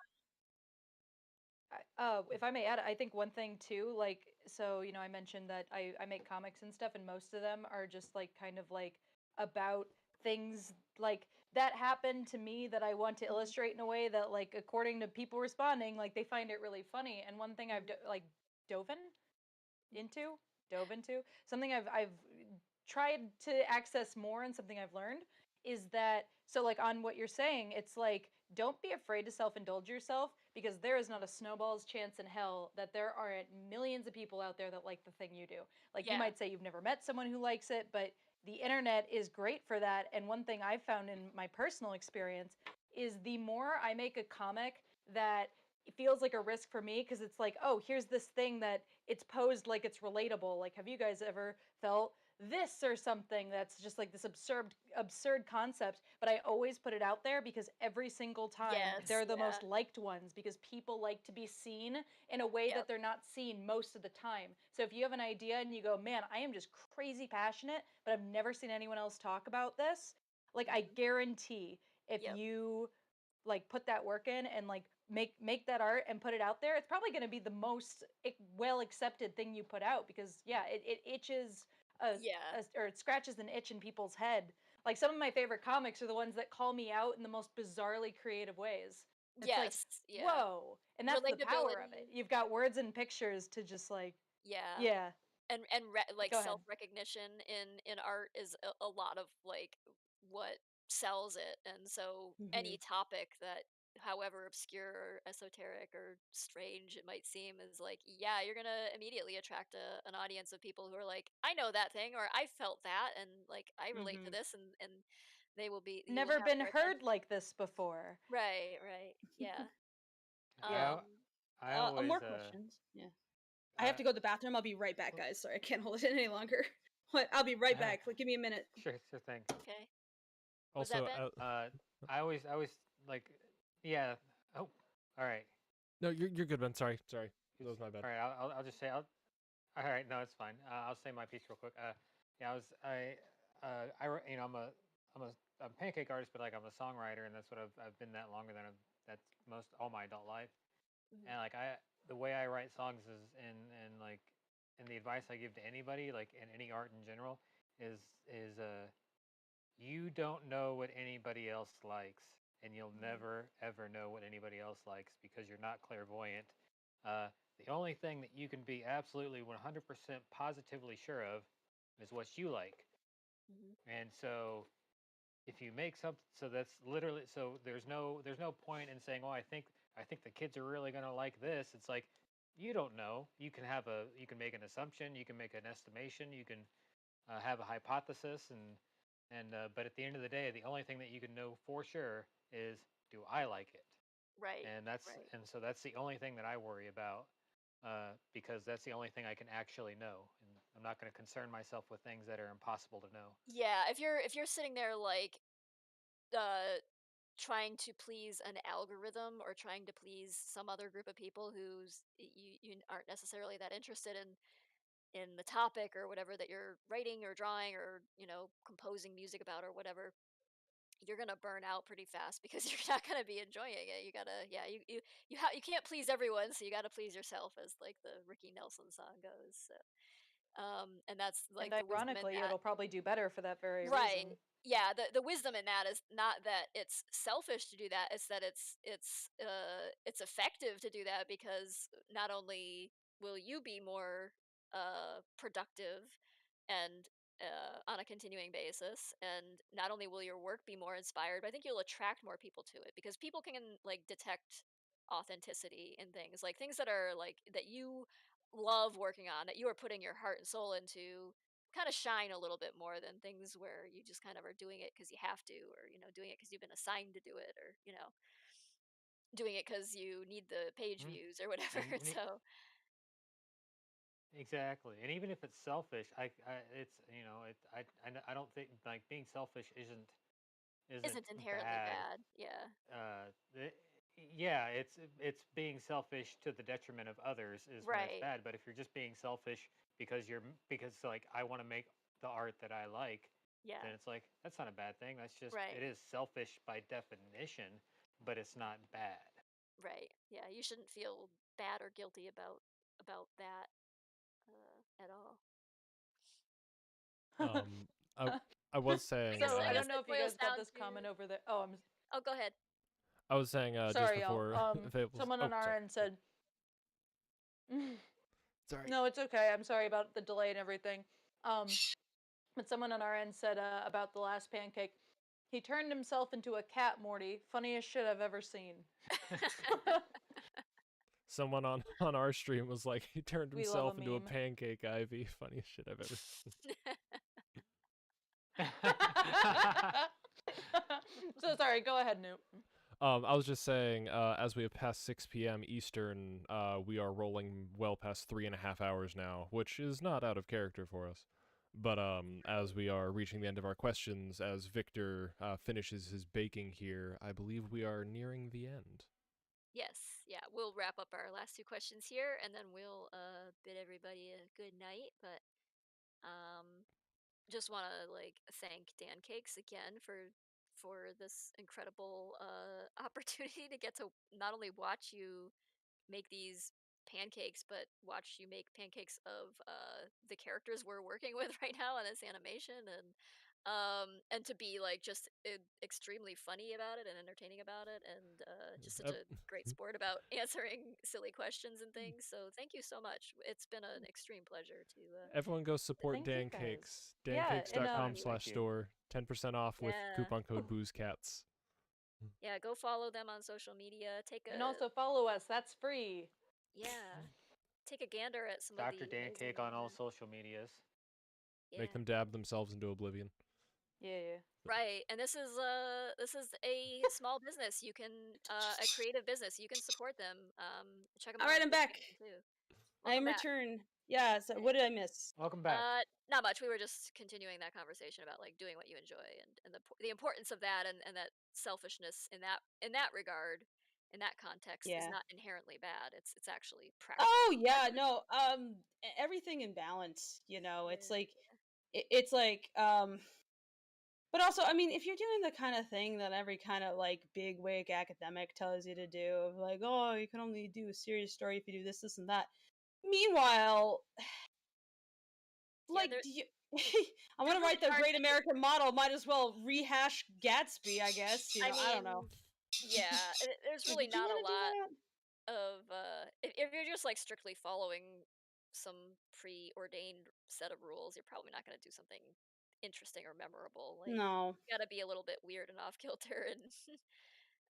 if I may add, I think one thing too, like, so, I mentioned that I make comics and stuff, and most of them are just like kind of like about things like that happened to me that I want to Mhm, illustrate in a way that, like, according to people responding, like, they find it really funny. And one thing I've mhm, like dove in mhm. into dove into something I've tried to access more, and something I've learned is that, so like on what you're saying, it's like don't be afraid to self-indulge yourself, because there is not a snowball's chance in hell that there aren't millions of people out there that like the thing you do. Like, you Yeah. might say you've never met someone who likes it, but the internet is great for that. And one thing I've found in my personal experience is the more I make a comic that it feels like a risk for me, because it's like, oh, here's this thing that it's posed like it's relatable. Like, have you guys ever felt this or something that's just like this absurd concept, but I always put it out there because every single time Yes. they're the Yeah. most liked ones, because people like to be seen in a way Yep. that they're not seen most of the time. So if you have an idea and you go, man, I am just crazy passionate, but I've never seen anyone else talk about this, like, I Mhm. guarantee if Yep. you like put that work in and like make that art and put it out there, it's probably going to be the most well accepted thing you put out, because yeah, it itches Yeah. or it scratches an itch in people's head. Like, some of my favorite comics are the ones that call me out in the most bizarrely creative ways. It's like, Yes. Yeah. whoa, and that's the power of it. Relatability. You've got words and pictures to just like, Yeah. yeah, Like go ahead. self-recognition in art is a lot of like what sells it, and so any Mhm. topic that however obscure or esoteric or strange it might seem is like, yeah, you're gonna immediately attract an audience of people who are like, I know that thing, or I felt that, and like I relate to Mhm. this, and you will Never have been their heard attention. like this before. Right, yeah. Yeah. I um I More always questions. Yeah. I have uh to go to the bathroom. I'll be right back, guys. Sorry, I can't hold it any longer. What? I'll be right back. Like, give me a minute. sure thing. okay, was that Also, Ben? Uh, I always like yeah. Oh, all right. no, you're good, Ben. Sorry, that was my bad. All right. I'll just say all right. No, it's fine. I'll say my piece real quick. Yeah, I'm a pancake artist, but like I'm a songwriter, and that's what I've been that longer than that's most all my adult life. Mhm. And like the way I write songs is and like and the advice I give to anybody, like in any art in general, is you don't know what anybody else likes, and you'll Mhm. never ever know what anybody else likes because you're not clairvoyant. The only thing that you can be absolutely 100% positively sure of is what you like. And so if you make something, so that's literally, so there's no point in saying, oh, I think the kids are really going to like this. It's like, you don't know. You can make an assumption, you can make an estimation, you can have a hypothesis, but at the end of the day, the only thing that you can know for sure is, do I like it? Right. And Right. so that's the only thing that I worry about, because that's the only thing I can actually know, and I'm not going to concern myself with things that are impossible to know. Yeah, if you're sitting there like trying to please an algorithm or trying to please some other group of people you aren't necessarily that interested in the topic or whatever that you're writing or drawing or composing music about or whatever, you're gonna burn out pretty fast because you're not gonna be enjoying it. You gotta, yeah, you can't please everyone, so you gotta please yourself, as like the Ricky Nelson song goes. So, and that's And like the wisdom in ironically, that. it'll probably do better for that very Right. reason. Yeah, the wisdom in that is not that it's selfish to do that, it's that it's effective to do that, because not only will you be more productive and on a continuing basis, and not only will your work be more inspired, but I think you'll attract more people to it, because people can like detect authenticity in things, like things that are like that you love working on, that you are putting your heart and soul into, kind of shine a little bit more than things where you just kind of are doing it because you have to, or doing it because you've been assigned to do it, or doing it because you need the page Mhm. views or whatever. and, and So Exactly, and even if it's selfish, it's I don't think, like, being selfish isn't isn't inherently bad. bad. Yeah. Uh, the, yeah, it's being selfish to the detriment of others is when it's Right. bad. But if you're just being selfish because like, I want to make the art that I like, Yeah. then it's like, that's not a bad thing. It Right. is selfish by definition, but it's not bad. Right. Yeah, you shouldn't feel bad or guilty about that at all. Um, I I was I saying guess I So I guess don't know it if you boils guys got down this comment to. over there. Oh, I'm Oh, go ahead. just sorry, y'all. before Fables. Someone Oh, on our sorry. end said, Sorry. "No, it's okay. I'm sorry about the delay and everything." Um, but someone on our end said about the last pancake, he turned himself into a cat, Morty. Funniest shit I've ever seen. Someone on on our stream was like, he turned We love a himself into a meme. pancake ivy. Funniest shit I've ever seen. So sorry. Go ahead, Newt. I was just saying, as we have passed 6 p.m. Eastern, we are rolling well past 3.5 hours now, which is not out of character for us. But as we are reaching the end of our questions, as Victor finishes his baking here, I believe we are nearing the end. Yes, yeah, we'll wrap up our last two questions here, and then we'll bid everybody a good night. But um, just want to like thank Dancakes again for this incredible opportunity to get to not only watch you make these pancakes, but watch you make pancakes of the characters we're working with right now in this animation, and to be like just extremely funny about it and entertaining about it, and just such Ev- a great sport about answering silly questions and things. So thank you so much. It's been an extreme pleasure to Everyone go support Thank you Dan guys. Cakes. Yeah, and Dancakes.com Thank slash you. store. 10% off with yeah, coupon code BoozeCats. yeah, go follow them on social media, and also follow us. That's free. yeah, take a gander at some of Dr. the Dan amazing Cake on all art. social medias. Make Yeah. them dab themselves into oblivion. Yeah. Right, and this is a small business. You can a creative business. You can support them. Check them All out right, on I'm back. Freelancing too. I Welcome am back. returned. Yeah. So Okay. what did I miss? Welcome back. Not much. We were just continuing that conversation about like doing what you enjoy, and the importance of that, and that selfishness in that regard, in that context, is Yeah. not inherently bad. It's actually practical. Oh yeah. No. Everything in balance. It's Yeah. like it's like But also, I mean, if you're doing the kind of thing that every kind of like big wig academic tells you to do, of like, oh, you can only do a serious story if you do this, this, and that. Meanwhile, Yeah. like, There, do you? I'm there's gonna really write the hard Great to do. American Model. Might as well rehash Gatsby, I guess. I I don't know. mean, yeah. There's Like, really do you not a want to do lot. that? of if you're just like strictly following some preordained set of rules, you're probably not going to do something interesting or memorable. Like No, you got to be a little bit weird and off kilter and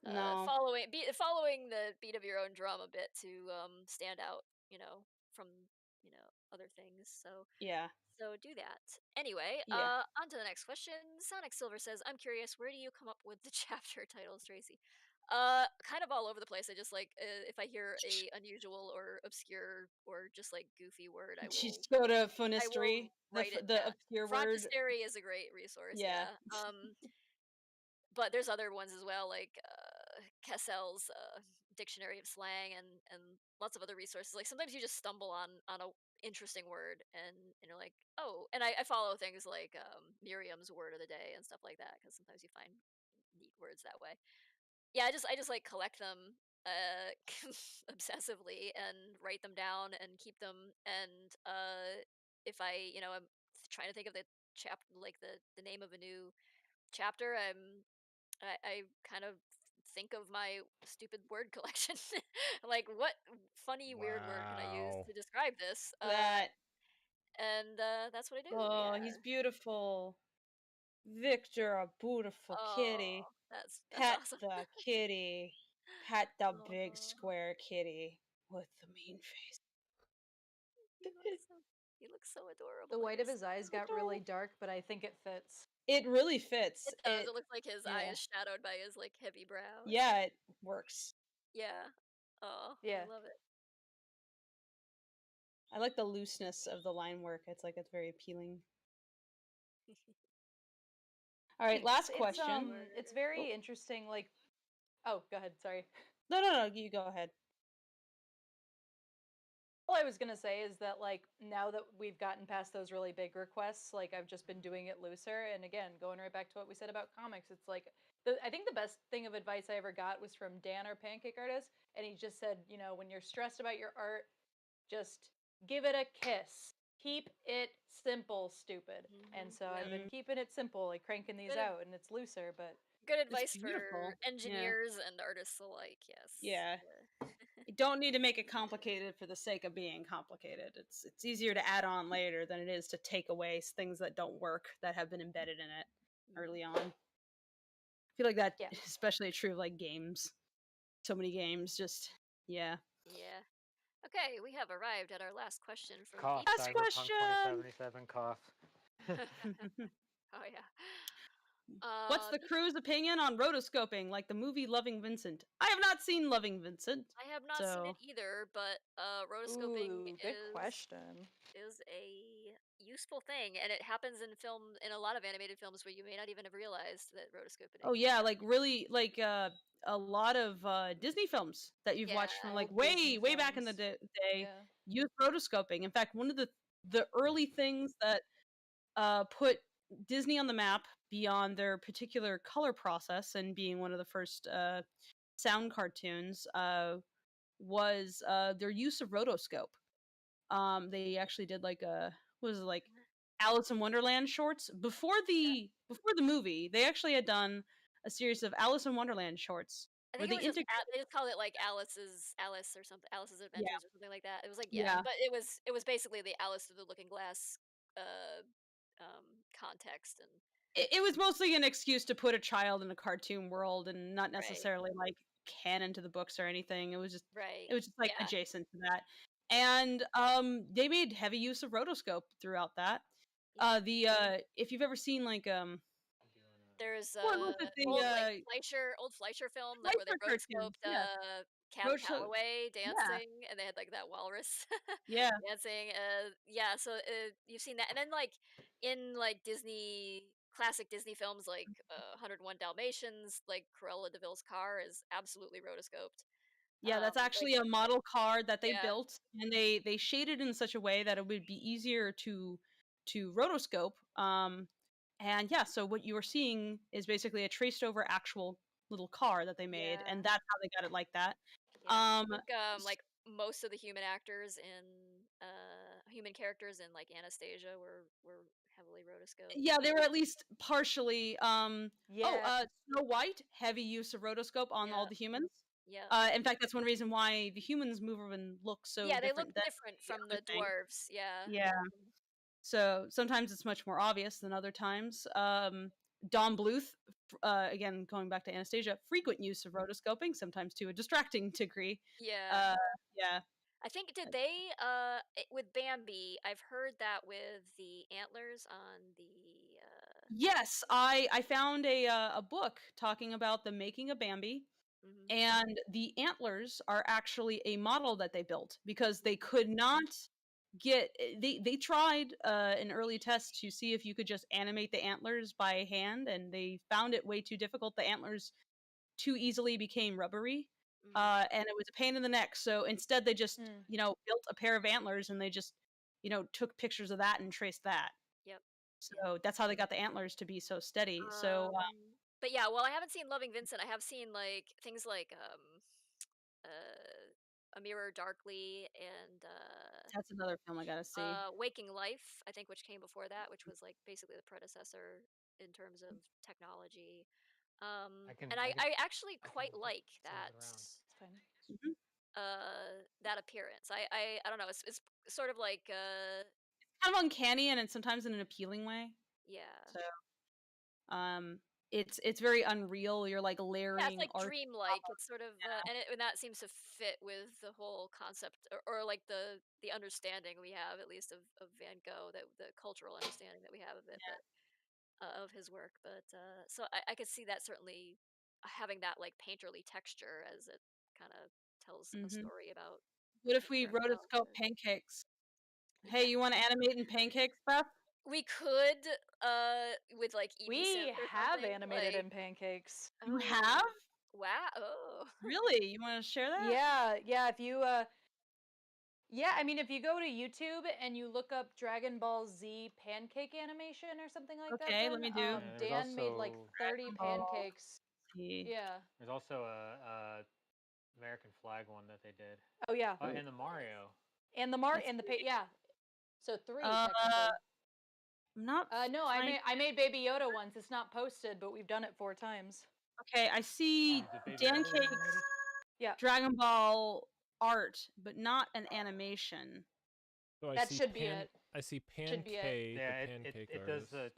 no, following the beat of your own drum a bit to stand out, from other things. yeah, So do that. Anyway, yeah. on to the next question. Sonic Silver says, "I'm curious, where do you come up with the chapter titles, Tracy?" Kind of all over the place. I just like if I hear a unusual or obscure or just like goofy word, Just go to I will Funistry, write it the down. obscure word. Frontistery is a great resource, Yeah. yeah. But there's other ones as well, like Kessel's Dictionary of Slang and lots of other resources. Like sometimes you just stumble on a interesting word and you're like, oh, and I follow things like Miriam's Word of the Day and stuff like that because sometimes you find neat words that way. Yeah, I just like collect them uh obsessively and write them down and keep them and if I'm trying to think of the chapter like the name of a new chapter, I kind of think of my stupid word collection. Like, what funny, weird word can I use Wow. to describe this? That. And that's what I do. Oh, Yeah. he's beautiful. Victor, a beautiful Oh, kitty. that's Pet awesome. the kitty. Pet the big Oh, square kitty with the mean face. he looks so he looks so The adorable. white of You're his so eyes got really dark, but I think it fits. It really fits. It does. It looks like his eye Yeah. is shadowed by his like heavy brow. Yeah, it works. Yeah. Oh, I Yeah. love it. I like the looseness of the line work. It's very appealing. All right, last question. It's very Oh. interesting. Like, oh, go ahead. Sorry. No, you go ahead. All I was gonna say is that like now that we've gotten past those really big requests, like I've just been doing it looser. And again, going right back to what we said about comics, it's like I think the best thing of advice I ever got was from Dan, our pancake artist, and he just said, when you're stressed about your art, just give it a kiss. Keep it simple, stupid. And so I've been keeping it simple, like cranking these Good out, and it's looser, but Good It's advice beautiful. for engineers and artists alike. Yes. Yeah. You don't need to make it complicated for the sake of being complicated. It's easier to add on later than it is to take away things that don't work that have been embedded in it early on. I feel like that Yeah. especially true of like games. So many games just Yeah. Okay, we have arrived at our last question from Cough. Pete. Last Cyberpunk question! 2077. Cough. Oh yeah. What's the crew's opinion on rotoscoping, like the movie Loving Vincent? I have not seen Loving Vincent. I have not seen it either, but rotoscoping ooh, good question. is a useful thing, and it happens in a lot of animated films where you may not even have realized that rotoscoping. Oh yeah, like really like a lot of Disney films that you've watched from like Old Disney way back in the films. day Yeah. use rotoscoping. In fact, one of the early things that put Disney on the map beyond their particular color process and being one of the first sound cartoons was their use of rotoscope. They actually did like Alice in Wonderland shorts before the movie. They actually had done a series of Alice in Wonderland shorts I where think it they was just integrated. they just called it like Alice or something, Alice's Yeah, Adventures or something like that. It was like yeah. but it was basically the Alice through the Looking Glass uh context and It was mostly an excuse to put a child in a cartoon world and not right. necessarily like canon to the books or anything. Right. It was just like Yeah. adjacent to that. Yeah. And they made heavy use of rotoscope throughout that. Yeah. If you've ever seen like There's what was it, old Fleischer film that where they Fleischer cartoons, rotoscoped yeah. Cab Rotoscope, Calloway yeah, dancing, and they had like that walrus yeah. dancing. Yeah, so you've seen that, and then like in like Disney classic Disney films like 101 Dalmatians, like Cruella Deville's car is absolutely rotoscoped. Yeah, that's Like actually a model car that they yeah, built, and they shaded in such a way that it would be easier to rotoscope. And yeah, so what you are seeing is basically a traced over actual little car that they made, yeah, and that's how they got it like that. yeah. I Um, think s- like most of the human actors in human characters in like Anastasia were heavily rotoscoped. yeah, they were at least partially. Yeah. Snow White, heavy use of rotoscope on all Yeah. the humans. Yeah. In fact, that's one reason why the humans move and look so Yeah, they look different than different the from other the thing. dwarves. Yeah. Yeah. So sometimes it's much more obvious than other times. Don Bluth, again going back to Anastasia, frequent use of rotoscoping, sometimes to a distracting degree. Yeah. Yeah. I think did they with Bambi, I've heard that with the antlers on the Yes, I found a book talking about the making of Bambi, mhm. and the antlers are actually a model that they built because they could not get they tried an early test to see if you could just animate the antlers by hand, and they found it way too difficult. The antlers too easily became rubbery, and it was a pain in the neck. So instead they just built a pair of antlers, and they just took pictures of that and traced that. Yep. So that's how they got the antlers to be so steady. So But yeah, well, I haven't seen Loving Vincent. I have seen like things like A Mirror Darkly and that's another film I gotta see. Waking Life, I think, which came before that, which was like basically the predecessor in terms of technology. And I actually quite like that It's fine. Mhm. that appearance. I don't know. It's sort of like Kind of uncanny, and sometimes in an appealing way. yeah. So it's very unreal. You're like Yeah, it's layering like art. dreamlike. It's sort of and that seems to fit with the whole concept or like the understanding we have at least of Van Gogh, that the cultural understanding that we have of it, but of his work. But so I could see that certainly having that like painterly texture as it kind of tells a Mhm. story about What the if we character. rotoscope pancakes? Hey, Yeah, you want to animate in pancakes, Beth? we could with like EB We sims or have something animated like in pancakes. You oh have? wow oh Really? You want to share that? Yeah, if you I mean if you go to YouTube and you look up Dragon Ball Z pancake animation or something like that, Okay, let Ben, me do. Yeah, there's Dan made like also 30 Ball pancakes. Z. Yeah. there's also a American flag one that they did. Oh yeah. Oh, and the Mario. And the Let's see. yeah. So 3 Uh, technically. I'm not No, finding. I made Baby Yoda once. It's not posted, but we've done it 4 times. Okay, I see Is it Baby Yoda was Dancakes animated? Yeah. Dragon Ball art, but not an animation. So I That see should be it. I see Should be it. Pancake, Yeah, the pancake it does artist.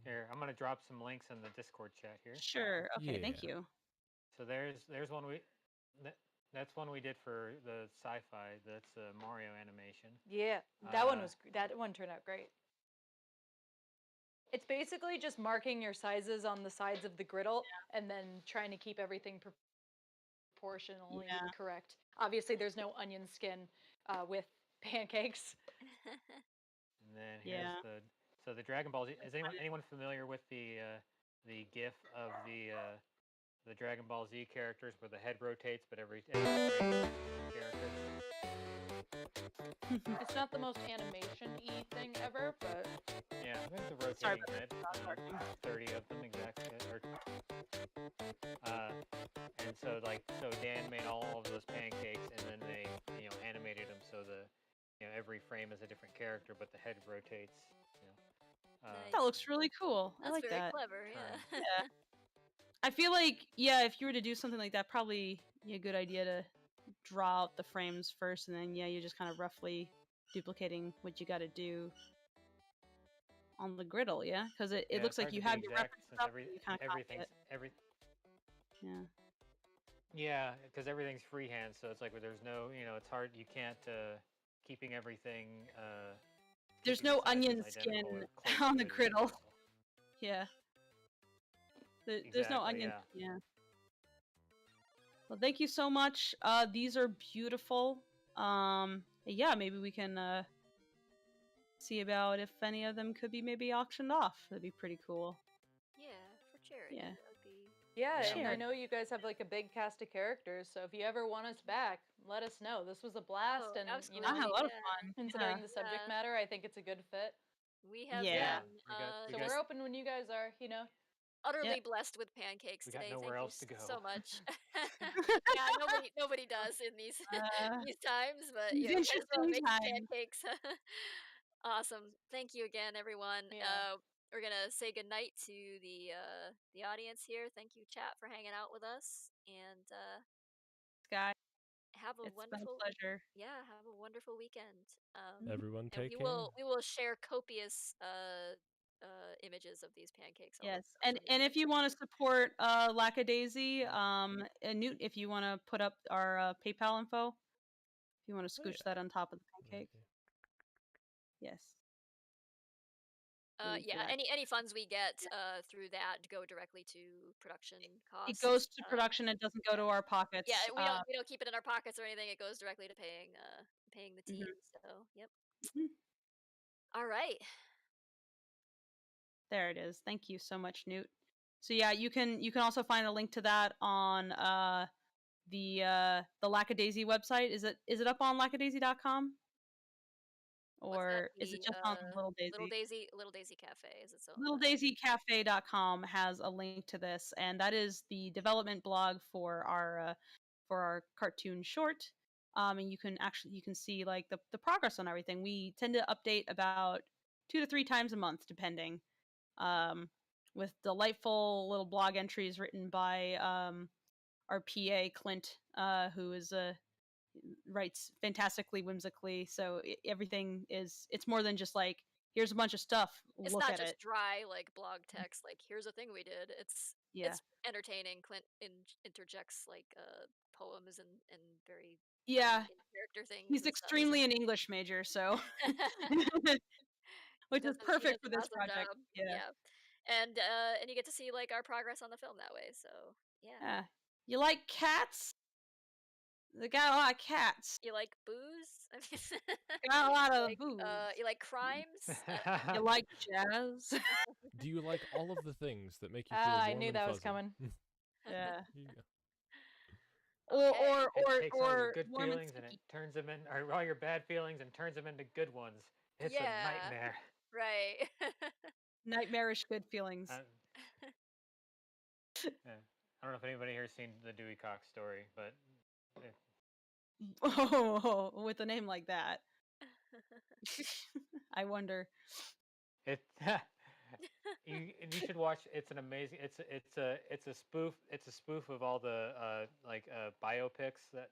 Here, I'm gonna drop some links in the Discord chat here. Sure. Okay, thank Yeah. you. So there's one that's one we did for the sci-fi. That's a Mario animation. Yeah. That one turned out great. It's basically just marking your sizes on the sides of the griddle and then trying to keep everything proportionally correct. Obviously, there's no onion skin with pancakes. And then here's the Dragon Ball Z. Is anyone familiar with the GIF of the Dragon Ball Z characters where the head rotates, but every frame character? It's not the most animation-y thing ever, but Yeah, there's a rotating head. 30 of them exactly. And so Dan made all of those pancakes, and then they animated them so every frame is a different character, but the head rotates. That looks really cool. That's I like very that. clever. Yeah. Yeah. I feel like if you were to do something like that, probably a good idea to draw out the frames first, and then you're just kind of roughly duplicating what you got to do on the griddle, because it looks like you have your reference stuff, and you kind of copy it. Yeah. Yeah, because everything's freehand, so it's like there's no, it's hard. You can't keeping everything. There's keeping no the sizes onion skin identical or close on to the it is griddle. impossible. Yeah. There's no Exactly, onion. yeah. Yeah. Well, thank you so much. These are beautiful. Maybe we can see about if any of them could be maybe auctioned off. That'd be pretty cool. Yeah, for charity. Yeah. That would be yeah, and I Shared. know you guys have like a big cast of characters, so if you ever want us back, let us know. This was a blast, and absolutely. I had a lot of yeah. fun. considering the subject Yeah. matter, I think it's a good fit. We have Yeah. been So we're open when you guys are, utterly blessed with pancakes We got today. nowhere Thank else you to go. so much. Yeah, nobody does in these these times, but These you guys are interesting making times. pancakes. Awesome. Thank you again, everyone. Yeah. we're gonna say goodnight to the audience here. Thank you, chat, for hanging out with us, and Guy, have a it's been a wonderful pleasure. have a wonderful weekend. Everyone And take care. we will share copious images of these pancakes all over Yes, social and media. if you want to support Lackadaisy, and Newt, if you want to put up our PayPal info, if you want to Oh, scooch yeah. that on top of the pancake, Okay. yes. Please do Yeah, that. any funds we get through that go directly to production It costs. goes to production. It doesn't go yeah. to our Yeah, pockets. we don't keep it in our pockets or anything. It goes directly to paying the team. Mhm. So, yep. Mhm. All right. There it is. Thank you so much, Newt. So yeah, you can also find a link to that on the Lackadaisy website. Is it up on lackadaisy.com? What's that? Or is it The just on Little Daisy? Little Daisy Cafe is its own. LittleDaisyCafe.com has a link to this, and that is the development blog for our cartoon short. And you can see like the progress on everything. We tend to update about 2 to 3 times a month, depending. With delightful little blog entries written by our PA Clint, who is writes fantastically whimsically. So everything it's more than just like here's a bunch of stuff. It's Look not at it. just dry like blog text. Like here's a thing we did. Yeah. It's entertaining. Clint interjects like poems and very funny Yeah, in-character things he's and stuff. So extremely an English major, so which is he does perfect for an this awesome project. job. Yeah. Yeah. And you get to see like our progress on the film that way. So yeah. Yeah. You like cats? They got a lot of cats. You like booze? I mean, Got a lot of booze. you like crimes? You like jazz? Do you like all of the things that make you feel Ah, I warm knew and that was fuzzy? coming. Yeah. Here you go. Okay. It takes all your good warm and feelings and it sticky. turns them in, or all your bad feelings and turns them into good ones. It's a Yeah. nightmare. Right. Nightmarish good feelings. Yeah. I don't know if anybody here's seen the Dewey Cox story, but Oh, with a name like that. I wonder. it you should watch. It's an amazing. It's a spoof of all the biopics that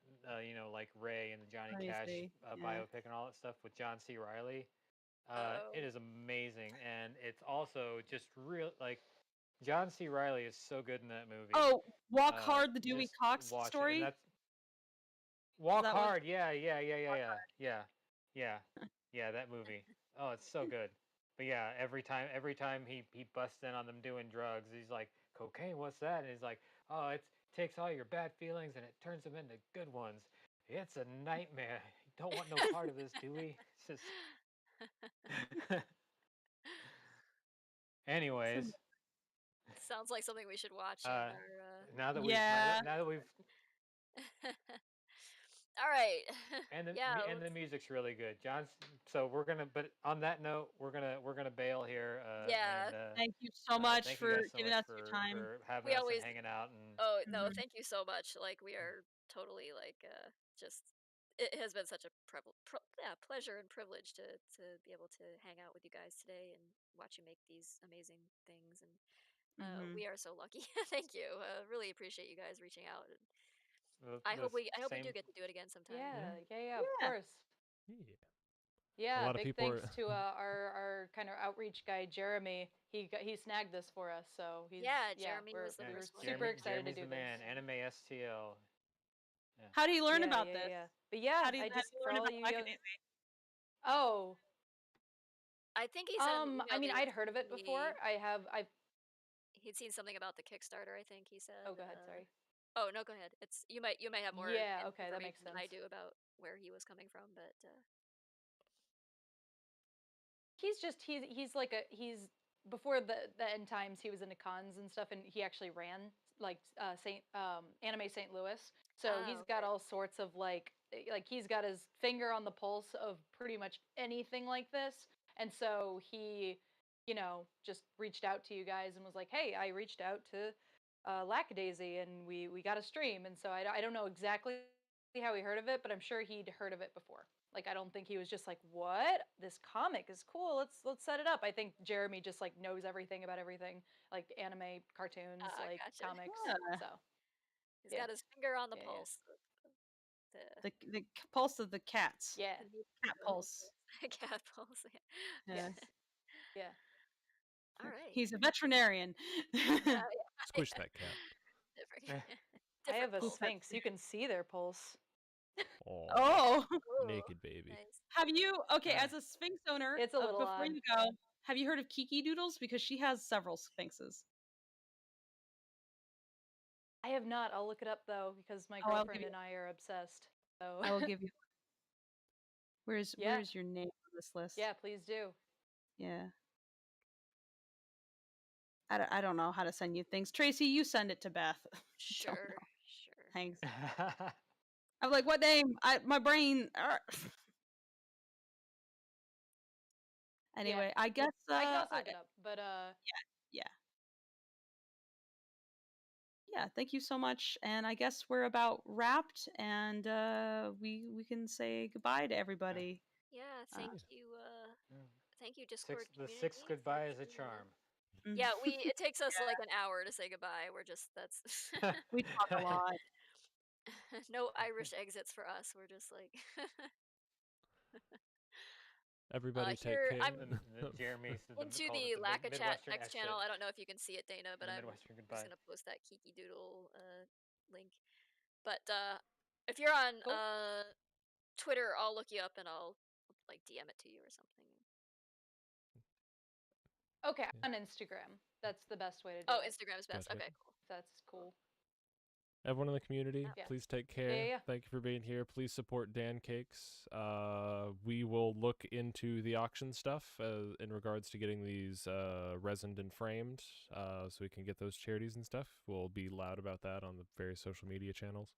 like Ray and the Johnny I Cash see. Yeah. biopic and all that stuff with John C. Riley. Oh. It is amazing, and it's also just real. Like John C. Riley is so good in that movie. Oh, Walk Hard, the Dewey Just Cox watch it, and story. that's Is Walk that one? Hard. Yeah. That movie. Oh, it's so good. But yeah, every time he busts in on them doing drugs, he's like, "Cocaine, what's that?" And he's like, "Oh, it takes all your bad feelings and it turns them into good ones. It's a nightmare. You don't want no part of this, Dewey." It's just. Anyways, Sounds like something we should watch in our Yeah. now that we've All right. and Yeah, the music's really good. John's so we're gonna but on that note we're gonna bail here yeah. and Thank you so much thank you for guys so giving much us your time. for having We us and always hanging out and Oh, no, Mhm. thank you so much. Like we are totally like just it has been such a pleasure and privilege to be able to hang out with you guys today and watch you make these amazing things and Mhm. we are so lucky. Thank you. Really appreciate you guys reaching out and the I hope we same do get to do it again sometime. Yeah, Yeah. yeah, of Yeah. course. Yeah. A Yeah, lot of big people thanks are. to our kind of outreach guy Jeremy. He snagged this for us, so Yeah, yeah, Jeremy was the yeah, we were first one. super excited to Jeremy's do the this. man. Anime STL. Yeah. How do you learn Yeah, about yeah, this? yeah. But yeah, I How do just you for learn all about you Lackadaisy? oh, I think he said in the I email that mean, he I'd was heard of it before. I've he'd seen something about the Kickstarter, I think he said. oh, go ahead, sorry. Oh, no, go ahead. It's you might have more Yeah, okay, that makes information than I sense. do about where he was coming from, but He's like a he's before the end times he was into cons and stuff and he actually ran like Saint Anime St. Louis. So he's got okay. all sorts of like he's got his finger on the pulse of pretty much anything like this. And so he, just reached out to you guys and was like, "Hey, I reached out to Lackadaisy and we got a stream." And so I don't know exactly how he heard of it, but I'm sure he'd heard of it before. Like I don't think he was just like, "What? This comic is cool. Let's set it up." I think Jeremy just like knows everything about everything, like anime, cartoons, like Gotcha. comics. Yeah. So He's yeah, got his finger on the yeah, pulse of The pulse of the cats. yeah, the new Cat pulse. cat pulse. yeah, Yes. yeah. All right. He's a veterinarian. Yeah, Squish that cat. different, I have different a pulse. sphinx. You can see their pulse. Oh, Oh, Ooh, naked baby. nice. have you? Okay, Uh, as a Sphinx owner, It's a little before odd. you go, have you heard of Kiki Doodles? Because she has several Sphinxes. I have not. I'll look it up though because my Oh, I'll give girlfriend you. and I are obsessed. So I will give you. Where's yeah, Where's your name on this list? yeah. Please do. Yeah. I don't know how to send you things. Tracy, you send it to Beth. Don't Sure, know. sure. Thanks. I'm like, what name? My brain. Anyway, I guess. I can also look it up, but Yeah. Yeah. Thank you so much, and I guess we're about wrapped, and we can say goodbye to everybody. Yeah, thank you. Thank you, Discord the community. sixth goodbye is a tuning in. charm. Yeah, it takes us like an hour to say goodbye. We're just that's We talk a lot. no Irish exits for us. We're just like Everybody take here. care. I'm And then Jeremy into called the it the Lackadaisy Midwestern X channel. exit. I don't know if you can see it, Dana, but The I'm Midwestern just goodbye. gonna post that Kiki Doodle link. But if you're on cool. Twitter, I'll look you up and I'll like DM it to you or something. Okay, on Instagram. That's the best way to do Oh, it. Instagram is best. Gotcha. Okay, cool. That's cool. Everyone in the community, Yeah. please take care. Yeah. Thank you for being here. Please support Dancakes. We will look into the auction stuff in regards to getting these resined and framed, so we can get those charities and stuff. We'll be loud about that on the various social media channels.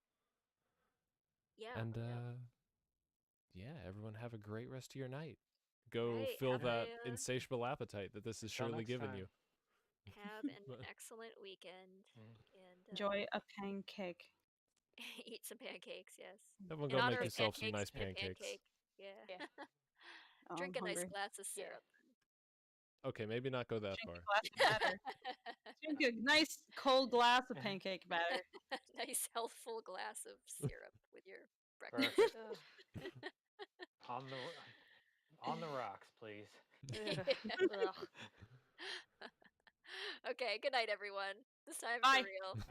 Yeah. And yeah, everyone have a great rest of your night. Go Right, fill have that a, insatiable appetite that this is Until surely next given time. you. have an excellent weekend and Enjoy a pancake. eat some pancakes. Yes, Everyone in go honor make of yourself some pancakes, nice eat a pancakes. pancake. Yeah. Yeah. Oh, Drink a I'm nice hungry. glass of syrup. Okay, maybe not go that Drink a far. glass of batter. Drink a nice cold glass of pancake batter. Nice healthful glass of syrup with your breakfast. Perfect. Ugh. On the rocks, please. Ugh. Okay, good night, everyone. This time Bye. for real.